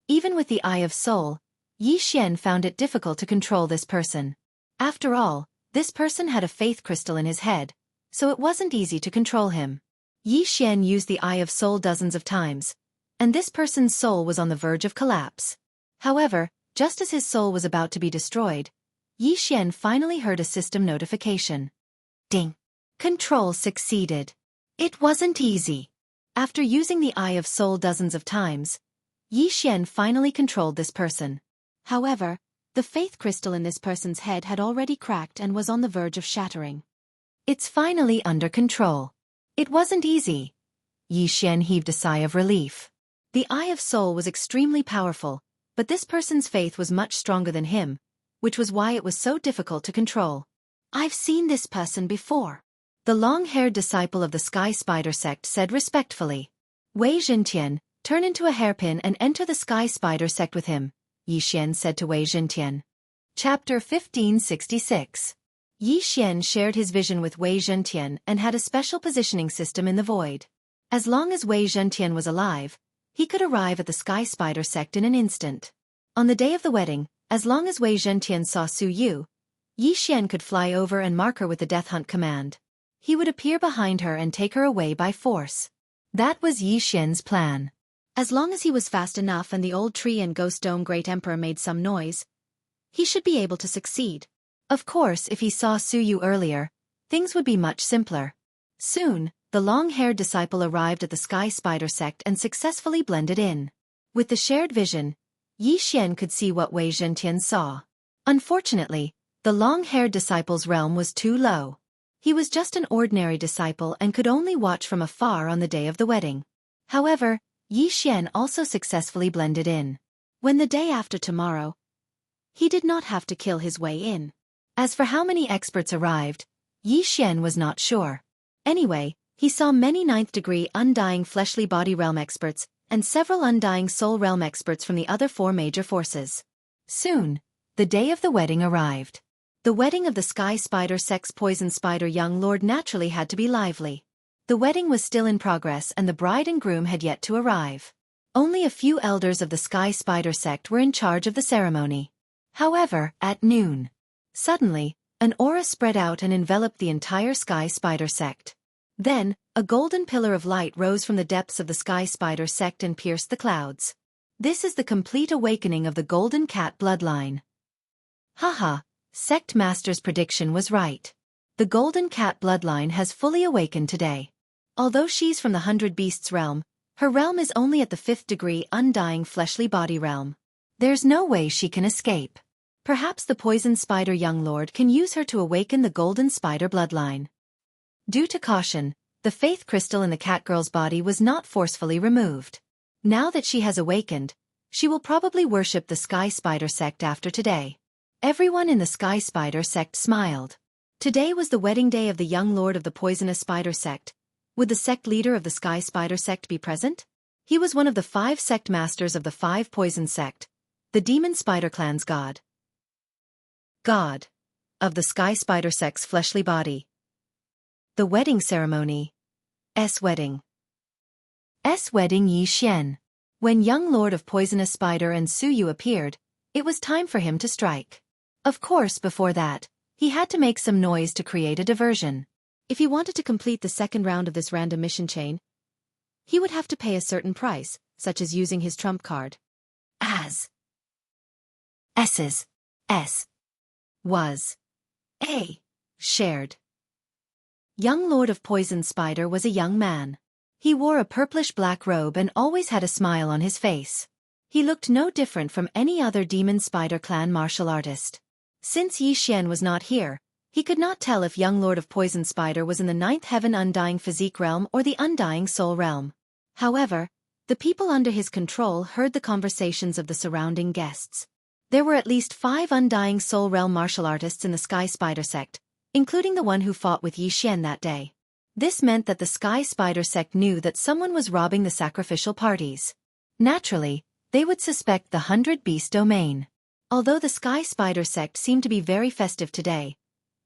Even with the Eye of Soul, Yi Xian found it difficult to control this person. After all, this person had a faith crystal in his head, so it wasn't easy to control him. Yi Xian used the Eye of Soul dozens of times, and this person's soul was on the verge of collapse. However, just as his soul was about to be destroyed, Yi Xian finally heard a system notification. Ding! Control succeeded. It wasn't easy. After using the Eye of Soul dozens of times, Yi Xian finally controlled this person. However, the faith crystal in this person's head had already cracked and was on the verge of shattering. It's finally under control. It wasn't easy. Yi Xian heaved a sigh of relief. The Eye of Soul was extremely powerful, but this person's faith was much stronger than him, which was why it was so difficult to control. I've seen this person before. The long-haired disciple of the Sky Spider sect said respectfully. Wei Zhentian, turn into a hairpin and enter the Sky Spider sect with him, Yi Xian said to Wei Zhentian. Chapter 1566. Yi Xian shared his vision with Wei Zhentian and had a special positioning system in the void. As long as Wei Zhentian was alive, he could arrive at the Sky Spider sect in an instant. On the day of the wedding, as long as Wei Zhentian saw Su Yu, Yi Xian could fly over and mark her with the Death Hunt command. He would appear behind her and take her away by force. That was Yi Xian's plan. As long as he was fast enough and the old tree and Ghost Dome Great Emperor made some noise, he should be able to succeed. Of course, if he saw Su Yu earlier, things would be much simpler. Soon, the long-haired disciple arrived at the Sky Spider sect and successfully blended in. With the shared vision, Yi Xian could see what Wei Zhentian saw. Unfortunately, the long-haired disciple's realm was too low. He was just an ordinary disciple and could only watch from afar on the day of the wedding. However, Yi Xian also successfully blended in. When the day after tomorrow, he did not have to kill his way in. As for how many experts arrived, Yi Xian was not sure. Anyway, he saw many 9th-degree undying fleshly body realm experts and several undying soul realm experts from the other 4 major forces. Soon, the day of the wedding arrived. The wedding of the Sky Spider sect's Poison Spider young lord naturally had to be lively. The wedding was still in progress and the bride and groom had yet to arrive. Only a few elders of the Sky Spider sect were in charge of the ceremony. However, at noon, suddenly, an aura spread out and enveloped the entire Sky Spider sect. Then, a golden pillar of light rose from the depths of the Sky Spider sect and pierced the clouds. This is the complete awakening of the Golden Cat bloodline. Haha, Sect Master's prediction was right. The Golden Cat bloodline has fully awakened today. Although she's from the 100 Beasts realm, her realm is only at the 5th degree undying fleshly body realm. There's no way she can escape. Perhaps the Poison Spider young lord can use her to awaken the Golden Spider bloodline. Due to caution, the faith crystal in the cat girl's body was not forcefully removed. Now that she has awakened, She will probably worship the Sky Spider sect after today. Everyone in the Sky Spider sect smiled. Today was the wedding day of the young lord of the poisonous spider sect. Would the sect leader of the Sky Spider sect be present? He was one of the 5 sect masters of the 5 poison sect, the demon spider clan's god. God of the Sky Spider sect's fleshly body. The wedding ceremony. Wedding. Wedding Xian. When young lord of poisonous spider and Su Yu appeared, it was time for him to strike. Of course, before that, he had to make some noise to create a diversion. If he wanted to complete the second round of this random mission chain, he would have to pay a certain price, such as using his trump card. As S's S was A shared. Young lord of poison spider was a young man. He wore a purplish-black robe and always had a smile on his face. He looked no different from any other demon spider clan martial artist. Since Xian was not here, he could not tell if young lord of poison spider was in the 9th heaven undying physique realm or the undying soul realm. However, the people under his control heard the conversations of the surrounding guests. There were at least 5 undying soul realm martial artists in the Sky Spider sect, including the one who fought with Xian that day. This meant that the Sky Spider sect knew that someone was robbing the sacrificial parties. Naturally, they would suspect the 100 Beast domain. Although the Sky Spider sect seemed to be very festive today,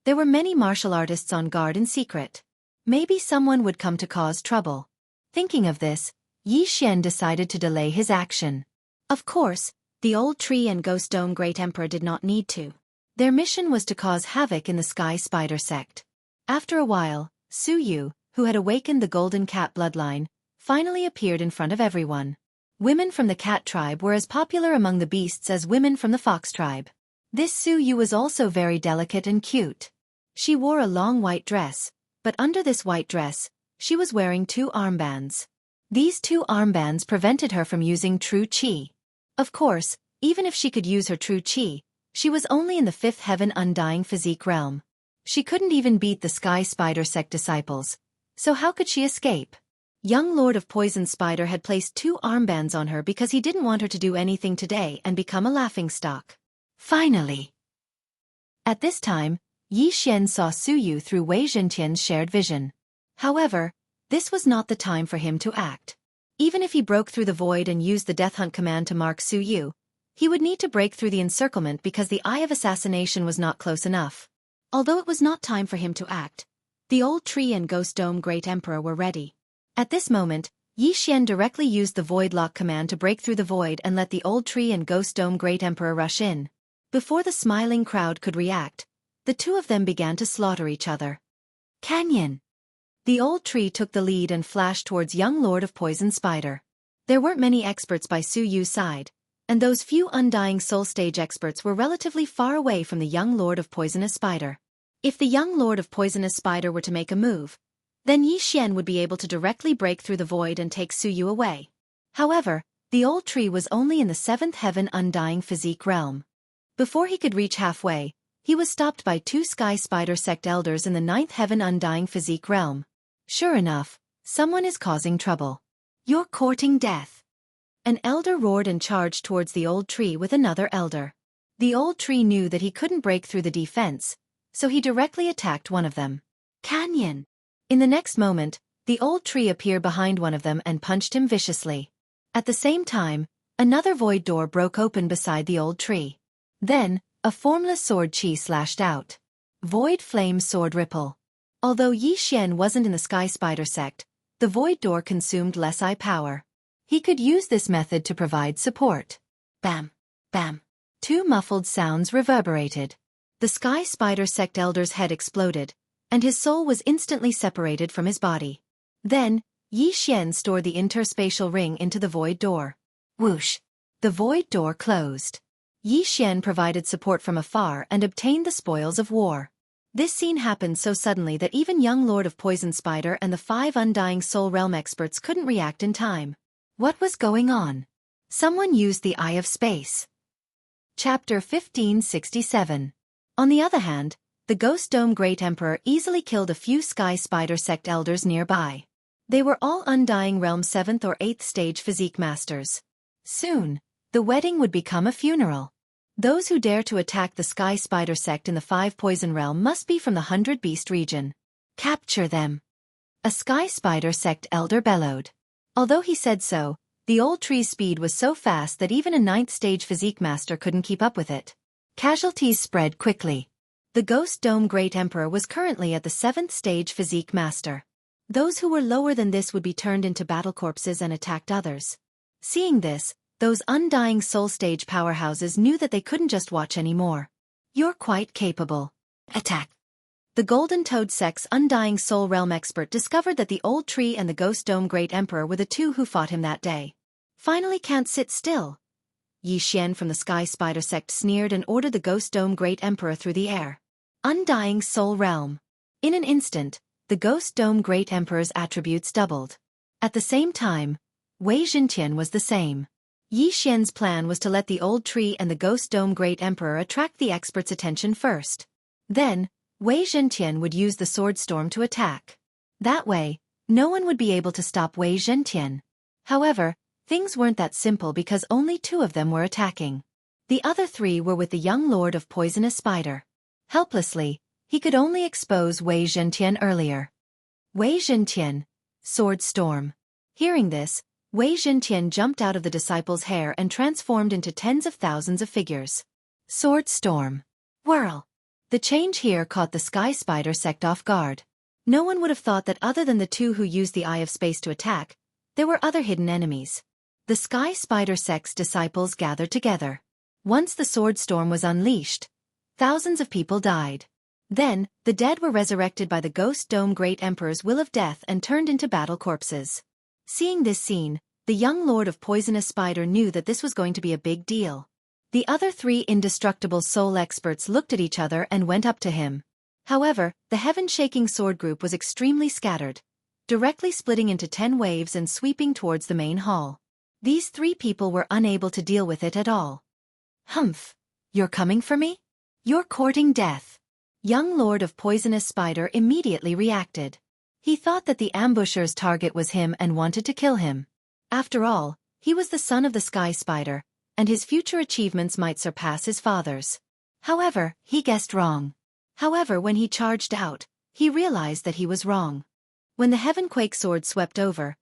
there were many martial artists on guard in secret. Maybe someone would come to cause trouble. Thinking of this, Xian decided to delay his action. Of course, the old tree and Ghost Dome Great Emperor did not need to. Their mission was to cause havoc in the Sky Spider sect. After a while, Su Yu, who had awakened the Golden Cat bloodline, finally appeared in front of everyone. Women from the cat tribe were as popular among the beasts as women from the fox tribe. This Su Yu was also very delicate and cute. She wore a long white dress, but under this white dress, she was wearing 2 armbands. These 2 armbands prevented her from using true qi. Of course, even if she could use her true qi, she was only in the 5th heaven undying physique realm. She couldn't even beat the Sky Spider sect disciples. So how could she escape? Young Lord of Poison Spider had placed 2 armbands on her because he didn't want her to do anything today and become a laughingstock. Finally. At this time, Xian saw Su Yu through Wei Zhentian's shared vision. However, this was not the time for him to act. Even if he broke through the void and used the Death Hunt command to mark Su Yu, he would need to break through the encirclement because the Eye of Assassination was not close enough. Although it was not time for him to act, the old tree and Ghost Dome Great Emperor were ready. At this moment, Xian directly used the Void Lock command to break through the void and let the old tree and Ghost Dome Great Emperor rush in. Before the smiling crowd could react, the 2 of them began to slaughter each other. Canyon. The old tree took the lead and flashed towards young Lord of Poison Spider. There weren't many experts by Su Yu's side, and those few undying soul stage experts were relatively far away from the young Lord of Poisonous Spider. If the young Lord of Poisonous Spider were to make a move, then Xian would be able to directly break through the void and take Su Yu away. However, the old tree was only in the 7th heaven undying physique realm. Before he could reach halfway, he was stopped by 2 Sky Spider sect elders in the 9th heaven undying physique realm. Sure enough, someone is causing trouble. You're courting death. An elder roared and charged towards the old tree with another elder. The old tree knew that he couldn't break through the defense, so he directly attacked one of them. Canyon. In the next moment, the old tree appeared behind one of them and punched him viciously. At the same time, another void door broke open beside the old tree. Then, a formless sword chi slashed out. Void flame sword ripple. Although Xian wasn't in the Sky Spider sect, the void door consumed less eye power. He could use this method to provide support. Bam! Bam! 2 muffled sounds reverberated. The Sky Spider sect elder's head exploded, and his soul was instantly separated from his body. Then, Xian stored the interspatial ring into the void door. Whoosh! The void door closed. Xian provided support from afar and obtained the spoils of war. This scene happened so suddenly that even young Lord of Poison Spider and the 5 undying soul realm experts couldn't react in time. What was going on? Someone used the Eye of Space. Chapter 1567. On the other hand, the Ghost Dome Great Emperor easily killed a few Sky Spider sect elders nearby. They were all undying realm 7th or 8th stage physique masters. Soon, The wedding would become a funeral. Those who dare to attack the Sky Spider sect in the 5 Poison Realm must be from the 100 Beast region. Capture them. A Sky Spider sect elder bellowed. Although he said so, the old tree's speed was so fast that even a 9th stage physique master couldn't keep up with it. Casualties spread quickly. The Ghost Dome Great Emperor was currently at the 7th stage physique master. Those who were lower than this would be turned into battle corpses and attacked others. Seeing this, those Undying Soul stage powerhouses knew that they couldn't just watch anymore. You're quite capable. Attack. The Golden Toad Sect's Undying Soul Realm expert discovered that the old tree and the Ghost Dome Great Emperor were the two who fought him that day. Finally can't sit still. Xianxia from the Sky Spider sect sneered and ordered the Ghost Dome Great Emperor through the air. Undying Soul Realm. In an instant, the Ghost Dome Great Emperor's attributes doubled. At the same time, Wei Zhentian was the same. Xianxia's plan was to let the old tree and the Ghost Dome Great Emperor attract the expert's attention first. Then, Wei Zhentian would use the Sword Storm to attack. That way, no one would be able to stop Wei Zhentian. However, things weren't that simple because only 2 of them were attacking. The other 3 were with the young Lord of Poisonous Spider. Helplessly, he could only expose Wei Zhentian earlier. Wei Zhentian, Sword Storm. Hearing this, Wei Zhentian jumped out of the disciple's hair and transformed into tens of thousands of figures. Sword Storm. Whirl. The change here caught the Sky Spider sect off guard. No one would have thought that other than the 2 who used the Eye of Space to attack, there were other hidden enemies. The Sky Spider sect's disciples gathered together. Once the Sword Storm was unleashed, thousands of people died. Then, the dead were resurrected by the Ghost Dome Great Emperor's will of death and turned into battle corpses. Seeing this scene, the young Lord of Poisonous Spider knew that this was going to be a big deal. The other 3 indestructible soul experts looked at each other and went up to him. However, the heaven-shaking sword group was extremely scattered, directly splitting into 10 waves and sweeping towards the main hall. These 3 people were unable to deal with it at all. Humph! You're coming for me? You're courting death. Young Lord of Poisonous Spider immediately reacted. He thought that the ambusher's target was him and wanted to kill him. After all, he was the son of the Sky Spider, and his future achievements might surpass his father's. However, he guessed wrong. However, when he charged out, he realized that he was wrong. When the Heavenquake sword swept over,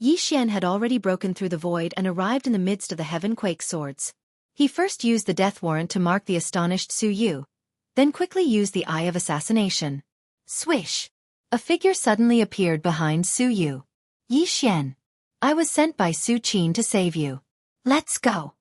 Xianxia had already broken through the void and arrived in the midst of the Heavenquake swords. He first used the death warrant to mark the astonished Su Yu, then quickly used the Eye of Assassination. Swish! A figure suddenly appeared behind Su Yu. Xianxia. I was sent by Su Qin to save you. Let's go.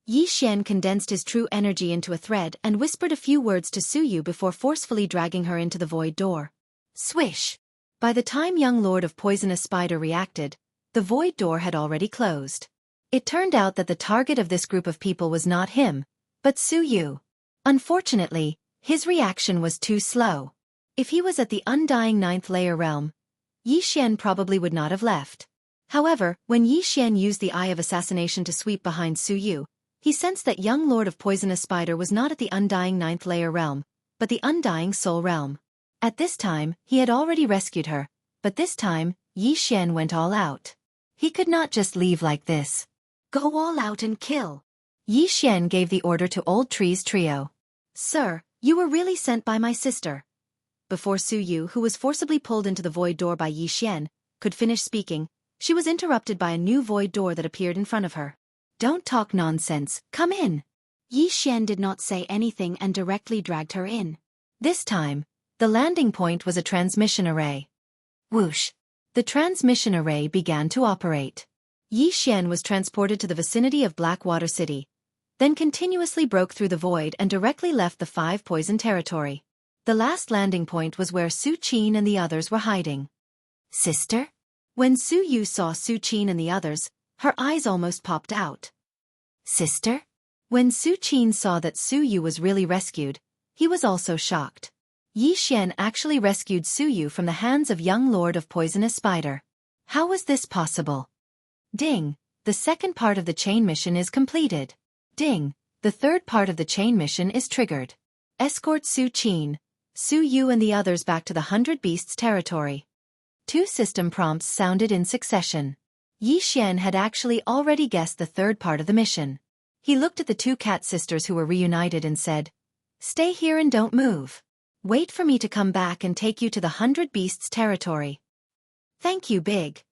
Xianxia condensed his true energy into a thread and whispered a few words to Su Yu before forcefully dragging her into the void door. Swish! By the time young Lord of Poisonous Spider reacted, the void door had already closed. It turned out that the target of this group of people was not him, but Su Yu. Unfortunately, his reaction was too slow. If he was at the Undying 9th layer realm, Xianxia probably would not have left. However, when Xianxia used the Eye of Assassination to sweep behind Su Yu, he sensed that young Lord of Poisonous Spider was not at the Undying 9th layer realm, but the Undying Soul realm. At this time, he had already rescued her, but this time, Xianxia went all out. He could not just leave like this. Go all out and kill. Xianxia gave the order to Old Tree's trio. Sir, you were really sent by my sister. Before Su Yu, who was forcibly pulled into the void door by Xianxia, could finish speaking, she was interrupted by a new void door that appeared in front of her. Don't talk nonsense, come in. Xianxia did not say anything and directly dragged her in. This time, the landing point was a transmission array. Whoosh! The transmission array began to operate. Xianxia was transported to the vicinity of Blackwater City, then continuously broke through the void and directly left the 5 Poison territory. The last landing point was where Su Qin and the others were hiding. Sister? When Su Yu saw Su Qin and the others, her eyes almost popped out. Sister? When Su Qin saw that Su Yu was really rescued, he was also shocked. Xianxia actually rescued Su Yu from the hands of young Lord of Poisonous Spider. How was this possible? Ding, the second part of the chain mission is completed. Ding, the third part of the chain mission is triggered. Escort Su Qin, Su Yu and the others back to the 100 Beasts territory. 2 system prompts sounded in succession. Xianxia had actually already guessed the third part of the mission. He looked at the two cat sisters who were reunited and said, "Stay here and don't move. Wait for me to come back and take you to the 100 Beasts territory." "Thank you, Big."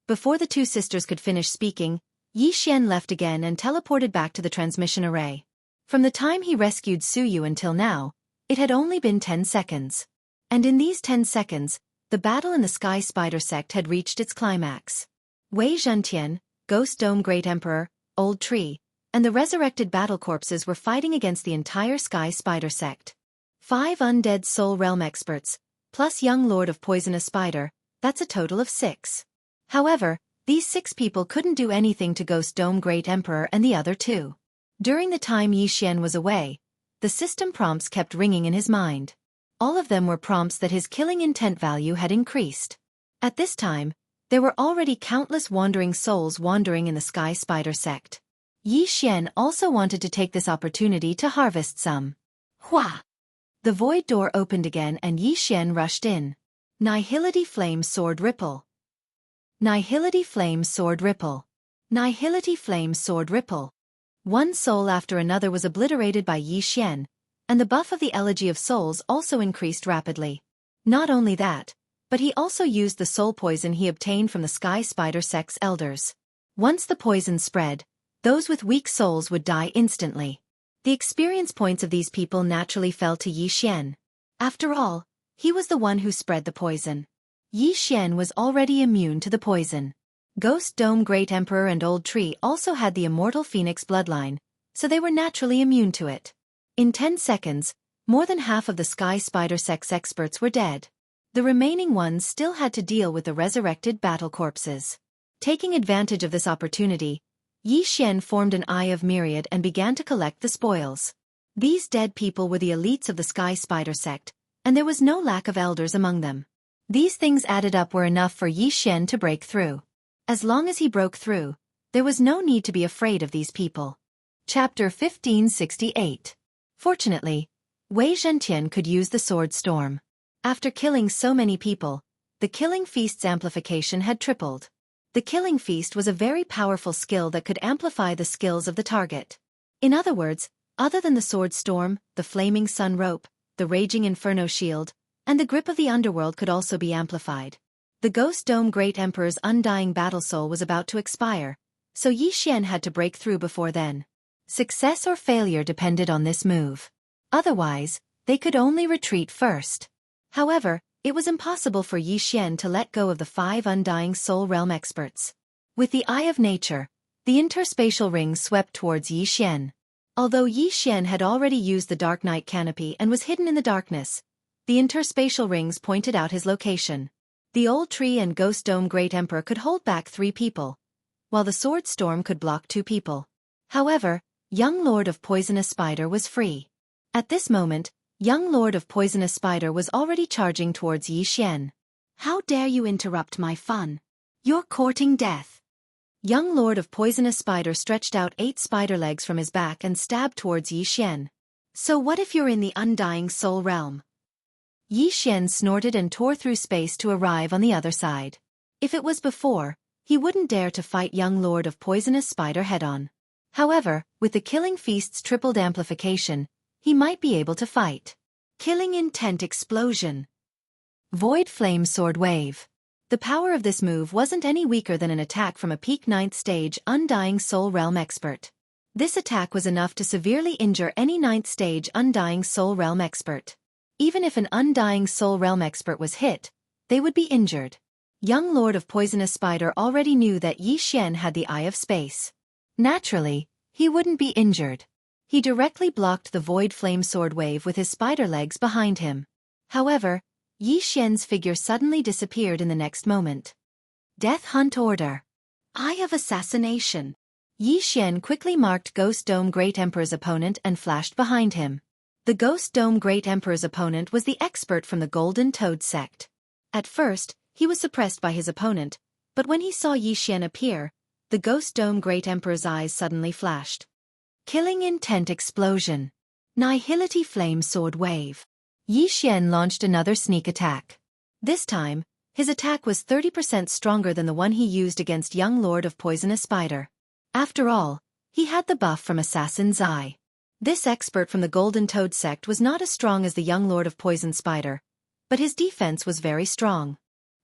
Before the two sisters could finish speaking, Xian left again and teleported back to the transmission array. From the time he rescued Suyu until now, it had only been 10 seconds. And in these 10 seconds, the battle in the Sky Spider sect had reached its climax. Wei Zhentian, Ghost Dome Great Emperor, Old Tree, and the resurrected battle corpses were fighting against the entire Sky Spider sect. 5 undead soul realm experts, plus young Lord of Poisonous Spider, that's a total of 6. However, these 6 people couldn't do anything to Ghost Dome Great Emperor and the other 2. During the time Xian was away, the system prompts kept ringing in his mind. All of them were prompts that his killing intent value had increased. At this time, there were already countless wandering souls wandering in the Sky Spider sect. Xian also wanted to take this opportunity to harvest some. Hua! The void door opened again and Xian rushed in. Nihility Flame Sword Ripple. Nihility Flame Sword Ripple. Nihility Flame Sword Ripple. One soul after another was obliterated by Xian, and the buff of the Elegy of Souls also increased rapidly. Not only that, but he also used the soul poison he obtained from the Sky Spider sect's elders. Once the poison spread, those with weak souls would die instantly. The experience points of these people naturally fell to Xian. After all, he was the one who spread the poison. Xian was already immune to the poison. Ghost Dome Great Emperor and Old Tree also had the immortal Phoenix bloodline, so they were naturally immune to it. In 10 seconds, more than half of the Sky Spider sect's experts were dead. The remaining ones still had to deal with the resurrected battle corpses. Taking advantage of this opportunity, Xian formed an Eye of Myriad and began to collect the spoils. These dead people were the elites of the Sky Spider sect, and there was no lack of elders among them. These things added up were enough for Xian to break through. As long as he broke through, there was no need to be afraid of these people. Chapter 1568. Fortunately, Wei Zhentian could use the Sword Storm. After killing so many people, the Killing Feast's amplification had tripled. The Killing Feast was a very powerful skill that could amplify the skills of the target. In other words, other than the Sword Storm, the Flaming Sun Rope, the Raging Inferno Shield, and the Grip of the Underworld could also be amplified. The Ghost Dome Great Emperor's undying battle soul was about to expire, so Xian had to break through before then. Success or failure depended on this move. Otherwise, they could only retreat first. However, it was impossible for Xian to let go of the 5 undying soul realm experts. With the Eye of Nature, the interspatial rings swept towards Xian. Although Xian had already used the Dark Night Canopy and was hidden in the darkness, the interspatial rings pointed out his location. The Old Tree and Ghost Dome Great Emperor could hold back 3 people, while the Sword Storm could block 2 people. However, young Lord of Poisonous Spider was free. At this moment, young Lord of Poisonous Spider was already charging towards Xian. "How dare you interrupt my fun? You're courting death." Young Lord of Poisonous Spider stretched out 8 spider legs from his back and stabbed towards Xian. "So what if you're in the undying soul realm?" Xian snorted and tore through space to arrive on the other side. If it was before, he wouldn't dare to fight young Lord of Poisonous Spider head-on. However, with the Killing Feast's tripled amplification, he might be able to fight. Killing Intent Explosion. Void Flame Sword Wave. The power of this move wasn't any weaker than an attack from a peak 9th stage Undying Soul Realm expert. This attack was enough to severely injure any 9th stage Undying Soul Realm expert. Even if an Undying Soul Realm expert was hit, they would be injured. Young Lord of Poisonous Spider already knew that Xian had the Eye of Space. Naturally, he wouldn't be injured. He directly blocked the Void Flame Sword Wave with his spider legs behind him. However, Xian's figure suddenly disappeared in the next moment. Death Hunt Order. Eye of Assassination. Xian quickly marked Ghost Dome Great Emperor's opponent and flashed behind him. The Ghost Dome Great Emperor's opponent was the expert from the Golden Toad sect. At first, he was suppressed by his opponent, but when he saw Xian appear, the Ghost Dome Great Emperor's eyes suddenly flashed. Killing Intent Explosion. Nihility Flame Sword Wave. Xian launched another sneak attack. This time, his attack was 30% stronger than the one he used against young Lord of Poisonous Spider. After all, He had the buff from Assassin's Eye. This expert from the Golden Toad sect was not as strong as the young Lord of Poison Spider, but his defense was very strong.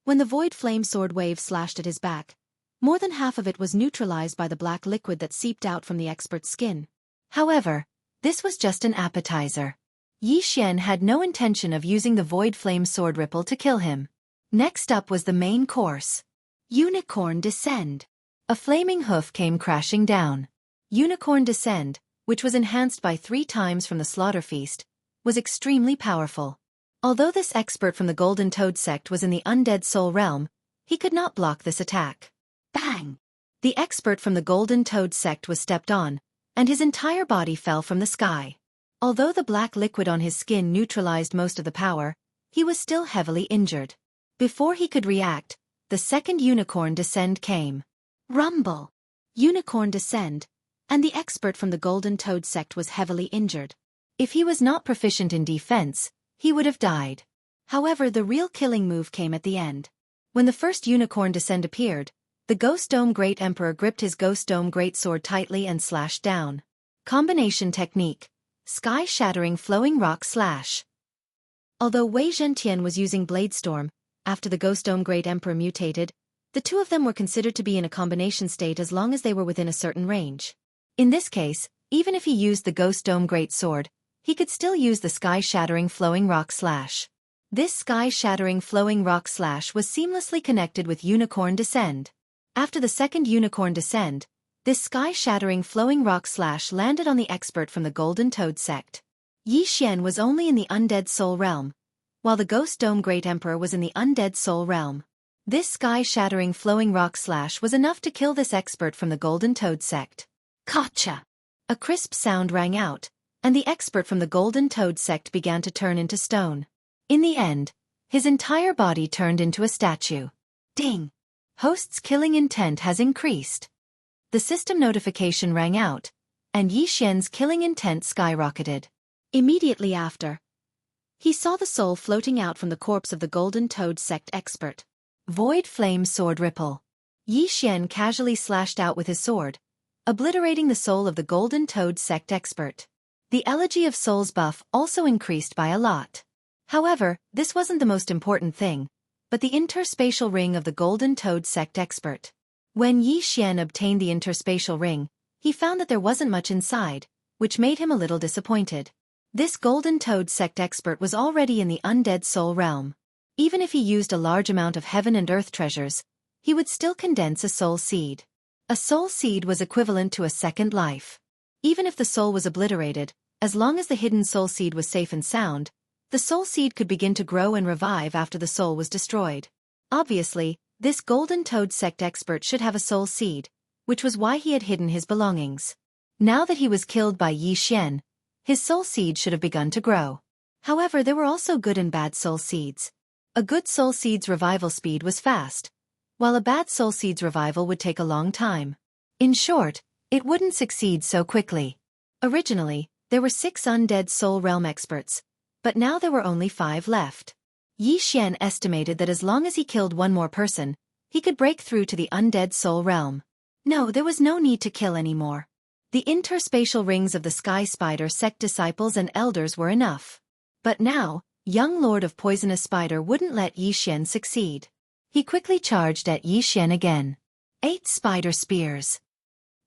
When the void flame sword wave slashed at his back, more than half of it was neutralized by the black liquid that seeped out from the expert's skin. However, this was just an appetizer. Yi Xian had no intention of using the void flame sword ripple to kill him. Next up was the main course. Unicorn Descend. A flaming hoof came crashing down. Unicorn Descend, which was enhanced by 3 times from the slaughter feast, was extremely powerful. Although this expert from the Golden Toad sect was in the undead soul realm, he could not block this attack. Bang! The expert from the Golden Toad sect was stepped on, and his entire body fell from the sky. Although the black liquid on his skin neutralized most of the power, he was still heavily injured. Before he could react, the second Unicorn Descend came. Rumble! Unicorn Descend, and the expert from the Golden Toad sect was heavily injured. If he was not proficient in defense, he would have died. However, the real killing move came at the end. When the first Unicorn Descend appeared, the Ghost Dome Great Emperor gripped his Ghost Dome Great Sword tightly and slashed down. Combination technique. Sky-shattering flowing rock slash. Although Wei Zhentian was using Blade Storm, after the Ghost Dome Great Emperor mutated, the two of them were considered to be in a combination state as long as they were within a certain range. In this case, even if he used the Ghost Dome Great Sword, he could still use the Sky-shattering flowing rock slash. This Sky-shattering flowing rock slash was seamlessly connected with Unicorn Descend. After the second Unicorn Descend, this Sky-shattering flowing rock slash landed on the expert from the Golden Toad sect. Yi Xian was only in the undead soul realm, while the Ghost Dome Great Emperor was in the undead soul realm. This Sky-shattering flowing rock slash was enough to kill this expert from the Golden Toad sect. Gotcha! A crisp sound rang out, and the expert from the Golden Toad sect began to turn into stone. In the end, his entire body turned into a statue. Ding! Host's killing intent has increased. The system notification rang out, and Yi Xian's killing intent skyrocketed. Immediately after, he saw the soul floating out from the corpse of the Golden Toad sect expert. Void Flame Sword Ripple. Yi Xian casually slashed out with his sword, obliterating the soul of the Golden Toad sect expert. The Elegy of Souls buff also increased by a lot. However, this wasn't the most important thing, but the interspatial ring of the Golden Toad sect expert. When Yi Xian obtained the interspatial ring, he found that there wasn't much inside, which made him a little disappointed. This Golden Toad sect expert was already in the undead soul realm. Even if he used a large amount of heaven and earth treasures, he would still condense a soul seed. A soul seed was equivalent to a second life. Even if the soul was obliterated, as long as the hidden soul seed was safe and sound, the soul seed could begin to grow and revive after the soul was destroyed. Obviously, this Golden Toad sect expert should have a soul seed, which was why he had hidden his belongings. Now that he was killed by Yi Xian, his soul seed should have begun to grow. However, there were also good and bad soul seeds. A good soul seed's revival speed was fast, while a bad soul seed's revival would take a long time. In short, it wouldn't succeed so quickly. Originally, there were 6 undead soul realm experts, but now there were only 5 left. Yi Xian estimated that as long as he killed one more person, he could break through to the undead soul realm. No, there was no need to kill anymore. The interspatial rings of the Sky Spider sect disciples and elders were enough. But now, young Lord of Poisonous Spider wouldn't let Yi Xian succeed. He quickly charged at Yi Xian again. 8 spider spears.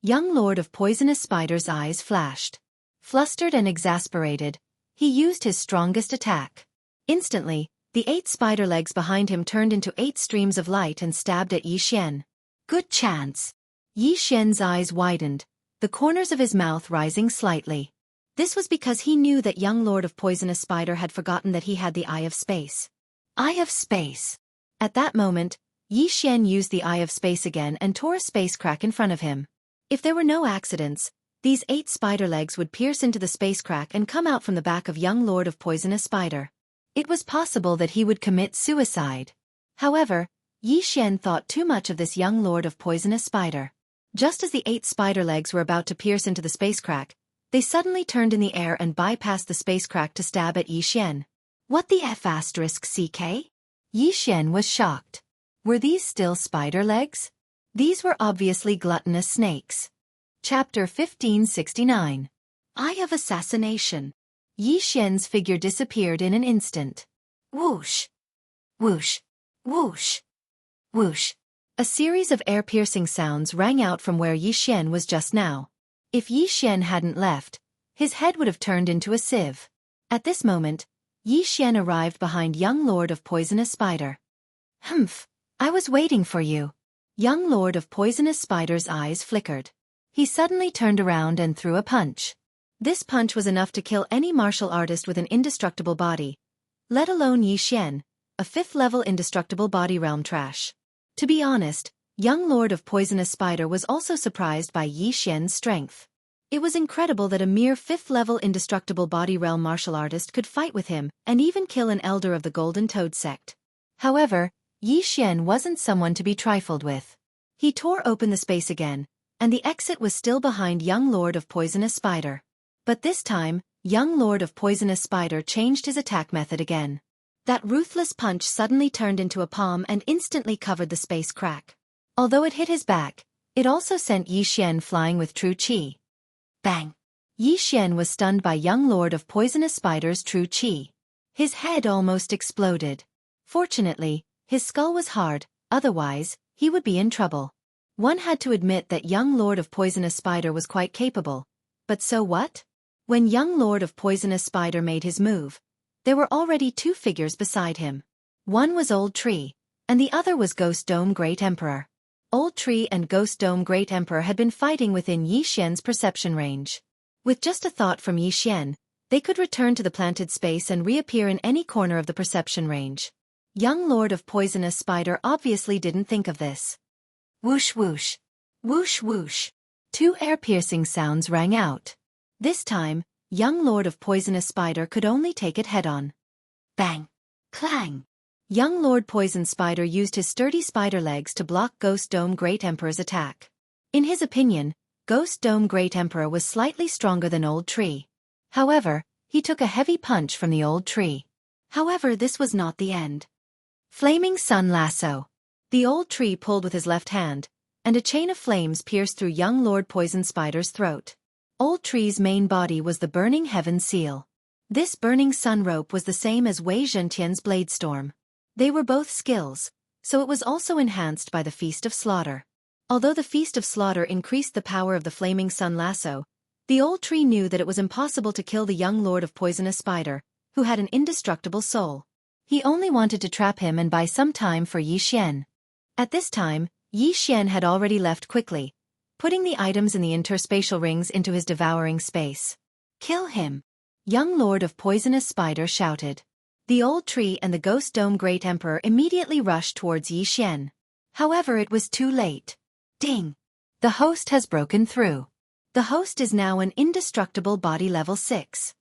Young Lord of Poisonous Spider's eyes flashed. Flustered and exasperated, he used his strongest attack. Instantly, the 8 spider legs behind him turned into 8 streams of light and stabbed at Yi Xian. Good chance. Yi Xian's eyes widened, the corners of his mouth rising slightly. This was because he knew that young Lord of Poisonous Spider had forgotten that he had the Eye of Space. Eye of Space. At that moment, Yi Xian used the Eye of Space again and tore a space crack in front of him. If there were no accidents, these 8 spider legs would pierce into the space crack and come out from the back of young Lord of Poisonous Spider. It was possible that he would commit suicide. However, Yi Xian thought too much of this young Lord of Poisonous Spider. Just as the 8 spider legs were about to pierce into the space crack, they suddenly turned in the air and bypassed the space crack to stab at Yi Xian. What the F***CK? Yi Xian was shocked. Were these still spider legs? These were obviously gluttonous snakes. Chapter 1569. Eye of Assassination. Yi Xian's figure disappeared in an instant. Whoosh! Whoosh! Whoosh! Whoosh! A series of air-piercing sounds rang out from where Yi Xian was just now. If Yi Xian hadn't left, his head would have turned into a sieve. At this moment, Yi Xian arrived behind young Lord of Poisonous Spider. Humph! I was waiting for you. Young Lord of Poisonous Spider's eyes flickered. He suddenly turned around and threw a punch. This punch was enough to kill any martial artist with an indestructible body, let alone Yi Xian, a 5th-level indestructible body realm trash. To be honest, young Lord of Poisonous Spider was also surprised by Yi Xian's strength. It was incredible that a mere 5th-level indestructible body realm martial artist could fight with him and even kill an elder of the Golden Toad sect. However, Yi Xian wasn't someone to be trifled with. He tore open the space again, and the exit was still behind young Lord of Poisonous Spider. But this time, young Lord of Poisonous Spider changed his attack method again. That ruthless punch suddenly turned into a palm and instantly covered the space crack. Although it hit his back, it also sent Yi Xian flying with true chi. Bang! Yi Xian was stunned by young Lord of Poisonous Spider's true chi. His head almost exploded. Fortunately, his skull was hard, otherwise, he would be in trouble. One had to admit that young Lord of Poisonous Spider was quite capable. But so what? When young Lord of Poisonous Spider made his move, there were already 2 figures beside him. One was Old Tree, and the other was Ghost Dome Great Emperor. Old Tree and Ghost Dome Great Emperor had been fighting within Yi Xian's perception range. With just a thought from Yi Xian, they could return to the planted space and reappear in any corner of the perception range. Young Lord of Poisonous Spider obviously didn't think of this. Whoosh whoosh! Whoosh whoosh! 2 air-piercing sounds rang out. This time, young Lord of Poisonous Spider could only take it head-on. Bang! Clang! Young Lord Poison Spider used his sturdy spider legs to block Ghost Dome Great Emperor's attack. In his opinion, Ghost Dome Great Emperor was slightly stronger than Old Tree. However, he took a heavy punch from the Old Tree. However, this was not the end. Flaming Sun Lasso. The Old Tree pulled with his left hand, and a chain of flames pierced through young Lord Poison Spider's throat. Old Tree's main body was the Burning Heaven Seal. This Burning Sun rope was the same as Wei Zhentian's Blade Storm. They were both skills, so it was also enhanced by the Feast of Slaughter. Although the Feast of Slaughter increased the power of the Flaming Sun Lasso, the Old Tree knew that it was impossible to kill the young Lord of Poisonous Spider, who had an indestructible soul. He only wanted to trap him and buy some time for Yi Xian. At this time, Yi Xian had already left quickly, putting the items in the interspatial rings into his devouring space. Kill him! Young Lord of Poisonous Spider shouted. The Old Tree and the Ghost Dome Great Emperor immediately rushed towards Yi Xian. However, it was too late. Ding! The host has broken through. The host is now an indestructible body level 6.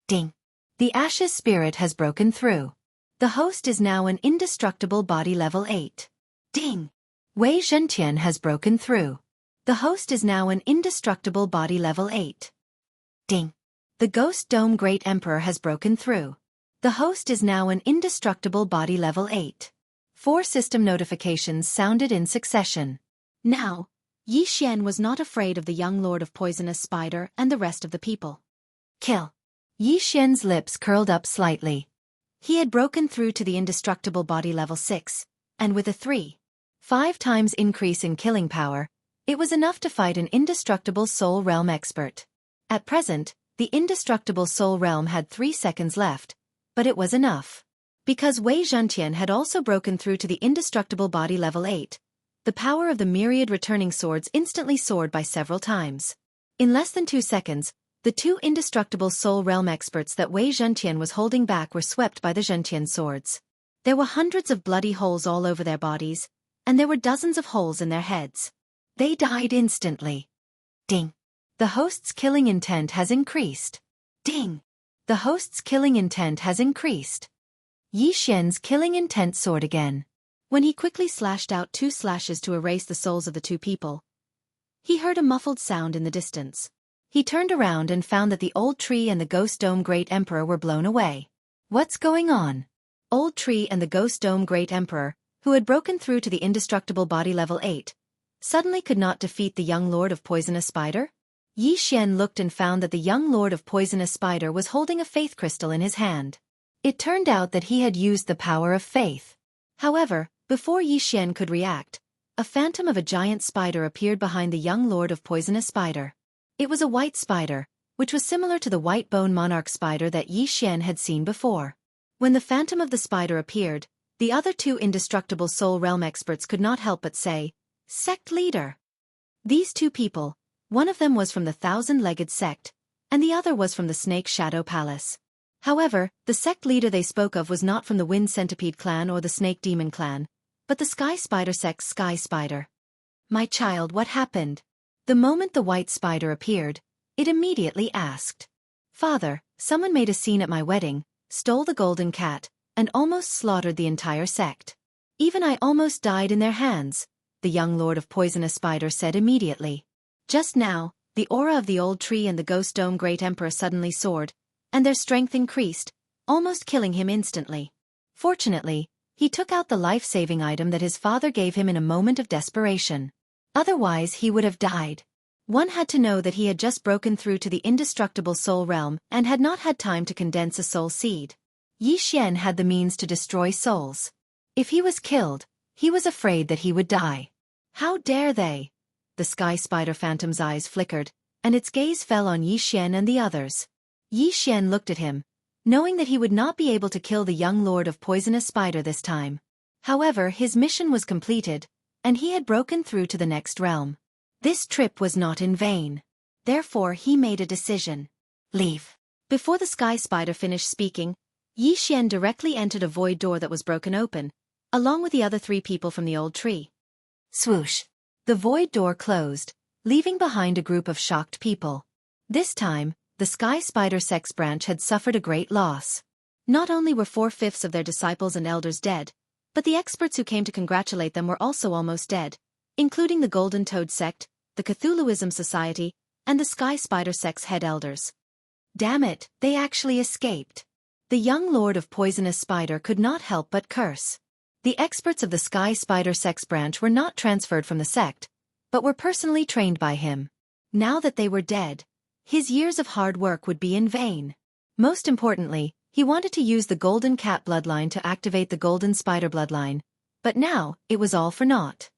Ding! The Ashes Spirit has broken through. The host is now an indestructible body level 8. Ding! Wei Zhentian has broken through. The host is now an indestructible body level 8. Ding! The Ghost Dome Great Emperor has broken through. The host is now an indestructible body level 8. 4 system notifications sounded in succession. Now, Yi Xian was not afraid of the young Lord of Poisonous Spider and the rest of the people. Kill! Yi Xian's lips curled up slightly. He had broken through to the indestructible body level 6, and with a 3.5 times increase in killing power, it was enough to fight an indestructible soul realm expert. At present, the indestructible soul realm had 3 seconds left, but it was enough. Because Wei Zhentian had also broken through to the indestructible body level 8, the power of the myriad returning swords instantly soared by several times. In less than 2 seconds, the 2 indestructible soul realm experts that Wei Zhentian was holding back were swept by the Zhentian swords. There were hundreds of bloody holes all over their bodies, and there were dozens of holes in their heads. They died instantly. Ding! The host's killing intent has increased. Ding! The host's killing intent has increased. Yi Xian's killing intent soared again. When he quickly slashed out 2 slashes to erase the souls of the 2 people, he heard a muffled sound in the distance. He turned around and found that the Old Tree and the Ghost Dome Great Emperor were blown away. What's going on? Old Tree and the Ghost Dome Great Emperor, who had broken through to the indestructible body level 8, suddenly could not defeat the young Lord of Poisonous Spider? Yi Xian looked and found that the young Lord of Poisonous Spider was holding a faith crystal in his hand. It turned out that he had used the power of faith. However, before Yi Xian could react, a phantom of a giant spider appeared behind the young Lord of Poisonous Spider. It was a white spider, which was similar to the white bone monarch spider that Yi Xian had seen before. When the phantom of the spider appeared, the other two indestructible soul realm experts could not help but say, "Sect leader." These two people, one of them was from the thousand-legged sect, and the other was from the Snake Shadow Palace. However, the sect leader they spoke of was not from the Wind Centipede clan or the Snake Demon clan, but the Sky Spider sect's Sky Spider. "My child, what happened?" The moment the white spider appeared, it immediately asked. "Father, someone made a scene at my wedding, stole the golden cat, and almost slaughtered the entire sect. Even I almost died in their hands," the young Lord of Poisonous Spider said immediately. Just now, the aura of the old tree and the Ghost Dome Great Emperor suddenly soared, and their strength increased, almost killing him instantly. Fortunately, he took out the life-saving item that his father gave him in a moment of desperation. Otherwise he would have died. One had to know that he had just broken through to the indestructible soul realm and had not had time to condense a soul seed. Yi Xian had the means to destroy souls. If he was killed, he was afraid that he would die. "How dare they?" The Sky Spider Phantom's eyes flickered, and its gaze fell on Yi Xian and the others. Yi Xian looked at him, knowing that he would not be able to kill the young Lord of Poisonous Spider this time. However, his mission was completed, and he had broken through to the next realm. This trip was not in vain. Therefore he made a decision. "Leave." Before the Sky Spider finished speaking, Yi Xian directly entered a void door that was broken open, along with the other three people from the old tree. Swoosh! The void door closed, leaving behind a group of shocked people. This time, the Sky Spider Sect's branch had suffered a great loss. Not only were 4/5 of their disciples and elders dead, but the experts who came to congratulate them were also almost dead, including the Golden Toad Sect, the Cthulhuism Society, and the Sky Spider Sect's head elders. Damn it, they actually escaped. The young Lord of Poisonous Spider could not help but curse. The experts of the Sky Spider Sect's branch were not transferred from the sect, but were personally trained by him. Now that they were dead, his years of hard work would be in vain. Most importantly, he wanted to use the Golden Cat bloodline to activate the Golden Spider bloodline, but now, it was all for naught.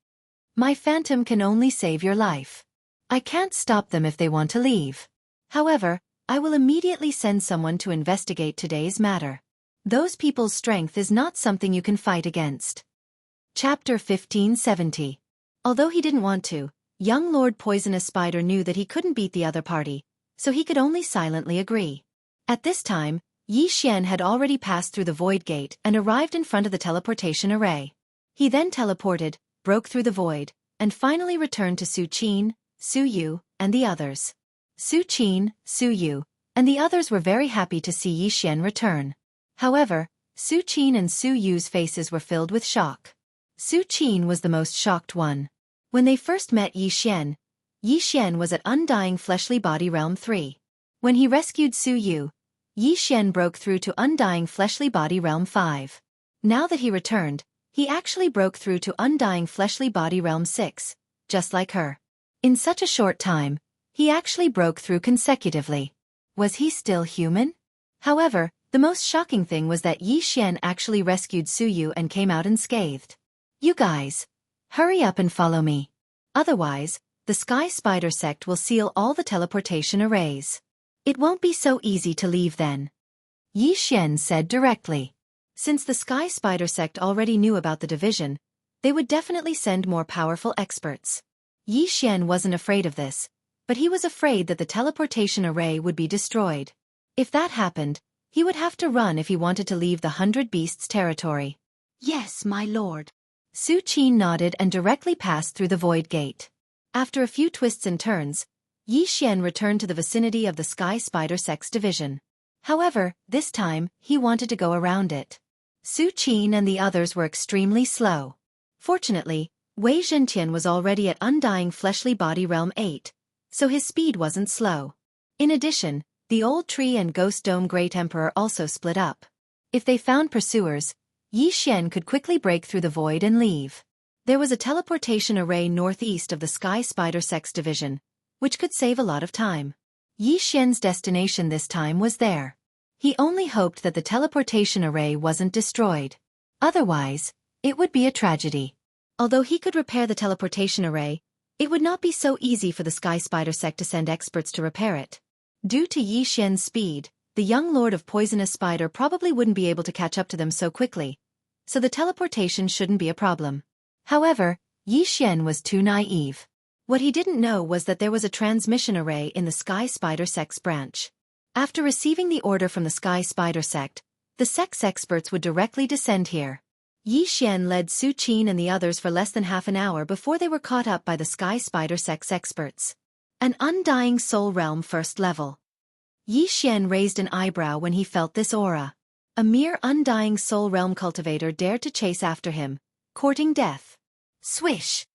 "My phantom can only save your life. I can't stop them if they want to leave. However, I will immediately send someone to investigate today's matter. Those people's strength is not something you can fight against." Chapter 1570. Although he didn't want to, young Lord Poisonous Spider knew that he couldn't beat the other party, so he could only silently agree. At this time, Yi Xian had already passed through the void gate and arrived in front of the teleportation array. He then teleported, broke through the void, and finally returned to Su Qin, Su Yu, and the others. Su Qin, Su Yu, and the others were very happy to see Yi Xian return. However, Su Qin and Su Yu's faces were filled with shock. Su Qin was the most shocked one. When they first met Yi Xian was at Undying Fleshly Body Realm 3. When he rescued Su Yu, Yi Xian broke through to Undying Fleshly Body Realm 5. Now that he returned, he actually broke through to Undying Fleshly Body Realm 6, just like her. In such a short time, he actually broke through consecutively. Was he still human? However, the most shocking thing was that Yi Xian actually rescued Su Yu and came out unscathed. "You guys, hurry up and follow me. Otherwise, the Sky Spider Sect will seal all the teleportation arrays. It won't be so easy to leave then," Yi Xian said directly. Since the Sky Spider Sect already knew about the division, they would definitely send more powerful experts. Yi Xian wasn't afraid of this, but he was afraid that the teleportation array would be destroyed. If that happened, he would have to run if he wanted to leave the 100 Beasts territory. "Yes, my lord." Su Qin nodded and directly passed through the void gate. After a few twists and turns, Yi Xian returned to the vicinity of the Sky Spider Sect's division. However, this time, he wanted to go around it. Su Qin and the others were extremely slow. Fortunately, Wei Zhentian was already at Undying Fleshly Body Realm 8, so his speed wasn't slow. In addition, the old tree and Ghost Dome Great Emperor also split up. If they found pursuers, Yi Xian could quickly break through the void and leave. There was a teleportation array northeast of the Sky Spider Sex Division, which could save a lot of time. Yi Xian's destination this time was there. He only hoped that the teleportation array wasn't destroyed. Otherwise, it would be a tragedy. Although he could repair the teleportation array, it would not be so easy for the Sky Spider Sect to send experts to repair it. Due to Yi Xian's speed, the young lord of Poisonous Spider probably wouldn't be able to catch up to them so quickly, so the teleportation shouldn't be a problem. However, Yi Xian was too naive. What he didn't know was that there was a transmission array in the Sky Spider Sect's branch. After receiving the order from the Sky Spider Sect, the Sect's experts would directly descend here. Yi Xian led Su Qin and the others for less than half an hour before they were caught up by the Sky Spider Sect's experts. An Undying Soul Realm First Level. Yi Xian raised an eyebrow when he felt this aura. A mere Undying Soul Realm cultivator dared to chase after him, courting death. Swish!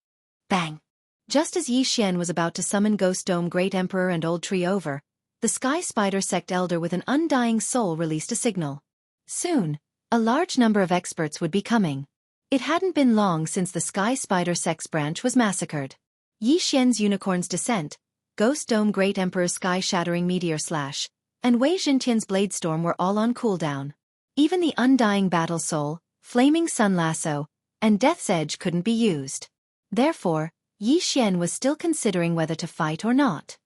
Bang! Just as Yi Xian was about to summon Ghost Dome Great Emperor and Old Tree over, the Sky Spider Sect Elder with an undying soul released a signal. Soon, a large number of experts would be coming. It hadn't been long since the Sky Spider Sect's branch was massacred. Yi Xian's Unicorn's Descent, Ghost Dome Great Emperor's Sky-Shattering Meteor Slash, and Wei Zhentian's Blade Storm were all on cooldown. Even the Undying Battle Soul, Flaming Sun Lasso, and Death's Edge couldn't be used. Therefore, Yi Xian was still considering whether to fight or not.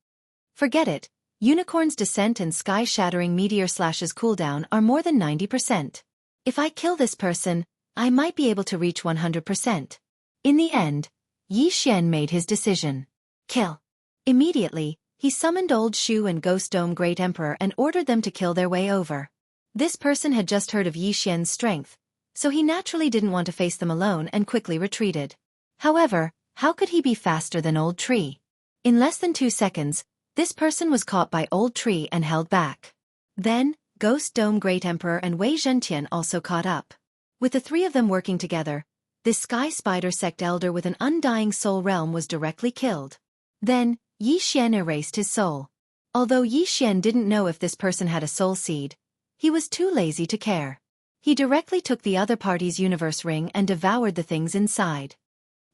Forget it, Unicorn's Descent and Sky-Shattering Meteor Slash's cooldown are more than 90%. If I kill this person, I might be able to reach 100%. In the end, Yi Xian made his decision. Kill. Immediately, he summoned Old Shu and Ghost Dome Great Emperor and ordered them to kill their way over. This person had just heard of Yi Xian's strength, so he naturally didn't want to face them alone and quickly retreated. However, how could he be faster than Old Tree? In less than 2 seconds, this person was caught by Old Tree and held back. Then, Ghost Dome Great Emperor and Wei Zhentian also caught up. With the three of them working together, this Sky Spider Sect Elder with an Undying Soul Realm was directly killed. Then, Yi Xian erased his soul. Although Yi Xian didn't know if this person had a soul seed, he was too lazy to care. He directly took the other party's universe ring and devoured the things inside.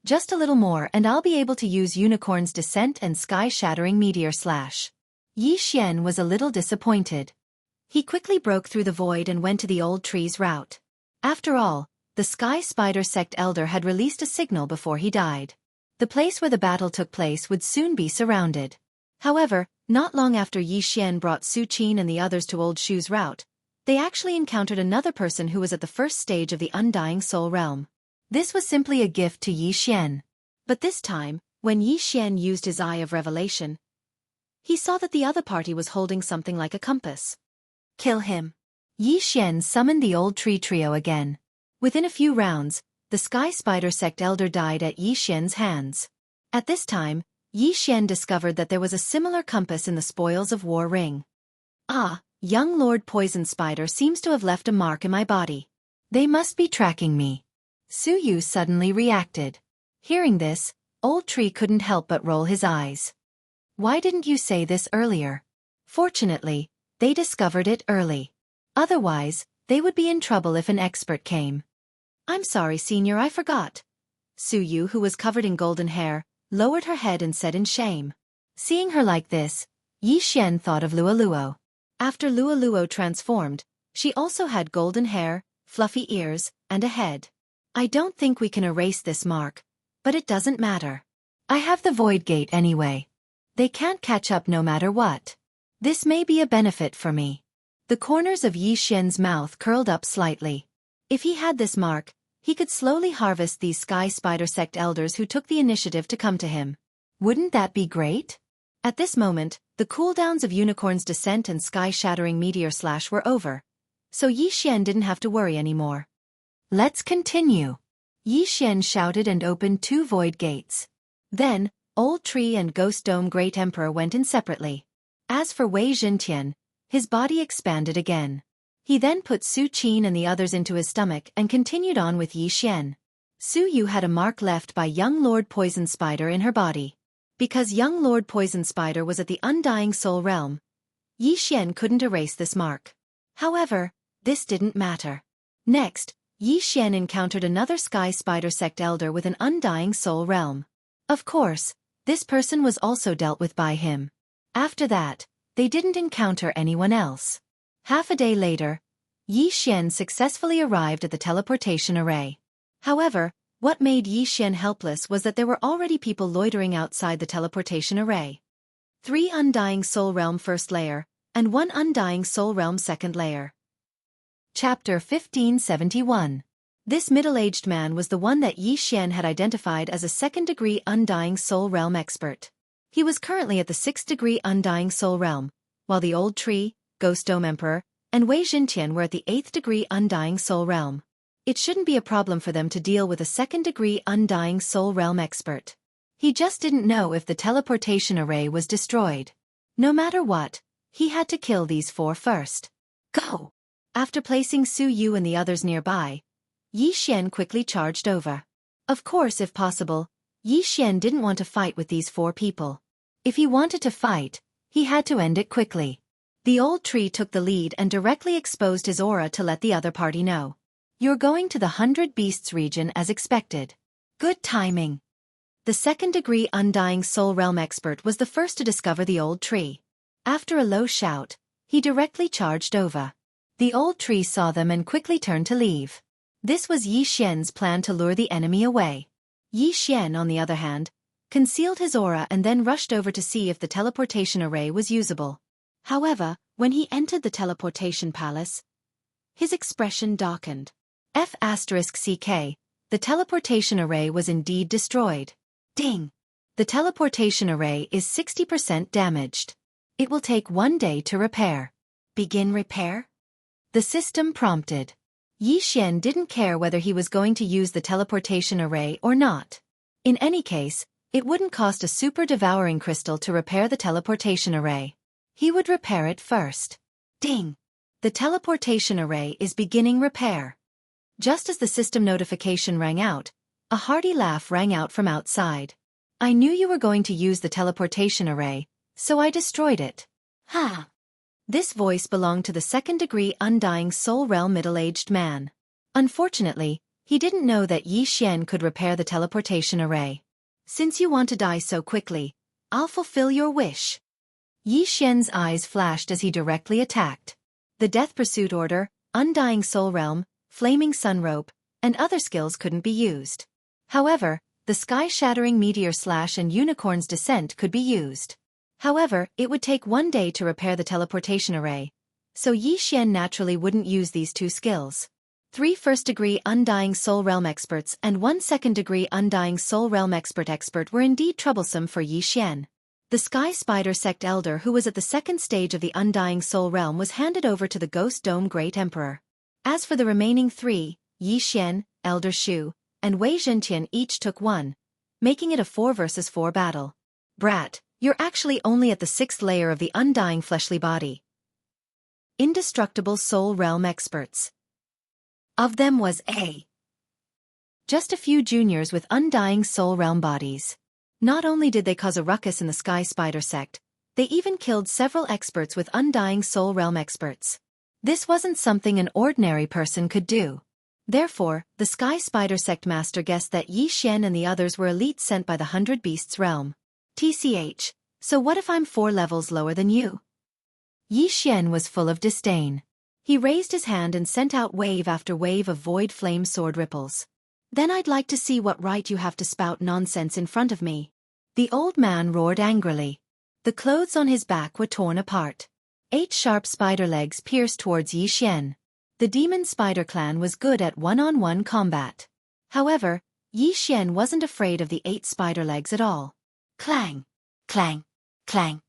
Just a little more and I'll be able to use Unicorn's Descent and Sky-Shattering Meteor Slash. Yi Xian was a little disappointed. He quickly broke through the void and went to the Old Tree's route. After all, the Sky Spider Sect Elder had released a signal before he died. The place where the battle took place would soon be surrounded. However, not long after Yi Xian brought Su Qin and the others to Old Shu's route, they actually encountered another person who was at the first stage of the Undying Soul Realm. This was simply a gift to Yi Xian. But this time, when Yi Xian used his Eye of Revelation, he saw that the other party was holding something like a compass. Kill him. Yi Xian summoned the Old Tree Trio again. Within a few rounds, the Sky Spider Sect Elder died at Yi Xian's hands. At this time, Yi Xian discovered that there was a similar compass in the Spoils of War ring. Ah, young Lord Poison Spider seems to have left a mark in my body. They must be tracking me. Su Yu suddenly reacted. Hearing this, Old Tree couldn't help but roll his eyes. Why didn't you say this earlier? Fortunately, they discovered it early. Otherwise, they would be in trouble if an expert came. I'm sorry, Senior, I forgot. Su Yu, who was covered in golden hair, lowered her head and said in shame. Seeing her like this, Yi Xian thought of Luo. After Luo transformed, she also had golden hair, fluffy ears, and a head. I don't think we can erase this mark, but it doesn't matter. I have the Void Gate anyway. They can't catch up no matter what. This may be a benefit for me. The corners of Yi Xian's mouth curled up slightly. If he had this mark, he could slowly harvest these Sky Spider Sect Elders who took the initiative to come to him. Wouldn't that be great? At this moment, the cooldowns of Unicorn's Descent and Sky-Shattering Meteor Slash were over, so Yi Xian didn't have to worry anymore. Let's continue. Yi Xian shouted and opened 2 void gates. Then, Old Tree and Ghost Dome Great Emperor went in separately. As for Wei Zhentian, his body expanded again. He then put Su Qin and the others into his stomach and continued on with Yi Xian. Su Yu had a mark left by young Lord Poison Spider in her body. Because young Lord Poison Spider was at the Undying Soul Realm, Yi Xian couldn't erase this mark. However, this didn't matter. Next, Yi Xian encountered another Sky Spider Sect elder with an undying soul realm. Of course, this person was also dealt with by him. After that, they didn't encounter anyone else. Half a day later, Yi Xian successfully arrived at the teleportation array. However, what made Yi Xian helpless was that there were already people loitering outside the teleportation array. 3 Undying Soul Realm First Layer, and 1 Undying Soul Realm Second Layer. Chapter 1571. This middle-aged man was the one that Yi Xian had identified as a second-degree Undying Soul Realm expert. He was currently at the 6th-degree Undying Soul Realm, while the Old Tree, Ghost Dome Emperor, and Wei Xintian were at the 8th-degree Undying Soul Realm. It shouldn't be a problem for them to deal with a second-degree Undying Soul Realm expert. He just didn't know if the teleportation array was destroyed. No matter what, he had to kill these 4 first. Go! After placing Su Yu and the others nearby, Yi Xian quickly charged over. Of course, if possible, Yi Xian didn't want to fight with these 4 people. If he wanted to fight, he had to end it quickly. The Old Tree took the lead and directly exposed his aura to let the other party know. You're going to the 100 Beasts region as expected. Good timing. The second-degree Undying Soul Realm expert was the first to discover the Old Tree. After a low shout, he directly charged over. The Old Tree saw them and quickly turned to leave. This was Yi Xian's plan to lure the enemy away. Yi Xian, on the other hand, concealed his aura and then rushed over to see if the teleportation array was usable. However, when he entered the teleportation palace, his expression darkened. F***CK, the teleportation array was indeed destroyed. Ding! The teleportation array is 60% damaged. It will take 1 day to repair. Begin repair? The system prompted. Yi Xian didn't care whether he was going to use the teleportation array or not. In any case, it wouldn't cost a super devouring crystal to repair the teleportation array. He would repair it first. Ding! The teleportation array is beginning repair. Just as the system notification rang out, a hearty laugh rang out from outside. I knew you were going to use the teleportation array, so I destroyed it. Ha! This voice belonged to the second-degree Undying Soul Realm middle-aged man. Unfortunately, he didn't know that Yi Xian could repair the teleportation array. Since you want to die so quickly, I'll fulfill your wish. Yi Xian's eyes flashed as he directly attacked. The Death Pursuit Order, Undying Soul Realm, Flaming Sun Rope, and other skills couldn't be used. However, the Sky-Shattering Meteor Slash and Unicorn's Descent could be used. However, it would take 1 day to repair the teleportation array, so Yi Xian naturally wouldn't use these 2 skills. 3 first-degree Undying Soul Realm experts and 1 second-degree Undying Soul Realm expert were indeed troublesome for Yi Xian. The Sky Spider Sect Elder who was at the 2nd stage of the Undying Soul Realm was handed over to the Ghost Dome Great Emperor. As for the remaining 3, Yi Xian, Elder Shu, and Wei Xintian each took 1, making it a 4 versus 4 battle. Brat, you're actually only at the 6th layer of the Undying Fleshly Body. Indestructible Soul Realm experts. Of them was A. Just a few juniors with Undying Soul Realm bodies. Not only did they cause a ruckus in the Sky Spider Sect, they even killed several experts with Undying Soul Realm experts. This wasn't something an ordinary person could do. Therefore, the Sky Spider Sect Master guessed that Yi Xian and the others were elites sent by the 100 Beasts realm. TCH, so what if I'm 4 levels lower than you? Yi Xian was full of disdain. He raised his hand and sent out wave after wave of void flame sword ripples. Then I'd like to see what right you have to spout nonsense in front of me. The old man roared angrily. The clothes on his back were torn apart. 8 sharp spider legs pierced towards Yi Xian. The demon spider clan was good at one-on-one combat. However, Yi Xian wasn't afraid of the 8 spider legs at all. Clang! Clang! Clang!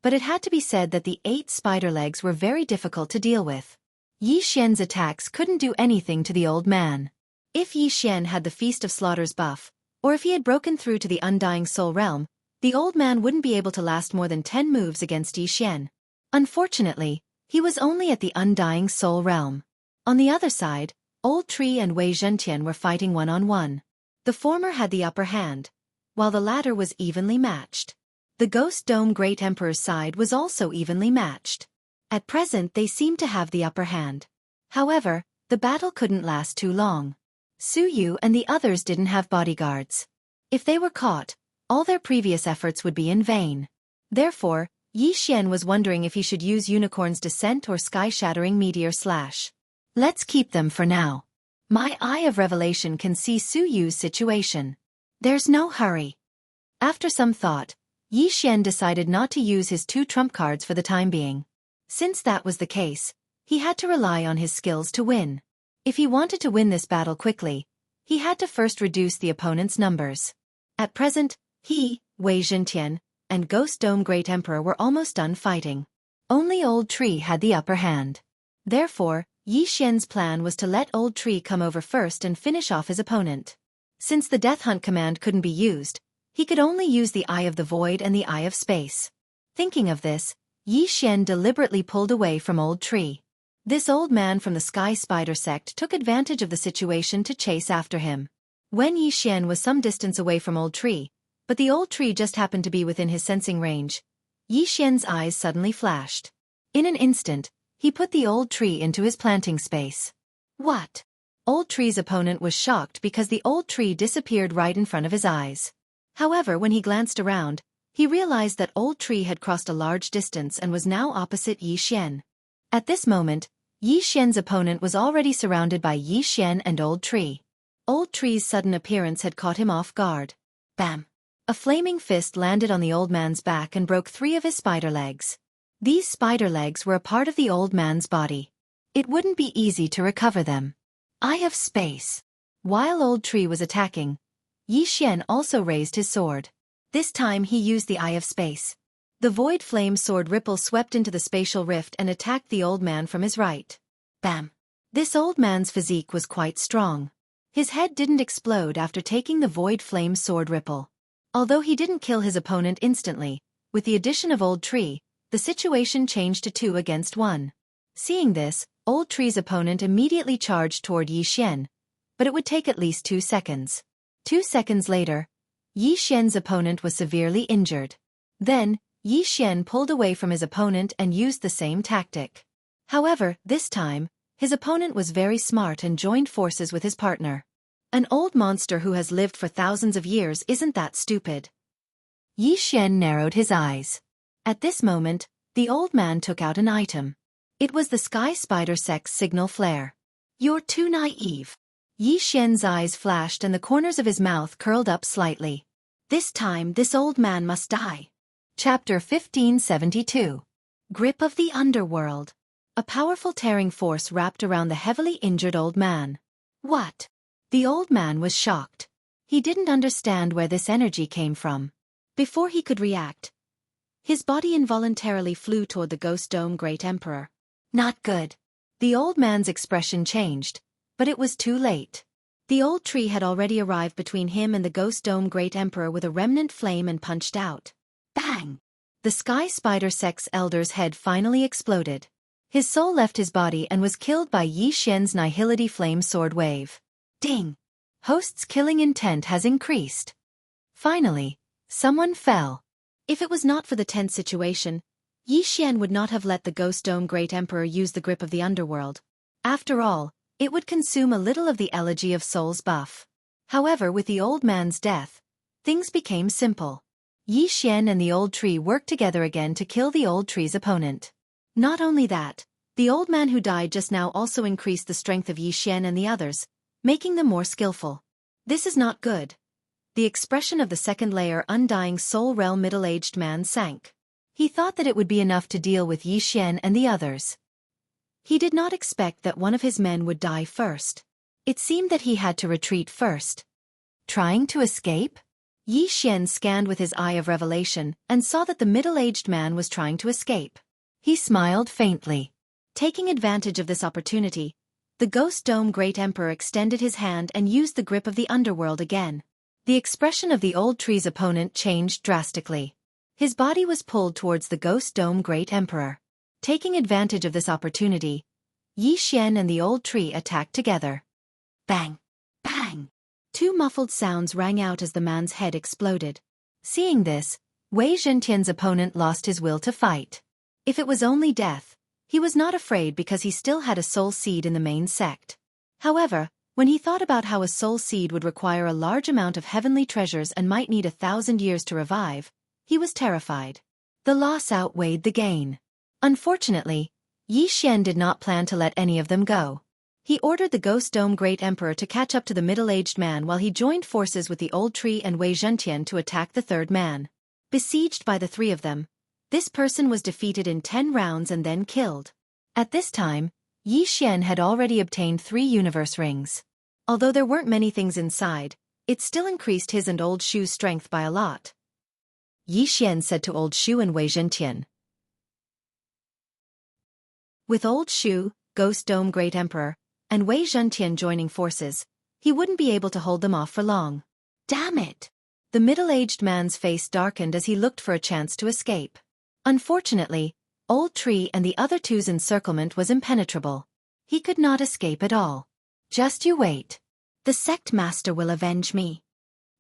But it had to be said that the 8 spider legs were very difficult to deal with. Yi Xian's attacks couldn't do anything to the old man. If Yi Xian had the Feast of Slaughter's buff, or if he had broken through to the Undying Soul Realm, the old man wouldn't be able to last more than 10 moves against Yi Xian. Unfortunately, he was only at the Undying Soul Realm. On the other side, Old Tree and Wei Xintian were fighting one-on-one. The former had the upper hand, while the latter was evenly matched. The Ghost Dome Great Emperor's side was also evenly matched. At present they seemed to have the upper hand. However, The battle couldn't last too long. Su Yu and the others didn't have bodyguards. If they were caught, all their previous efforts would be in vain. Therefore, Yi Xian was wondering if he should use Unicorn's Descent or Sky-Shattering Meteor Slash. Let's keep them for now. My Eye of Revelation can see Su Yu's situation. There's no hurry. After some thought, Yi Xian decided not to use his 2 trump cards for the time being. Since that was the case, he had to rely on his skills to win. If he wanted to win this battle quickly, he had to first reduce the opponent's numbers. At present, he, Wei Zhentian, and Ghost Dome Great Emperor were almost done fighting. Only Old Tree had the upper hand. Therefore, Yi Xian's plan was to let Old Tree come over first and finish off his opponent. Since the Death Hunt command couldn't be used, he could only use the Eye of the Void and the Eye of Space. Thinking of this, Yi Xian deliberately pulled away from Old Tree. This old man from the Sky Spider sect took advantage of the situation to chase after him. When Yi Xian was some distance away from Old Tree, but the Old Tree just happened to be within his sensing range, Yi Xian's eyes suddenly flashed. In an instant, he put the Old Tree into his planting space. What? Old Tree's opponent was shocked because the Old Tree disappeared right in front of his eyes. However, when he glanced around, he realized that Old Tree had crossed a large distance and was now opposite Yi Xian. At this moment, Yi Xian's opponent was already surrounded by Yi Xian and Old Tree. Old Tree's sudden appearance had caught him off guard. Bam! A flaming fist landed on the old man's back and broke 3 of his spider legs. These spider legs were a part of the old man's body. It wouldn't be easy to recover them. Eye of Space. While Old Tree was attacking, Yi Xian also raised his sword. This time he used the Eye of Space. The void flame sword ripple swept into the spatial rift and attacked the old man from his right. Bam! This old man's physique was quite strong. His head didn't explode after taking the void flame sword ripple. Although he didn't kill his opponent instantly, with the addition of Old Tree, the situation changed to 2 against 1. Seeing this, Old Tree's opponent immediately charged toward Yi Xian, but it would take at least 2 seconds. 2 seconds later, Yi Xian's opponent was severely injured. Then, Yi Xian pulled away from his opponent and used the same tactic. However, this time, his opponent was very smart and joined forces with his partner. An old monster who has lived for thousands of years isn't that stupid. Yi Xian narrowed his eyes. At this moment, the old man took out an item. It was the Sky Spider Sect's signal flare. You're too naive. Yi Xian's eyes flashed and the corners of his mouth curled up slightly. This time this old man must die. Chapter 1572. Grip of the Underworld. A powerful tearing force wrapped around the heavily injured old man. What? The old man was shocked. He didn't understand where this energy came from. Before he could react, his body involuntarily flew toward the Ghost Dome Great Emperor. Not good. The old man's expression changed, but it was too late. The Old Tree had already arrived between him and the Ghost Dome Great Emperor with a remnant flame and punched out. Bang! The Sky Spider Sect's elder's head finally exploded. His soul left his body and was killed by Yi Xian's Nihility Flame Sword Wave. Ding! Host's killing intent has increased. Finally, someone fell. If it was not for the tense situation, Yi Xian would not have let the Ghost Dome Great Emperor use the grip of the underworld. After all, it would consume a little of the Elegy of Souls buff. However, with the old man's death, things became simple. Yi Xian and the Old Tree worked together again to kill the Old Tree's opponent. Not only that, the old man who died just now also increased the strength of Yi Xian and the others, making them more skillful. This is not good. The expression of the second layer Undying Soul Realm middle-aged man sank. He thought that it would be enough to deal with Yi Xian and the others. He did not expect that one of his men would die first. It seemed that he had to retreat first. Trying to escape? Yi Xian scanned with his Eye of Revelation and saw that the middle-aged man was trying to escape. He smiled faintly. Taking advantage of this opportunity, the Ghost Dome Great Emperor extended his hand and used the grip of the underworld again. The expression of the Old Tree's opponent changed drastically. His body was pulled towards the Ghost Dome Great Emperor. Taking advantage of this opportunity, Yi Xian and the Old Tree attacked together. Bang! Bang! 2 muffled sounds rang out as the man's head exploded. Seeing this, Wei Zhentian's opponent lost his will to fight. If it was only death, he was not afraid because he still had a soul seed in the main sect. However, when he thought about how a soul seed would require a large amount of heavenly treasures and might need 1,000 years to revive, he was terrified. The loss outweighed the gain. Unfortunately, Xian did not plan to let any of them go. He ordered the Ghost Dome Great Emperor to catch up to the middle-aged man while he joined forces with the Old Tree and Wei Zhentian to attack the third man. Besieged by the three of them, this person was defeated in 10 rounds and then killed. At this time, Xian had already obtained 3 universe rings. Although there weren't many things inside, it still increased his and Old Shu's strength by a lot. Xian said to Old Shu and Wei Zhentian. With Old Shu, Ghost Dome Great Emperor, and Wei Zhentian joining forces, he wouldn't be able to hold them off for long. Damn it! The middle-aged man's face darkened as he looked for a chance to escape. Unfortunately, Old Tree and the other two's encirclement was impenetrable. He could not escape at all. Just you wait. The sect master will avenge me.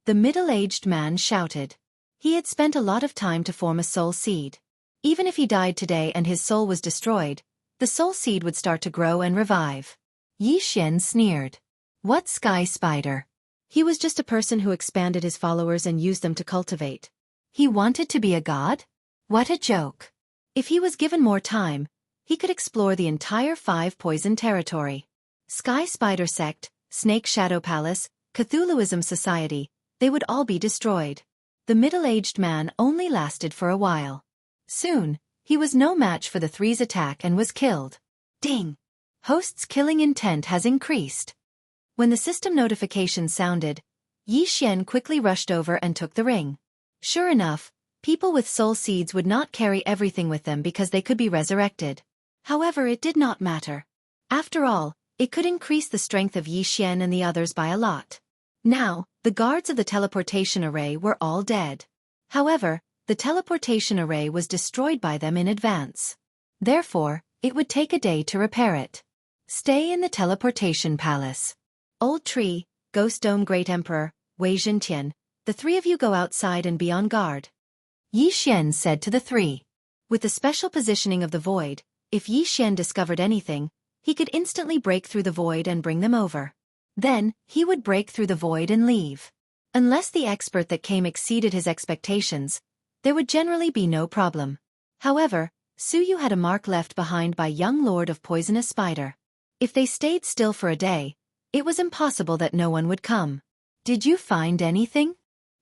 The middle-aged man shouted. He had spent a lot of time to form a soul seed. Even if he died today and his soul was destroyed, the soul seed would start to grow and revive. Xian sneered. What sky spider? He was just a person who expanded his followers and used them to cultivate. He wanted to be a god? What a joke. If he was given more time, he could explore the entire 5 poison territory. Sky Spider Sect, Snake Shadow Palace, Cthulhuism Society, they would all be destroyed. The middle-aged man only lasted for a while. Soon, he was no match for the three's attack and was killed. Ding! Host's killing intent has increased. When the system notification sounded, Xian quickly rushed over and took the ring. Sure enough, people with soul seeds would not carry everything with them because they could be resurrected. However, it did not matter. After all, it could increase the strength of Xian and the others by a lot. Now, the guards of the teleportation array were all dead. However, the teleportation array was destroyed by them in advance. Therefore, it would take a day to repair it. Stay in the teleportation palace. Old Tree, Ghost Dome Great Emperor, Wei Zhentian, the 3 of you go outside and be on guard. Xian said to the 3. With the special positioning of the void, if Xian discovered anything, he could instantly break through the void and bring them over. Then, he would break through the void and leave. Unless the expert that came exceeded his expectations, there would generally be no problem. However, Suyu had a mark left behind by young Lord of Poisonous Spider. If they stayed still for a day, it was impossible that no one would come. Did you find anything?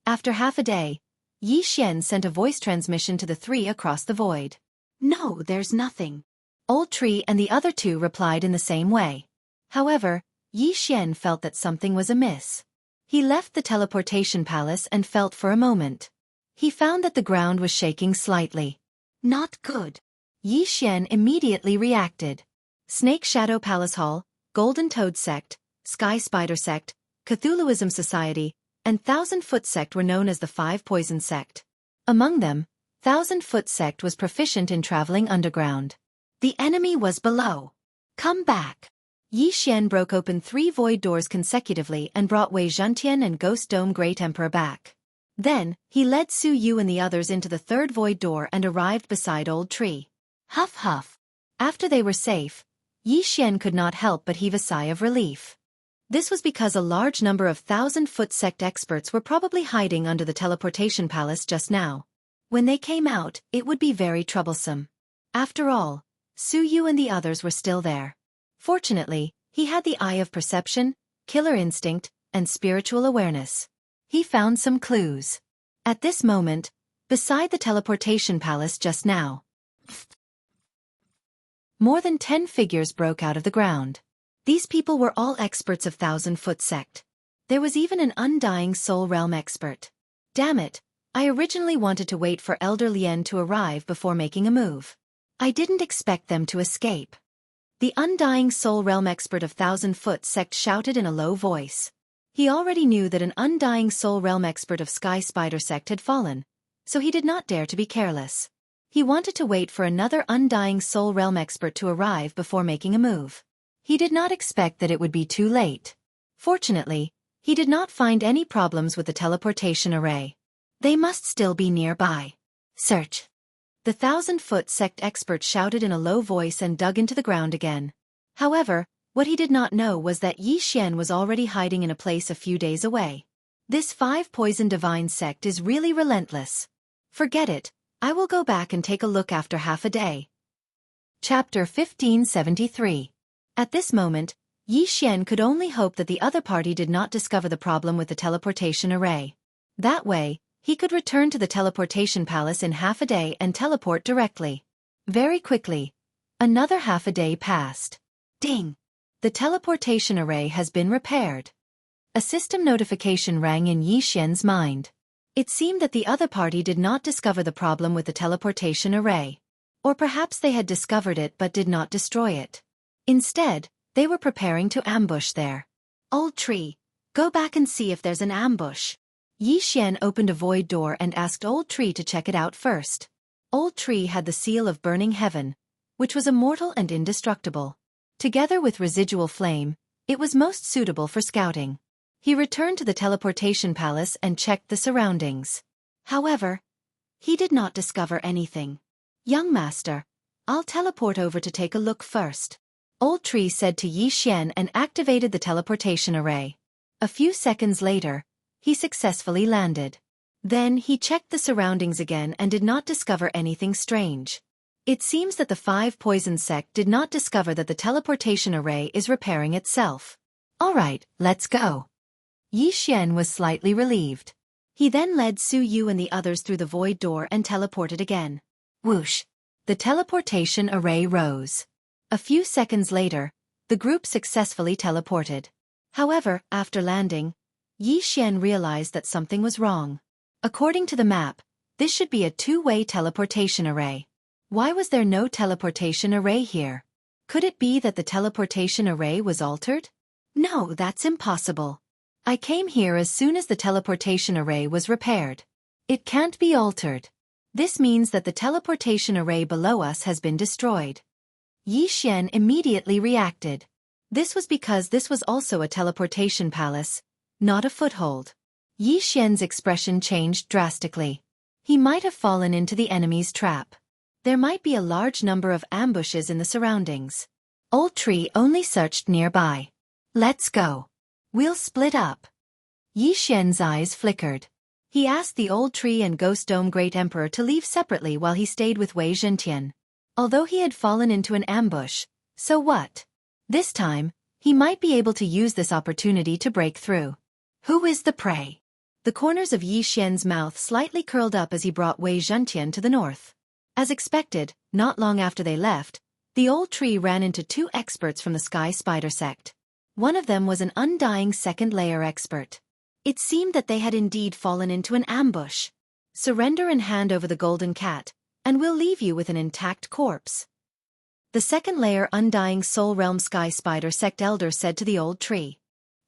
After half a day, Xian sent a voice transmission to the 3 across the void. No, there's nothing. Old Tree and the other 2 replied in the same way. However, Xian felt that something was amiss. He left the teleportation palace and felt for a moment. He found that the ground was shaking slightly. Not good. Xian immediately reacted. Snake Shadow Palace Hall, Golden Toad Sect, Sky Spider Sect, Cthulhuism Society, and 1000-Foot Sect were known as the 5 Poison Sect. Among them, 1000-Foot Sect was proficient in traveling underground. The enemy was below. Come back. Xian broke open 3 void doors consecutively and brought Wei Zhentian and Ghost Dome Great Emperor back. Then, he led Su Yu and the others into the 3rd void door and arrived beside Old Tree. Huff huff. After they were safe, Xian could not help but heave a sigh of relief. This was because a large number of 1000-Foot Sect experts were probably hiding under the teleportation palace just now. When they came out, it would be very troublesome. After all, Su Yu and the others were still there. Fortunately, he had the eye of perception, killer instinct, and spiritual awareness. He found some clues. At this moment, beside the teleportation palace just now, more than 10 figures broke out of the ground. These people were all experts of 1000-Foot Sect. There was even an Undying Soul Realm expert. Damn it, I originally wanted to wait for Elder Lien to arrive before making a move. I didn't expect them to escape. The Undying Soul Realm expert of 1000-Foot Sect shouted in a low voice. He already knew that an Undying Soul Realm expert of Sky Spider Sect had fallen, so he did not dare to be careless. He wanted to wait for another Undying Soul Realm expert to arrive before making a move. He did not expect that it would be too late. Fortunately, he did not find any problems with the teleportation array. They must still be nearby. Search. The 1000-Foot Sect expert shouted in a low voice and dug into the ground again. However, What he did not know was that Yi Xian was already hiding in a place a few days away. This 5-poison divine sect is really relentless. Forget it, I will go back and take a look after half a day. Chapter 1573. At this moment, Yi Xian could only hope that the other party did not discover the problem with the teleportation array. That way, he could return to the teleportation palace in half a day and teleport directly. Very quickly, another half a day passed. Ding! The teleportation array has been repaired. A system notification rang in Yi Xian's mind. It seemed that the other party did not discover the problem with the teleportation array. Or perhaps they had discovered it but did not destroy it. Instead, they were preparing to ambush there. Old tree, go back and see if there's an ambush. Yi Xian opened a void door and asked Old Tree to check it out first. Old Tree had the seal of burning heaven, which was immortal and indestructible. Together with residual flame, it was most suitable for scouting. He returned to the teleportation palace and checked the surroundings. However, he did not discover anything. Young master, I'll teleport over to take a look first. Old Tree said to Yi Xian and activated the teleportation array. A few seconds later, he successfully landed. Then he checked the surroundings again and did not discover anything strange. It seems that the 5-poison sect did not discover that the teleportation array is repairing itself. Alright, let's go. Yi Xian was slightly relieved. He then led Su Yu and the others through the void door and teleported again. Whoosh! The teleportation array rose. A few seconds later, the group successfully teleported. However, after landing, Yi Xian realized that something was wrong. According to the map, this should be a 2-way teleportation array. Why was there no teleportation array here? Could it be that the teleportation array was altered? No, that's impossible. I came here as soon as the teleportation array was repaired. It can't be altered. This means that the teleportation array below us has been destroyed. Yi Xian immediately reacted. This was because this was also a teleportation palace, not a foothold. Yi Xian's expression changed drastically. He might have fallen into the enemy's trap. There might be a large number of ambushes in the surroundings. Old Tree only searched nearby. Let's go. We'll split up. Yi Xian's eyes flickered. He asked the Old Tree and Ghost Dome Great Emperor to leave separately while he stayed with Wei Zhentian. Although he had fallen into an ambush, so what? This time, he might be able to use this opportunity to break through. Who is the prey? The corners of Yi Xian's mouth slightly curled up as he brought Wei Zhentian to the north. As expected, not long after they left, the Old Tree ran into 2 experts from the Sky Spider sect. One of them was an undying second-layer expert. It seemed that they had indeed fallen into an ambush. Surrender and hand over the golden cat, and we'll leave you with an intact corpse. The second-layer Undying Soul Realm Sky Spider sect elder said to the Old Tree.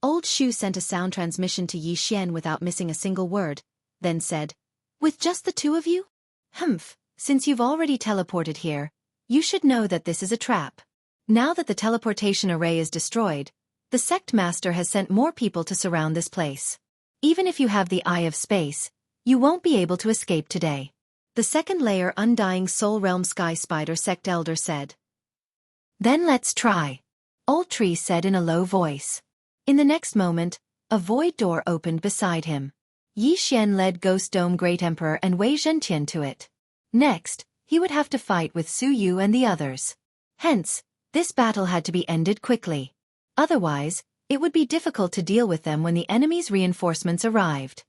Old Shu sent a sound transmission to Yi Xian without missing a single word, then said, "With just the 2 of you? Humph, since you've already teleported here, you should know that this is a trap. Now that the teleportation array is destroyed, the sect master has sent more people to surround this place. Even if you have the Eye of Space, you won't be able to escape today." The second-layer Undying Soul Realm Sky Spider sect elder said. Then let's try. Old Tree said in a low voice. In the next moment, a void door opened beside him. Yi Xian led Ghost Dome Great Emperor and Wei Zhentian to it. Next, he would have to fight with Su Yu and the others. Hence, this battle had to be ended quickly. Otherwise, it would be difficult to deal with them when the enemy's reinforcements arrived.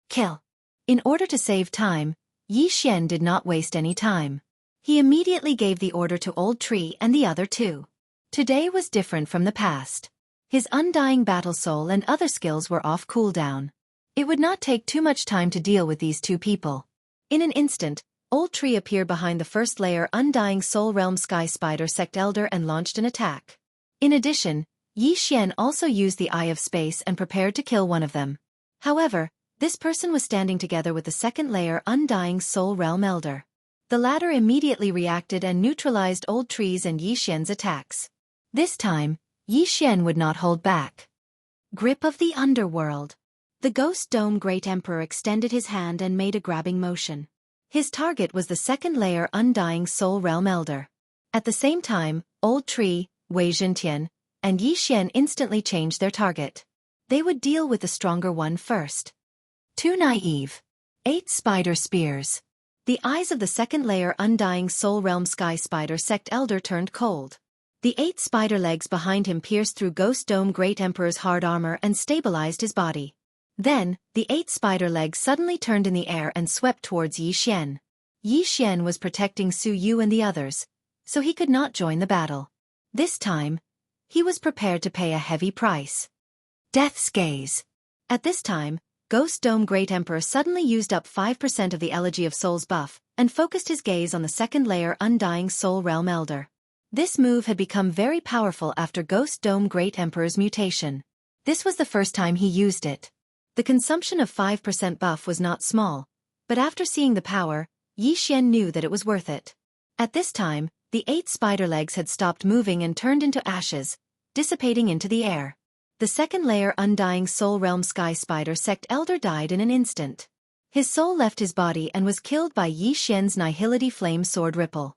Kill. In order to save time, Yi Xian did not waste any time. He immediately gave the order to Old Tree and the other 2. Today was different from the past. His undying battle soul and other skills were off cooldown. It would not take too much time to deal with these 2 people. In an instant, Old Tree appeared behind the first-layer Undying Soul Realm Sky Spider sect elder and launched an attack. In addition, Yi Xian also used the Eye of Space and prepared to kill one of them. However, this person was standing together with the second-layer Undying Soul Realm elder. The latter immediately reacted and neutralized Old Tree's and Yi Xian's attacks. This time, Yi Xian would not hold back. Grip of the Underworld. The Ghost Dome Great Emperor extended his hand and made a grabbing motion. His target was the second-layer Undying Soul Realm elder. At the same time, Old Tree, Wei Zhentian, and Yi Xian instantly changed their target. They would deal with the stronger one first. Too naive. 8 spider spears. The eyes of the second layer Undying Soul Realm Sky Spider Sect Elder turned cold. The 8 spider legs behind him pierced through Ghost Dome Great Emperor's hard armor and stabilized his body. Then, the 8 spider legs suddenly turned in the air and swept towards Yi Xian. Yi Xian was protecting Su Yu and the others, so he could not join the battle. This time, he was prepared to pay a heavy price. Death's Gaze. At this time, Ghost Dome Great Emperor suddenly used up 5% of the Elegy of Souls buff and focused his gaze on the second layer Undying Soul Realm Elder. This move had become very powerful after Ghost Dome Great Emperor's mutation. This was the first time he used it. The consumption of 5% buff was not small, but after seeing the power, Yi Xian knew that it was worth it. At this time, the 8 spider legs had stopped moving and turned into ashes, dissipating into the air. The second layer Undying Soul Realm Sky Spider Sect Elder died in an instant. His soul left his body and was killed by Yi Xian's Nihility Flame Sword Ripple.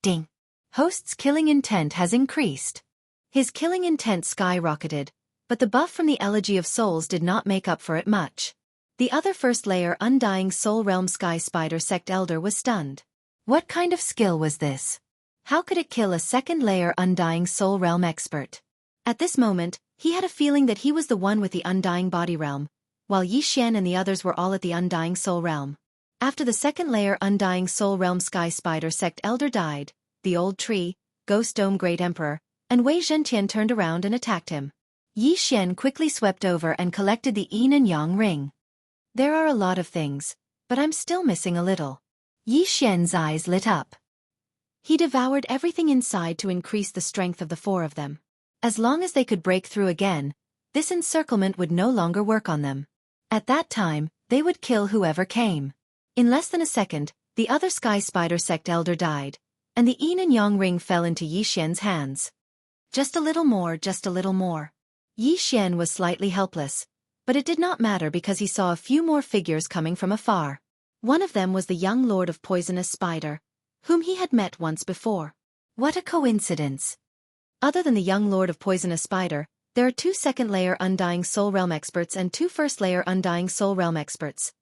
Ding! Host's killing intent has increased. His killing intent skyrocketed, but the buff from the Elegy of Souls did not make up for it much. The other first layer Undying Soul Realm Sky Spider Sect Elder was stunned. What kind of skill was this? How could it kill a second layer Undying Soul Realm expert? At this moment, he had a feeling that he was the one with the Undying Body Realm, while Yi Xian and the others were all at the Undying Soul Realm. After the second layer Undying Soul Realm Sky Spider Sect Elder died, the old tree, Ghost Dome Great Emperor, and Wei Zhentian turned around and attacked him. Yi Xian quickly swept over and collected the yin and yang ring. There are a lot of things, but I'm still missing a little. Yi Xian's eyes lit up. He devoured everything inside to increase the strength of the 4 of them. As long as they could break through again, this encirclement would no longer work on them. At that time, they would kill whoever came. In less than a second, the other Sky Spider Sect Elder died, and the yin and yang ring fell into Yi Xian's hands. Just a little more, just a little more. Yi Xian was slightly helpless, but it did not matter because he saw a few more figures coming from afar. One of them was the young Lord of Poisonous Spider, whom he had met once before. What a coincidence! Other than the young Lord of Poisonous Spider, there are 2 second-layer Undying Soul Realm experts and 2 first-layer Undying Soul Realm experts.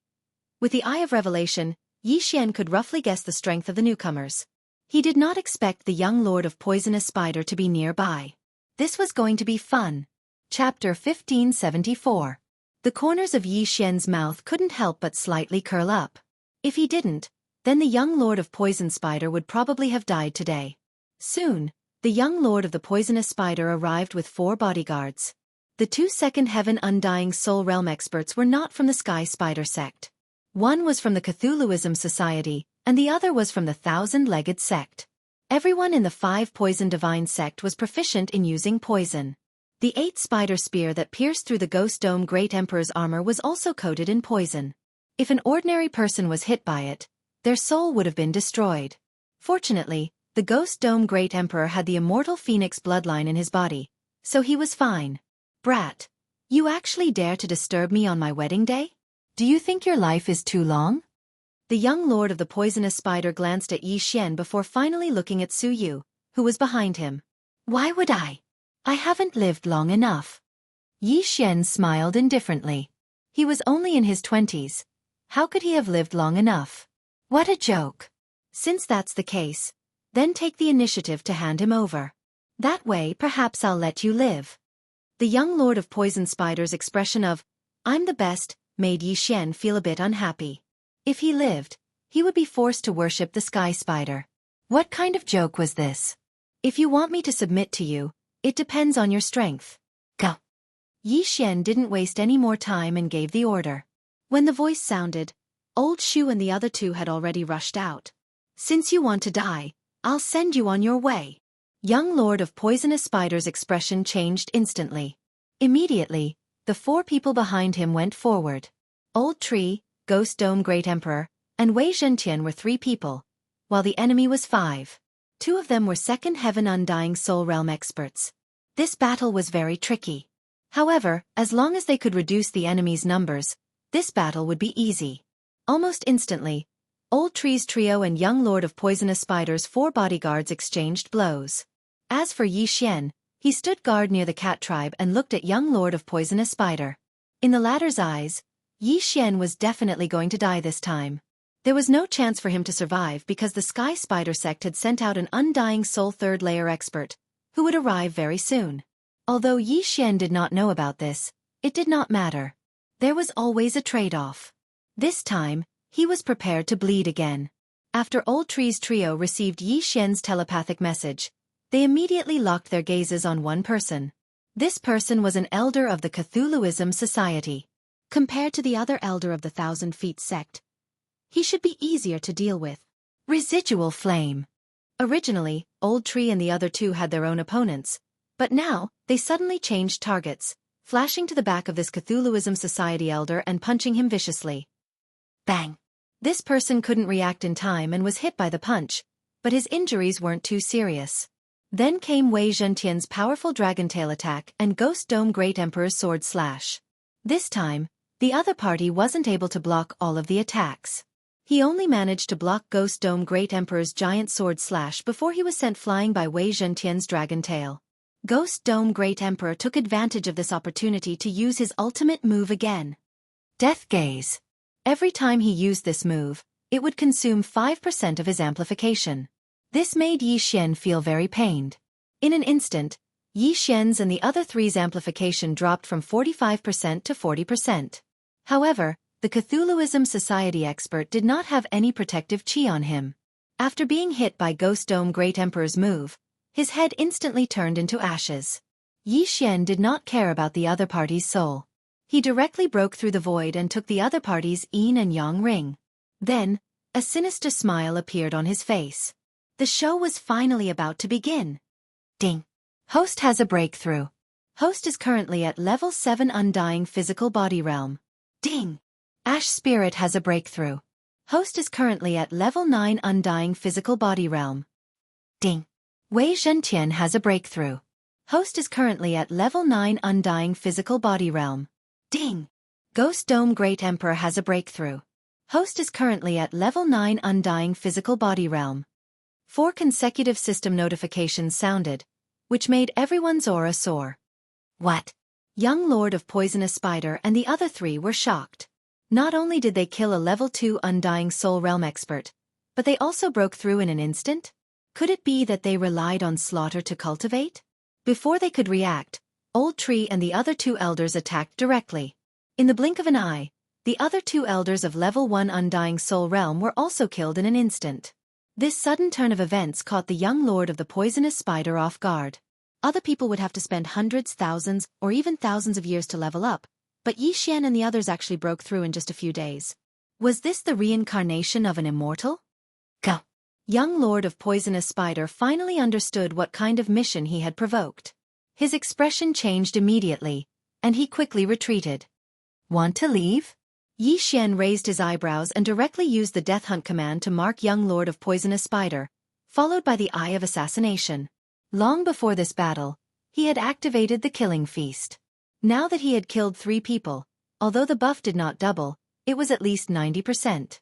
With the Eye of Revelation, Yi Xian could roughly guess the strength of the newcomers. He did not expect the young Lord of Poisonous Spider to be nearby. This was going to be fun. Chapter 1574. The corners of Yi Xian's mouth couldn't help but slightly curl up. If he didn't, then the young Lord of Poison Spider would probably have died today. Soon, the young Lord of the Poisonous Spider arrived with 4 bodyguards. The 2 second heaven Undying Soul Realm experts were not from the Sky Spider sect. One was from the Cthulhuism Society, and the other was from the Thousand-Legged sect. Everyone in the 5 Poison Divine sect was proficient in using poison. The 8 spider spear that pierced through the Ghost Dome Great Emperor's armor was also coated in poison. If an ordinary person was hit by it, their soul would have been destroyed. Fortunately, the Ghost Dome Great Emperor had the immortal Phoenix bloodline in his body, so he was fine. Brat, you actually dare to disturb me on my wedding day? Do you think your life is too long? The young Lord of the Poisonous Spider glanced at Yi Xian before finally looking at Su Yu, who was behind him. Why would I? I haven't lived long enough. Yi Xian smiled indifferently. He was only in his 20s. How could he have lived long enough? What a joke. Since that's the case, then take the initiative to hand him over. That way perhaps I'll let you live. The young Lord of Poison Spider's expression of, I'm the best, made Yi Xian feel a bit unhappy. If he lived, he would be forced to worship the Sky Spider. What kind of joke was this? If you want me to submit to you, it depends on your strength. Go. Yi Xian didn't waste any more time and gave the order. When the voice sounded, Old Shu and the other 2 had already rushed out. Since you want to die, I'll send you on your way. Young Lord of Poisonous Spider's expression changed instantly. Immediately, the 4 people behind him went forward. Old Tree, Ghost Dome Great Emperor, and Wei Zhentian were 3 people, while the enemy was 5. 2 of them were Second Heaven Undying Soul Realm experts. This battle was very tricky. However, as long as they could reduce the enemy's numbers, this battle would be easy. Almost instantly, Old Tree's trio and young Lord of Poisonous Spider's 4 bodyguards exchanged blows. As for Yi Xian, He stood guard near the cat tribe and looked at young Lord of Poisonous Spider. In the latter's eyes, Yi Xian was definitely going to die this time. There was no chance for him to survive because the Sky Spider sect had sent out an undying soul third-layer expert, who would arrive very soon. Although Yi Xian did not know about this, it did not matter. There was always a trade-off. This time, he was prepared to bleed again. After Old Tree's trio received Yi Xian's telepathic message, they immediately locked their gazes on one person. This person was an elder of the Cthulhuism Society. Compared to the other elder of the 1,000 Feet sect, he should be easier to deal with. Residual Flame. Originally, Old Tree and the other two had their own opponents, but now, they suddenly changed targets, flashing to the back of this Cthulhuism Society elder and punching him viciously. Bang! This person couldn't react in time and was hit by the punch, but his injuries weren't too serious. Then came Wei Zhentian's powerful Dragon Tail attack and Ghost Dome Great Emperor's Sword Slash. This time, the other party wasn't able to block all of the attacks. He only managed to block Ghost Dome Great Emperor's giant sword slash before he was sent flying by Wei Zhentian's Dragon Tail. Ghost Dome Great Emperor took advantage of this opportunity to use his ultimate move again. Death Gaze. Every time he used this move, it would consume 5% of his amplification. This made Yi Xian feel very pained. In an instant, Yi Xian's and the other three's amplification dropped from 45% to 40%. However, the Cthulhuism Society expert did not have any protective chi on him. After being hit by Ghost Dome Great Emperor's move, his head instantly turned into ashes. Yi Xian did not care about the other party's soul. He directly broke through the void and took the other party's yin and yang ring. Then, a sinister smile appeared on his face. The show was finally about to begin. Ding! Host has a breakthrough. Host is currently at level 7 Undying Physical Body Realm. Ding! Ash Spirit has a breakthrough. Host is currently at level 9 Undying Physical Body Realm. Ding! Wei Zhentian has a breakthrough. Host is currently at level 9 Undying Physical Body Realm. Ding! Ghost Dome Great Emperor has a breakthrough. Host is currently at level 9 Undying Physical Body Realm. 4 consecutive system notifications sounded, which made everyone's aura soar. What? Young Lord of Poisonous Spider and the other three were shocked. Not only did they kill a level 2 Undying Soul Realm expert, but they also broke through in an instant? Could it be that they relied on slaughter to cultivate? Before they could react, Old Tree and the other two elders attacked directly. In the blink of an eye, the other two elders of level 1 Undying Soul Realm were also killed in an instant. This sudden turn of events caught the young Lord of the Poisonous Spider off guard. Other people would have to spend hundreds, thousands, or even thousands of years to level up, but Yi Xian and the others actually broke through in just a few days. Was this the reincarnation of an immortal? Go! Young Lord of Poisonous Spider finally understood what kind of mission he had provoked. His expression changed immediately, and he quickly retreated. Want to leave? Yi Xian raised his eyebrows and directly used the Death Hunt command to mark young Lord of Poisonous Spider, followed by the Eye of Assassination. Long before this battle, he had activated the Killing Feast. Now that he had killed 3 people, although the buff did not double, it was at least 90%.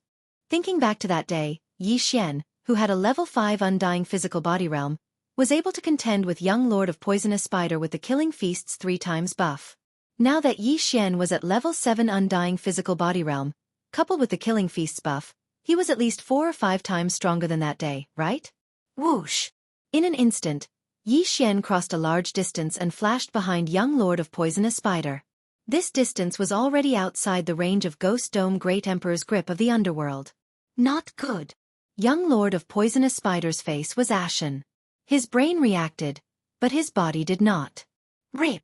Thinking back to that day, Yi Xian, who had a level 5 Undying Physical Body Realm, was able to contend with young Lord of Poisonous Spider with the Killing Feast's 3 times buff. Now that Yi Xian was at level 7 Undying Physical Body Realm, coupled with the Killing Feast's buff, he was at least 4 or 5 times stronger than that day, right? Whoosh! In an instant, Yi Xian crossed a large distance and flashed behind young Lord of Poisonous Spider. This distance was already outside the range of Ghost Dome Great Emperor's grip of the underworld. Not good. Young Lord of Poisonous Spider's face was ashen. His brain reacted, but his body did not. Rip!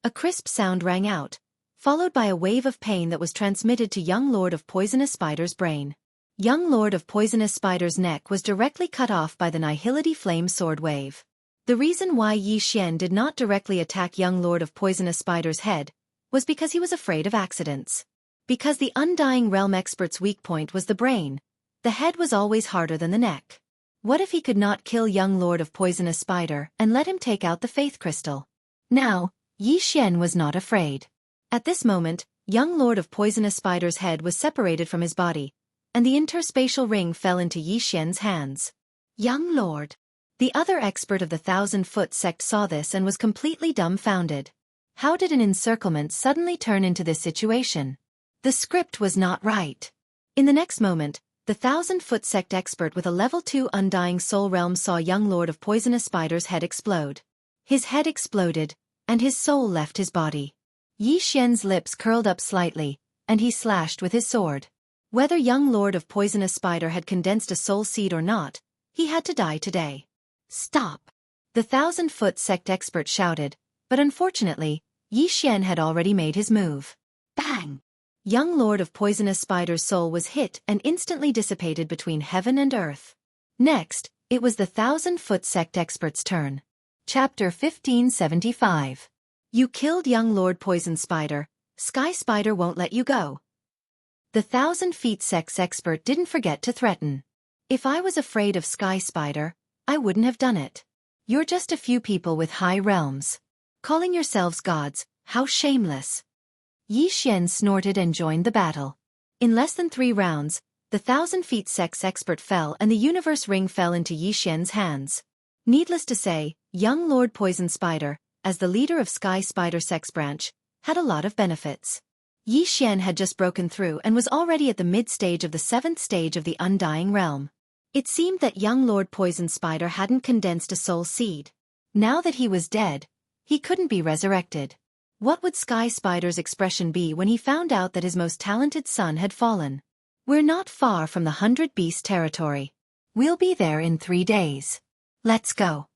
A crisp sound rang out, followed by a wave of pain that was transmitted to young Lord of Poisonous Spider's brain. Young Lord of Poisonous Spider's neck was directly cut off by the Nihility Flame Sword Wave. The reason why Yi Xian did not directly attack young Lord of Poisonous Spider's head was because he was afraid of accidents. Because the Undying Realm expert's weak point was the brain, the head was always harder than the neck. What if he could not kill young Lord of Poisonous Spider and let him take out the Faith Crystal? Now, Yi Xian was not afraid. At this moment, young Lord of Poisonous Spider's head was separated from his body, and the interspatial ring fell into Yi Xian's hands. Young Lord. The other expert of the 1,000-foot sect saw this and was completely dumbfounded. How did an encirclement suddenly turn into this situation? The script was not right. In the next moment, the 1,000-foot sect expert with a level 2 Undying Soul realm saw young Lord of Poisonous Spider's head explode. His head exploded, and his soul left his body. Yi Xian's lips curled up slightly, and he slashed with his sword. Whether young Lord of Poisonous Spider had condensed a soul seed or not, he had to die today. Stop! The 1,000-foot sect expert shouted, but unfortunately, Yi Xian had already made his move. Bang! Young Lord of Poisonous Spider's soul was hit and instantly dissipated between heaven and earth. Next, it was the 1,000-foot sect expert's turn. Chapter 1575. You killed young Lord Poison Spider. Sky Spider won't let you go. The 1,000-feet sect's expert didn't forget to threaten. If I was afraid of Sky Spider, I wouldn't have done it. You're just a few people with high realms. Calling yourselves gods, how shameless. Yi Xian snorted and joined the battle. In less than 3 rounds, the 1,000-feet sect's expert fell and the universe ring fell into Yi Xian's hands. Needless to say, young Lord Poison Spider, as the leader of Sky Spider Sect's branch, had a lot of benefits. Yi Xian had just broken through and was already at the mid-stage of the 7th stage of the Undying Realm. It seemed that young Lord Poison Spider hadn't condensed a soul seed. Now that he was dead, he couldn't be resurrected. What would Sky Spider's expression be when he found out that his most talented son had fallen? We're not far from the 100-beast territory. We'll be there in 3 days. Let's go.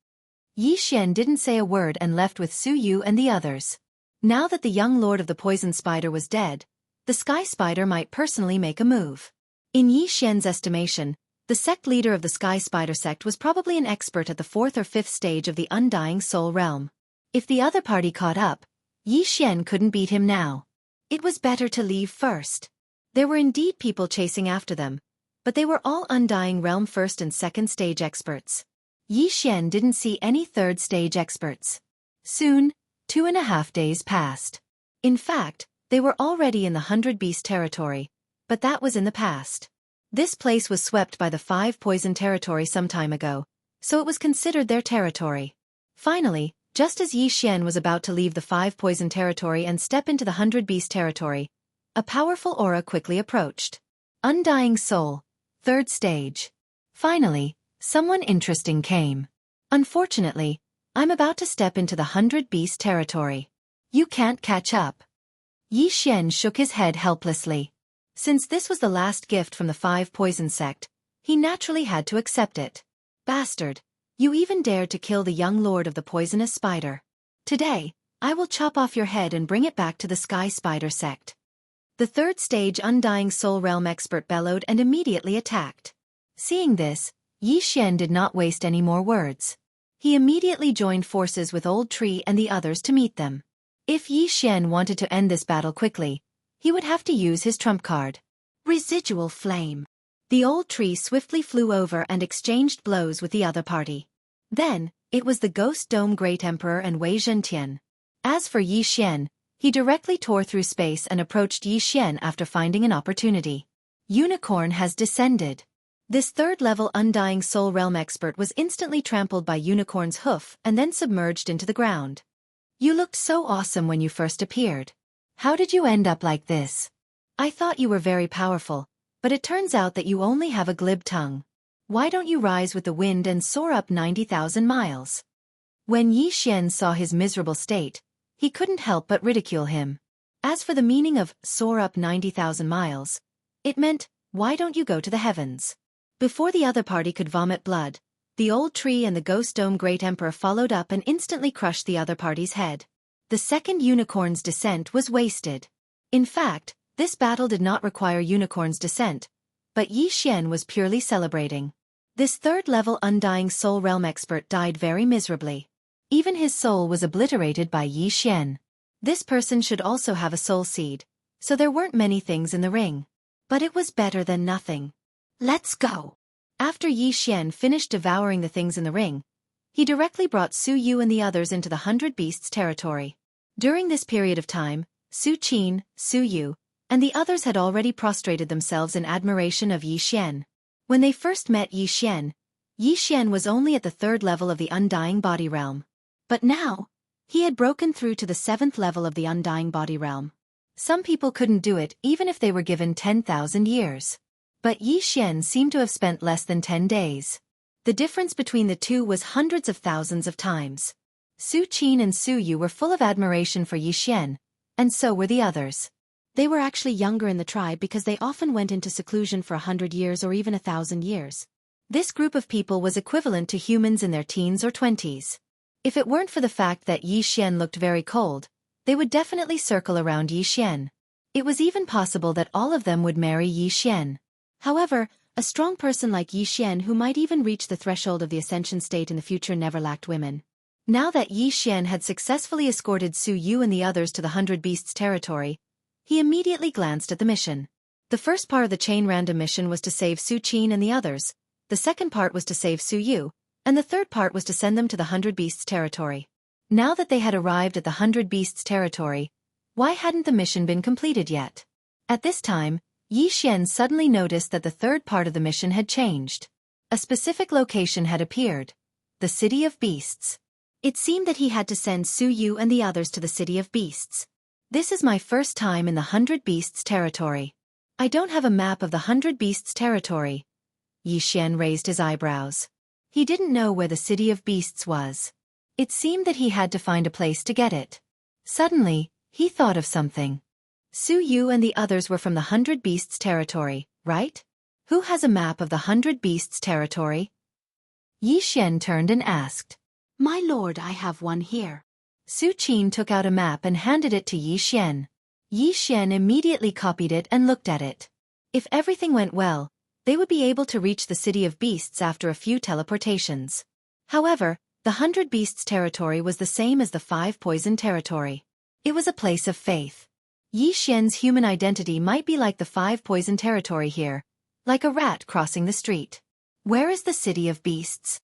Yi Xian didn't say a word and left with Su Yu and the others. Now that the young Lord of the Poison Spider was dead, the Sky Spider might personally make a move. In Yi Xian's estimation, the sect leader of the Sky Spider sect was probably an expert at the 4th or 5th stage of the Undying Soul realm. If the other party caught up, Yi Xian couldn't beat him now. It was better to leave first. There were indeed people chasing after them, but they were all Undying Realm 1st and 2nd stage experts. Yi Xian didn't see any 3rd stage experts. Soon, 2.5 days passed. In fact, they were already in the 100-beast territory, but that was in the past. This place was swept by the 5 poison territory some time ago, so it was considered their territory. Finally, just as Yi Xian was about to leave the 5 poison territory and step into the 100-beast territory, a powerful aura quickly approached. Undying Soul, 3rd stage. Finally, someone interesting came. Unfortunately, I'm about to step into the 100-beast territory. You can't catch up. Yi Xian shook his head helplessly. Since this was the last gift from the 5 poison sect, he naturally had to accept it. Bastard, you even dared to kill the young Lord of the Poisonous Spider. Today, I will chop off your head and bring it back to the Sky Spider sect. The 3rd stage Undying Soul realm expert bellowed and immediately attacked. Seeing this, Yi Xian did not waste any more words. He immediately joined forces with Old Tree and the others to meet them. If Yi Xian wanted to end this battle quickly, he would have to use his trump card. Residual Flame. The Old Tree swiftly flew over and exchanged blows with the other party. Then, it was the Ghost Dome Great Emperor and Wei Zhentian. As for Yi Xian, he directly tore through space and approached Yi Xian after finding an opportunity. Unicorn has descended. This 3rd-level Undying Soul realm expert was instantly trampled by Unicorn's hoof and then submerged into the ground. You looked so awesome when you first appeared. How did you end up like this? I thought you were very powerful, but it turns out that you only have a glib tongue. Why don't you rise with the wind and soar up 90,000 miles? When Yi Xian saw his miserable state, he couldn't help but ridicule him. As for the meaning of soar up 90,000 miles, it meant, why don't you go to the heavens? Before the other party could vomit blood, the Old Tree and the Ghost Dome Great Emperor followed up and instantly crushed the other party's head. The second Unicorn's descent was wasted. In fact, this battle did not require Unicorn's descent, but Yi Xian was purely celebrating. This 3rd-level Undying Soul realm expert died very miserably. Even his soul was obliterated by Yi Xian. This person should also have a soul seed, so there weren't many things in the ring. But it was better than nothing. Let's go. After Yi Xian finished devouring the things in the ring, he directly brought Su Yu and the others into the 100 Beasts territory. During this period of time, Su Qin, Su Yu, and the others had already prostrated themselves in admiration of Yi Xian. When they first met Yi Xian, Yi Xian was only at the 3rd level of the Undying Body Realm. But now, he had broken through to the 7th level of the Undying Body Realm. Some people couldn't do it even if they were given 10,000 years. But Yi Xian seemed to have spent less than 10 days. The difference between the two was hundreds of thousands of times. Su Qin and Su Yu were full of admiration for Yi Xian, and so were the others. They were actually younger in the tribe because they often went into seclusion for 100 years or even 1,000 years. This group of people was equivalent to humans in their teens or 20s. If it weren't for the fact that Yi Xian looked very cold, they would definitely circle around Yi Xian. It was even possible that all of them would marry Yi Xian. However, a strong person like Yi Xian who might even reach the threshold of the ascension state in the future never lacked women. Now that Yi Xian had successfully escorted Su Yu and the others to the 100 Beasts territory, he immediately glanced at the mission. The first part of the chain random mission was to save Su Qin and the others, the second part was to save Su Yu, and the third part was to send them to the 100 Beasts territory. Now that they had arrived at the 100 Beasts territory, why hadn't the mission been completed yet? At this time, Yi Xian suddenly noticed that the third part of the mission had changed. A specific location had appeared. The City of Beasts. It seemed that he had to send Su Yu and the others to the City of Beasts. This is my first time in the 100 Beasts territory. I don't have a map of the 100 Beasts territory. Yi Xian raised his eyebrows. He didn't know where the City of Beasts was. It seemed that he had to find a place to get it. Suddenly, he thought of something. Su Yu and the others were from the 100 Beasts territory, right? Who has a map of the 100 Beasts territory? Yi Xian turned and asked. My lord, I have one here. Su Qin took out a map and handed it to Yi Xian. Yi Xian immediately copied it and looked at it. If everything went well, they would be able to reach the City of Beasts after a few teleportations. However, the 100 Beasts territory was the same as the 5 Poison territory. It was a place of faith. Yi Xian's human identity might be like the 5 Poison territory here, like a rat crossing the street. Where is the City of Beasts?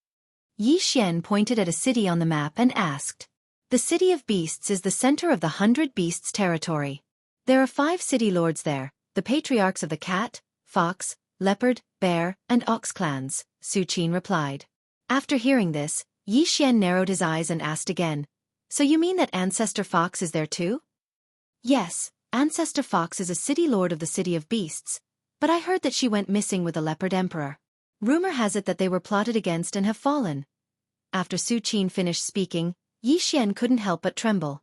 Yi Xian pointed at a city on the map and asked. The City of Beasts is the center of the 100 Beasts territory. There are 5 city lords there, the patriarchs of the cat, fox, leopard, bear, and ox clans, Su Qin replied. After hearing this, Yi Xian narrowed his eyes and asked again, so you mean that Ancestor Fox is there too? Yes, Ancestor Fox is a city lord of the City of Beasts, but I heard that she went missing with the Leopard Emperor. Rumor has it that they were plotted against and have fallen. After Su Qin finished speaking, Yi Xian couldn't help but tremble.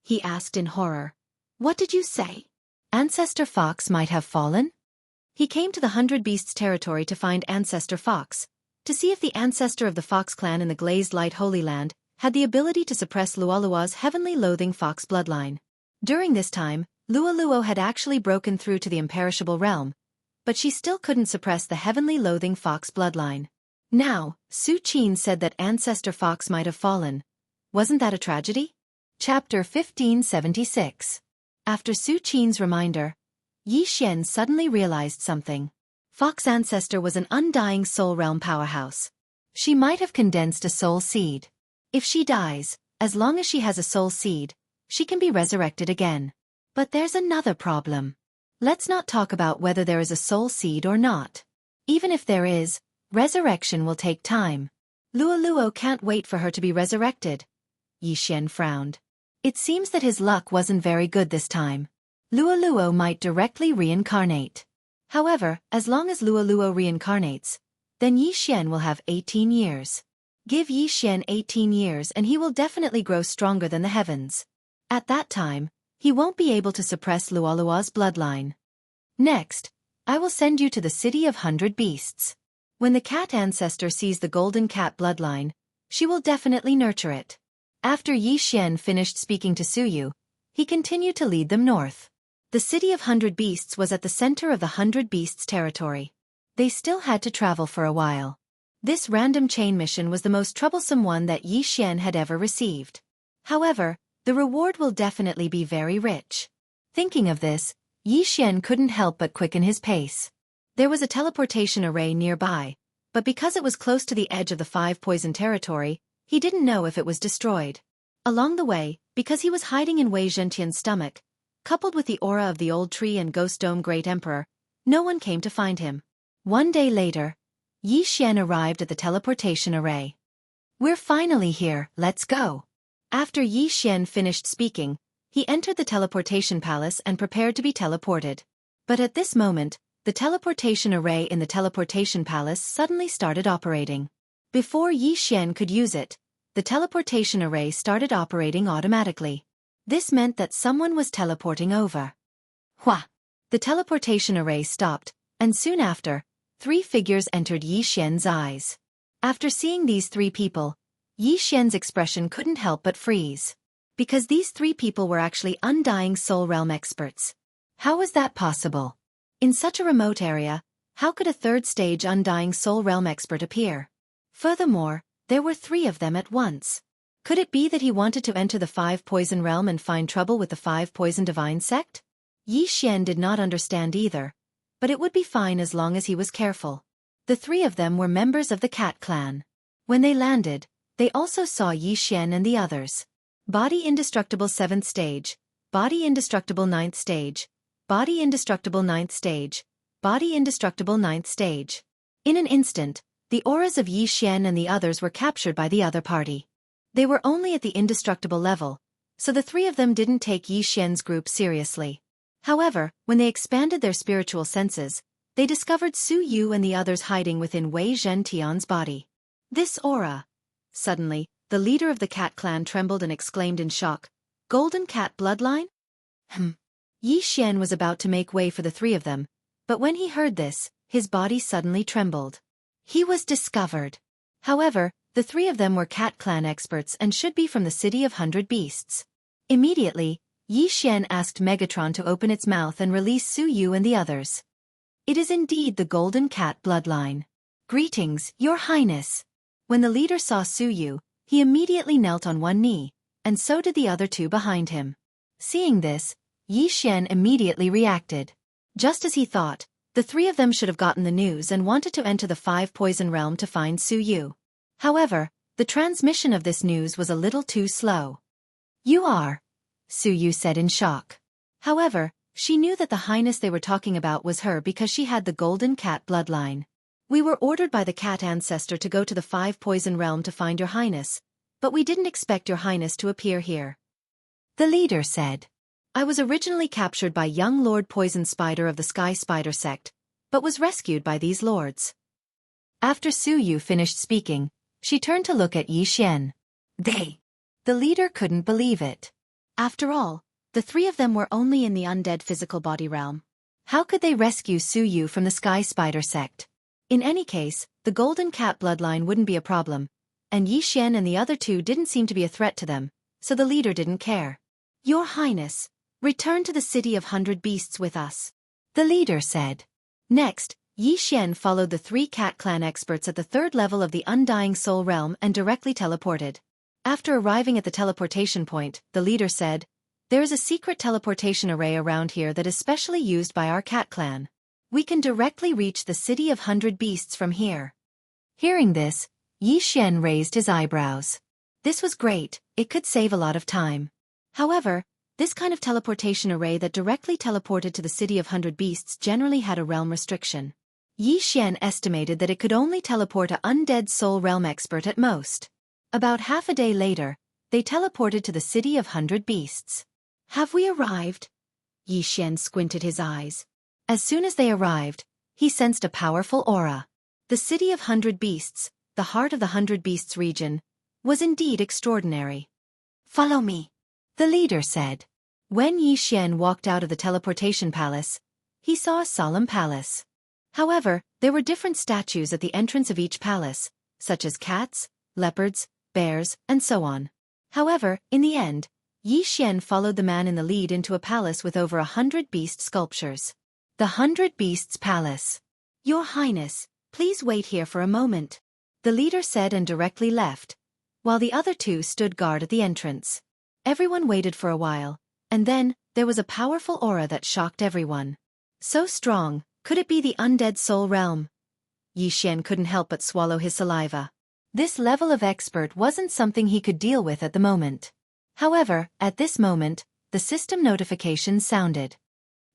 He asked in horror. What did you say? Ancestor Fox might have fallen? He came to the 100 Beasts territory to find Ancestor Fox, to see if the ancestor of the Fox clan in the Glazed Light Holy Land had the ability to suppress Luoluo's heavenly loathing fox bloodline. During this time, Luoluo had actually broken through to the imperishable realm, but she still couldn't suppress the heavenly loathing fox bloodline. Now, Su Qin said that Ancestor Fox might have fallen. Wasn't that a tragedy? Chapter 1576. After Su Qin's reminder, Yi Xian suddenly realized something. Fox Ancestor was an undying soul realm powerhouse. She might have condensed a soul seed. If she dies, as long as she has a soul seed, she can be resurrected again. But there's another problem. Let's not talk about whether there is a soul seed or not. Even if there is, resurrection will take time. Luoluo can't wait for her to be resurrected. Yi Xian frowned. It seems that his luck wasn't very good this time. Luoluo might directly reincarnate. However, as long as Luoluo reincarnates, then Yi Xian will have 18 years. Give Yi Xian 18 years and he will definitely grow stronger than the heavens. At that time, he won't be able to suppress Luoluo's bloodline. Next, I will send you to the City of 100 Beasts. When the cat ancestor sees the golden cat bloodline, she will definitely nurture it. After Yi Xian finished speaking to Su Yu, he continued to lead them north. The City of 100 Beasts was at the center of the 100 Beasts territory. They still had to travel for a while. This random chain mission was the most troublesome one that Yi Xian had ever received. However, the reward will definitely be very rich. Thinking of this, Yi Xian couldn't help but quicken his pace. There was a teleportation array nearby, but because it was close to the edge of the 5 Poison territory, he didn't know if it was destroyed. Along the way, because he was hiding in Wei Zhentian's stomach, coupled with the aura of the old tree and ghost dome Great Emperor, no one came to find him. One day later, Yi Xian arrived at the teleportation array. "We're finally here, let's go." After Yi Xian finished speaking, he entered the teleportation palace and prepared to be teleported. But at this moment, the teleportation array in the teleportation palace suddenly started operating. Before Yi Xian could use it, the teleportation array started operating automatically. This meant that someone was teleporting over. Hua! The teleportation array stopped, and soon after, 3 figures entered Yi Xian's eyes. After seeing these 3 people, Yi Xian's expression couldn't help but freeze. Because these 3 people were actually Undying Soul Realm experts. How was that possible? In such a remote area, how could a 3rd stage Undying Soul Realm expert appear? Furthermore, there were 3 of them at once. Could it be that he wanted to enter the 5 Poison Realm and find trouble with the 5 Poison Divine sect? Yi Xian did not understand either, but it would be fine as long as he was careful. The 3 of them were members of the Cat clan. When they landed, they also saw Yi Xian and the others. Body Indestructible 7th stage, Body Indestructible 9th stage, Body Indestructible 9th stage, Body Indestructible 9th stage. In an instant, the auras of Yi Xian and the others were captured by the other party. They were only at the indestructible level, so the 3 of them didn't take Yi Xian's group seriously. However, when they expanded their spiritual senses, they discovered Su Yu and the others hiding within Wei Zhentian's body. This aura. Suddenly, the leader of the Cat clan trembled and exclaimed in shock, "Golden Cat bloodline?" Yi Xian was about to make way for the 3 of them, but when he heard this, his body suddenly trembled. He was discovered. However, the 3 of them were Cat clan experts and should be from the City of 100 Beasts. Immediately, Yi Xian asked Megatron to open its mouth and release Su Yu and the others. "It is indeed the Golden Cat bloodline. Greetings, Your Highness." When the leader saw Su Yu, he immediately knelt on one knee, and so did the other 2 behind him. Seeing this, Yi Xian immediately reacted. Just as he thought, the 3 of them should have gotten the news and wanted to enter the 5 Poison Realm to find Su Yu. However, the transmission of this news was a little too slow. "You are," Su Yu said in shock. However, she knew that the highness they were talking about was her because she had the Golden Cat bloodline. "We were ordered by the Cat ancestor to go to the 5 Poison Realm to find Your Highness, but we didn't expect Your Highness to appear here," the leader said. "I was originally captured by young Lord Poison Spider of the Sky Spider sect, but was rescued by these lords." After Su Yu finished speaking, she turned to look at Yi Xian. "They." The leader couldn't believe it. After all, the 3 of them were only in the undead physical body realm. How could they rescue Su Yu from the Sky Spider sect? In any case, the Golden Cat bloodline wouldn't be a problem, and Yi Xian and the other 2 didn't seem to be a threat to them, so the leader didn't care. "Your Highness, return to the City of 100 Beasts with us," the leader said. Next, Yi Xian followed the 3 Cat clan experts at the 3rd level of the Undying Soul Realm and directly teleported. After arriving at the teleportation point, the leader said, "There is a secret teleportation array around here that is specially used by our Cat clan. We can directly reach the City of 100 Beasts from here." Hearing this, Yi Xian raised his eyebrows. This was great, it could save a lot of time. However, this kind of teleportation array that directly teleported to the City of 100 Beasts generally had a realm restriction. Yi Xian estimated that it could only teleport a undead soul realm expert at most. About half a day later, they teleported to the City of 100 Beasts. "Have we arrived?" Yi Xian squinted his eyes. As soon as they arrived, he sensed a powerful aura. The City of 100 Beasts, the heart of the 100 Beasts region, was indeed extraordinary. "Follow me," the leader said. When Yi Xian walked out of the teleportation palace, he saw a solemn palace. However, there were different statues at the entrance of each palace, such as cats, leopards, bears, and so on. However, in the end, Yi Xian followed the man in the lead into a palace with over 100 beast sculptures. The 100 Beasts Palace. "Your Highness, please wait here for a moment," the leader said and directly left, while the other 2 stood guard at the entrance. Everyone waited for a while, and then, there was a powerful aura that shocked everyone. So strong, could it be the undead soul realm? Yi Xian couldn't help but swallow his saliva. This level of expert wasn't something he could deal with at the moment. However, at this moment, the system notification sounded.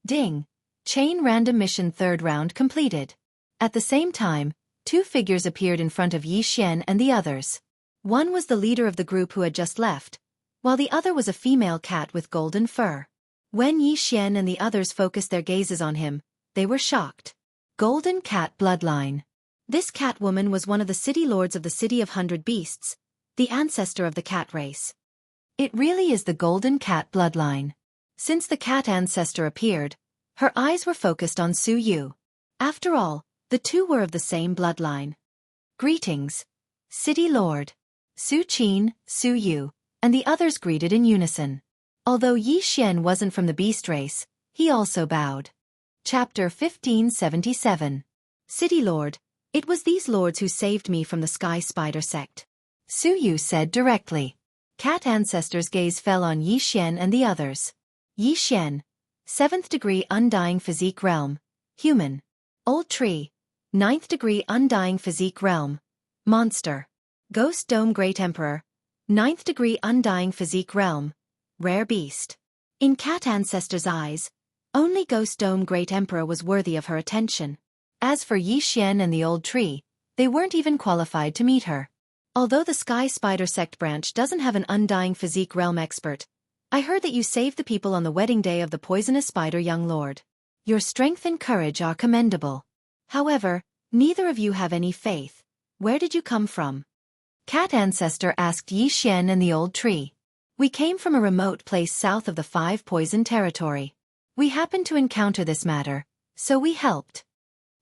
Ding! Chain Random Mission 3rd round completed. At the same time, two figures appeared in front of Yi Xian and the others. One was the leader of the group who had just left, while the other was a female cat with golden fur. When Yi Xian and the others focused their gazes on him, they were shocked. Golden Cat Bloodline. This cat woman was one of the city lords of the City of 100 Beasts, the ancestor of the cat race. It really is the Golden Cat Bloodline. Since the cat ancestor appeared, her eyes were focused on Su Yu. After all, the two were of the same bloodline. Greetings, City Lord. Su Qin, Su Yu, and the others greeted in unison. Although Yi Xian wasn't from the beast race, he also bowed. Chapter 1577. City Lord, it was these lords who saved me from the Sky Spider sect. Su Yu said directly. Cat ancestor's gaze fell on Yi Xian and the others. Yi Xian, 7th degree Undying Physique Realm, Human. Old Tree, 9th degree Undying Physique Realm, Monster. Ghost Dome Great Emperor, 9th degree Undying Physique Realm, Rare Beast. In Cat Ancestor's eyes, only Ghost Dome Great Emperor was worthy of her attention. As for Yi Xian and the Old Tree, they weren't even qualified to meet her. Although the Sky Spider sect branch doesn't have an Undying Physique Realm expert, I heard that you saved the people on the wedding day of the poisonous spider young lord. Your strength and courage are commendable. However, neither of you have any faith. Where did you come from? Cat Ancestor asked Yi Xian and the Old Tree. We came from a remote place south of the 5 Poison Territory. We happened to encounter this matter, so we helped.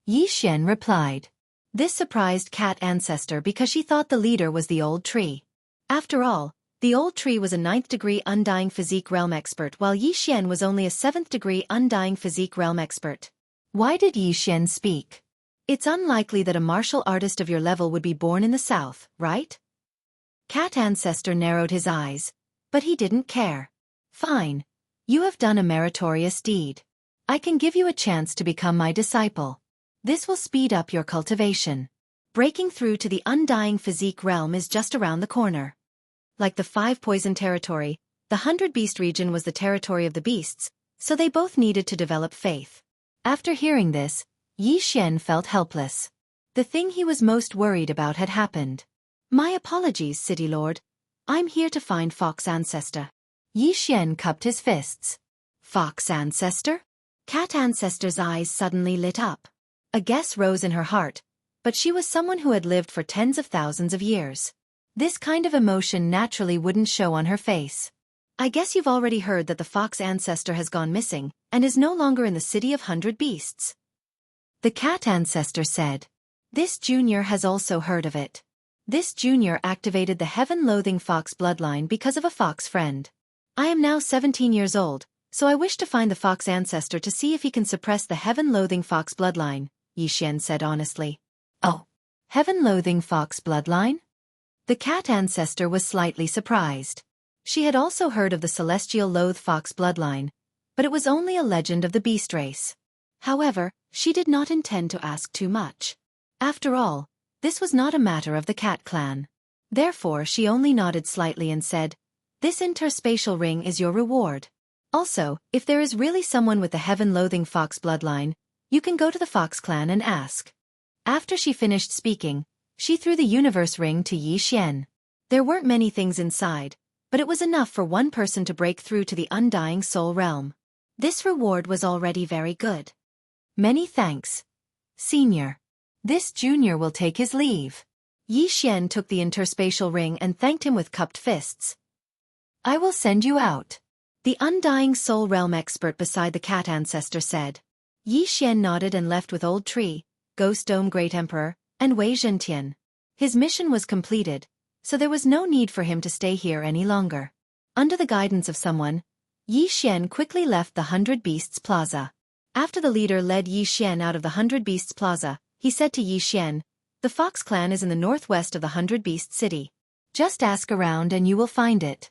Yi Xian replied. This surprised Cat Ancestor because she thought the leader was the Old Tree. After all, the Old Tree was a 9th degree Undying Physique Realm expert while Yi Xian was only a 7th degree Undying Physique Realm expert. Why did Yi Xian speak? It's unlikely that a martial artist of your level would be born in the south, right? Cat Ancestor narrowed his eyes, but he didn't care. Fine. You have done a meritorious deed. I can give you a chance to become my disciple. This will speed up your cultivation. Breaking through to the Undying Physique Realm is just around the corner. Like the 5 Poison Territory, the 100 Beast region was the territory of the beasts, so they both needed to develop faith. After hearing this, Yi Xian felt helpless. The thing he was most worried about had happened. My apologies, City Lord. I'm here to find Fox Ancestor. Yi Xian cupped his fists. Fox Ancestor? Cat Ancestor's eyes suddenly lit up. A guess rose in her heart, but she was someone who had lived for tens of thousands of years. This kind of emotion naturally wouldn't show on her face. I guess you've already heard that the Fox Ancestor has gone missing and is no longer in the City of 100 Beasts. The Cat Ancestor said. This junior has also heard of it. This junior activated the heaven-loathing fox bloodline because of a fox friend. I am now 17 years old, so I wish to find the Fox Ancestor to see if he can suppress the heaven-loathing fox bloodline, Yi Xian said honestly. Oh, heaven-loathing fox bloodline? The Cat Ancestor was slightly surprised. She had also heard of the celestial loathe fox bloodline, but it was only a legend of the beast race. However, she did not intend to ask too much. After all, this was not a matter of the cat clan. Therefore she only nodded slightly and said, This interspatial ring is your reward. Also, if there is really someone with the heaven-loathing fox bloodline, you can go to the Fox clan and ask. After she finished speaking, she threw the universe ring to Yi Xian. There weren't many things inside, but it was enough for one person to break through to the Undying Soul Realm. This reward was already very good. Many thanks, Senior. This junior will take his leave. Yi Xian took the interspatial ring and thanked him with cupped fists. I will send you out. The Undying Soul Realm expert beside the Cat Ancestor said. Yi Xian nodded and left with Old Tree, Ghost Dome Great Emperor, and Wei Zhentian. His mission was completed, so there was no need for him to stay here any longer. Under the guidance of someone, Yi Xian quickly left the 100 Beasts Plaza. After the leader led Yi Xian out of the 100 Beasts Plaza, he said to Yi Xian, The Fox clan is in the northwest of the 100 Beast City. Just ask around and you will find it.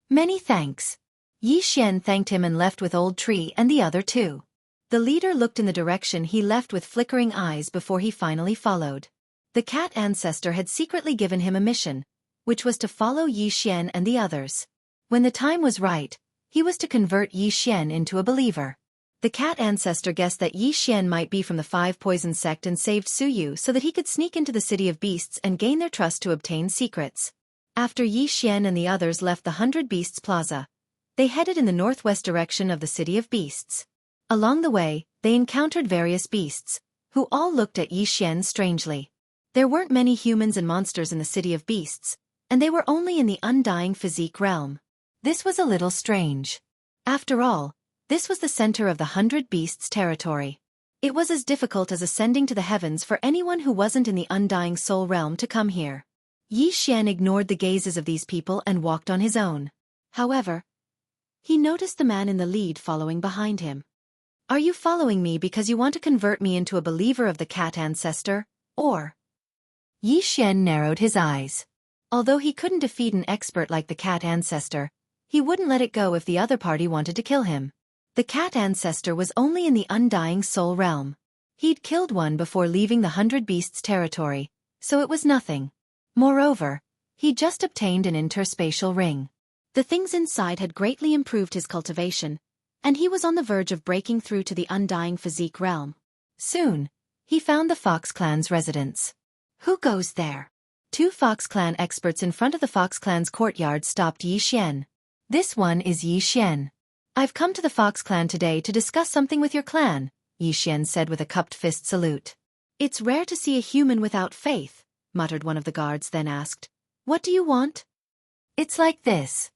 Many thanks. Yi Xian thanked him and left with Old Tree and the other two. The leader looked in the direction he left with flickering eyes before he finally followed. The Cat Ancestor had secretly given him a mission, which was to follow Yi Xian and the others. When the time was right, he was to convert Yi Xian into a believer. The cat ancestor guessed that Yi Xian might be from the Five Poison sect and saved Su Yu so that he could sneak into the City of Beasts and gain their trust to obtain secrets. After Yi Xian and the others left the 100 Beasts Plaza, they headed in the northwest direction of the City of Beasts. Along the way, they encountered various beasts, who all looked at Yi Xian strangely. There weren't many humans and monsters in the City of Beasts, and they were only in the undying physique realm. This was a little strange. After all, this was the center of the 100 Beasts territory. It was as difficult as ascending to the heavens for anyone who wasn't in the undying soul realm to come here. Yi Xian ignored the gazes of these people and walked on his own. However, he noticed the man in the lead following behind him. Are you following me because you want to convert me into a believer of the cat ancestor, or? Yi Xian narrowed his eyes. Although he couldn't defeat an expert like the cat ancestor, he wouldn't let it go if the other party wanted to kill him. The cat ancestor was only in the undying soul realm. He'd killed one before leaving the 100 Beasts territory, so it was nothing. Moreover, he'd just obtained an interspatial ring. The things inside had greatly improved his cultivation, and he was on the verge of breaking through to the undying physique realm. Soon, he found the Fox Clan's residence. Who goes there? Two Fox Clan experts in front of the Fox Clan's courtyard stopped Yi Xian. This one is Yi Xian. I've come to the Fox Clan today to discuss something with your clan, Yi Xian said with a cupped fist salute. It's rare to see a human without faith, muttered one of the guards, then asked, what do you want? It's like this.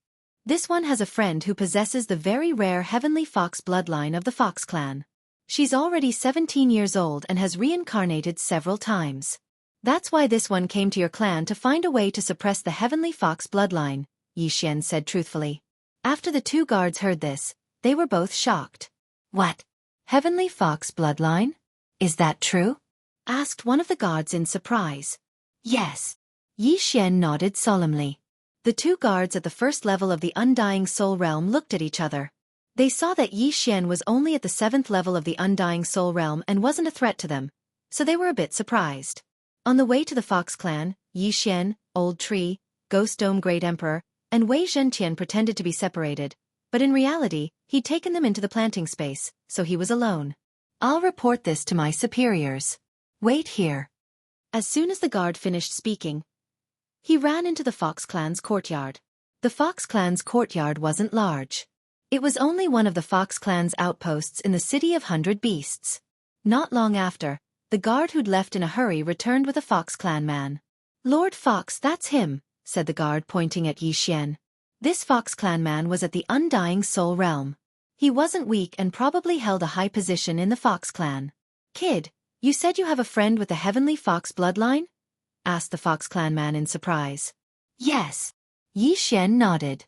This one has a friend who possesses the very rare heavenly fox bloodline of the Fox Clan. She's already 17 years old and has reincarnated several times. That's why this one came to your clan to find a way to suppress the heavenly fox bloodline, Yi Xian said truthfully. After the two guards heard this, they were both shocked. What? Heavenly fox bloodline? Is that true? Asked one of the guards in surprise. Yes. Yi Xian nodded solemnly. The two guards at the first level of the undying soul realm looked at each other. They saw that Yi Xian was only at the 7th level of the undying soul realm and wasn't a threat to them, so they were a bit surprised. On the way to the Fox Clan, Yi Xian, Old Tree, Ghost Dome Great Emperor, and Wei Zhentian pretended to be separated, but in reality, he'd taken them into the planting space, so he was alone. I'll report this to my superiors. Wait here. As soon as the guard finished speaking, he ran into the Fox Clan's courtyard. The Fox Clan's courtyard wasn't large. It was only one of the Fox Clan's outposts in the City of 100 Beasts. Not long after, the guard who'd left in a hurry returned with a Fox Clan man. Lord Fox, that's him, said the guard pointing at Yi Xian. This Fox Clan man was at the undying soul realm. He wasn't weak and probably held a high position in the Fox Clan. Kid, you said you have a friend with the heavenly fox bloodline? Asked the Fox Clan man in surprise. Yes. Yi Xian nodded.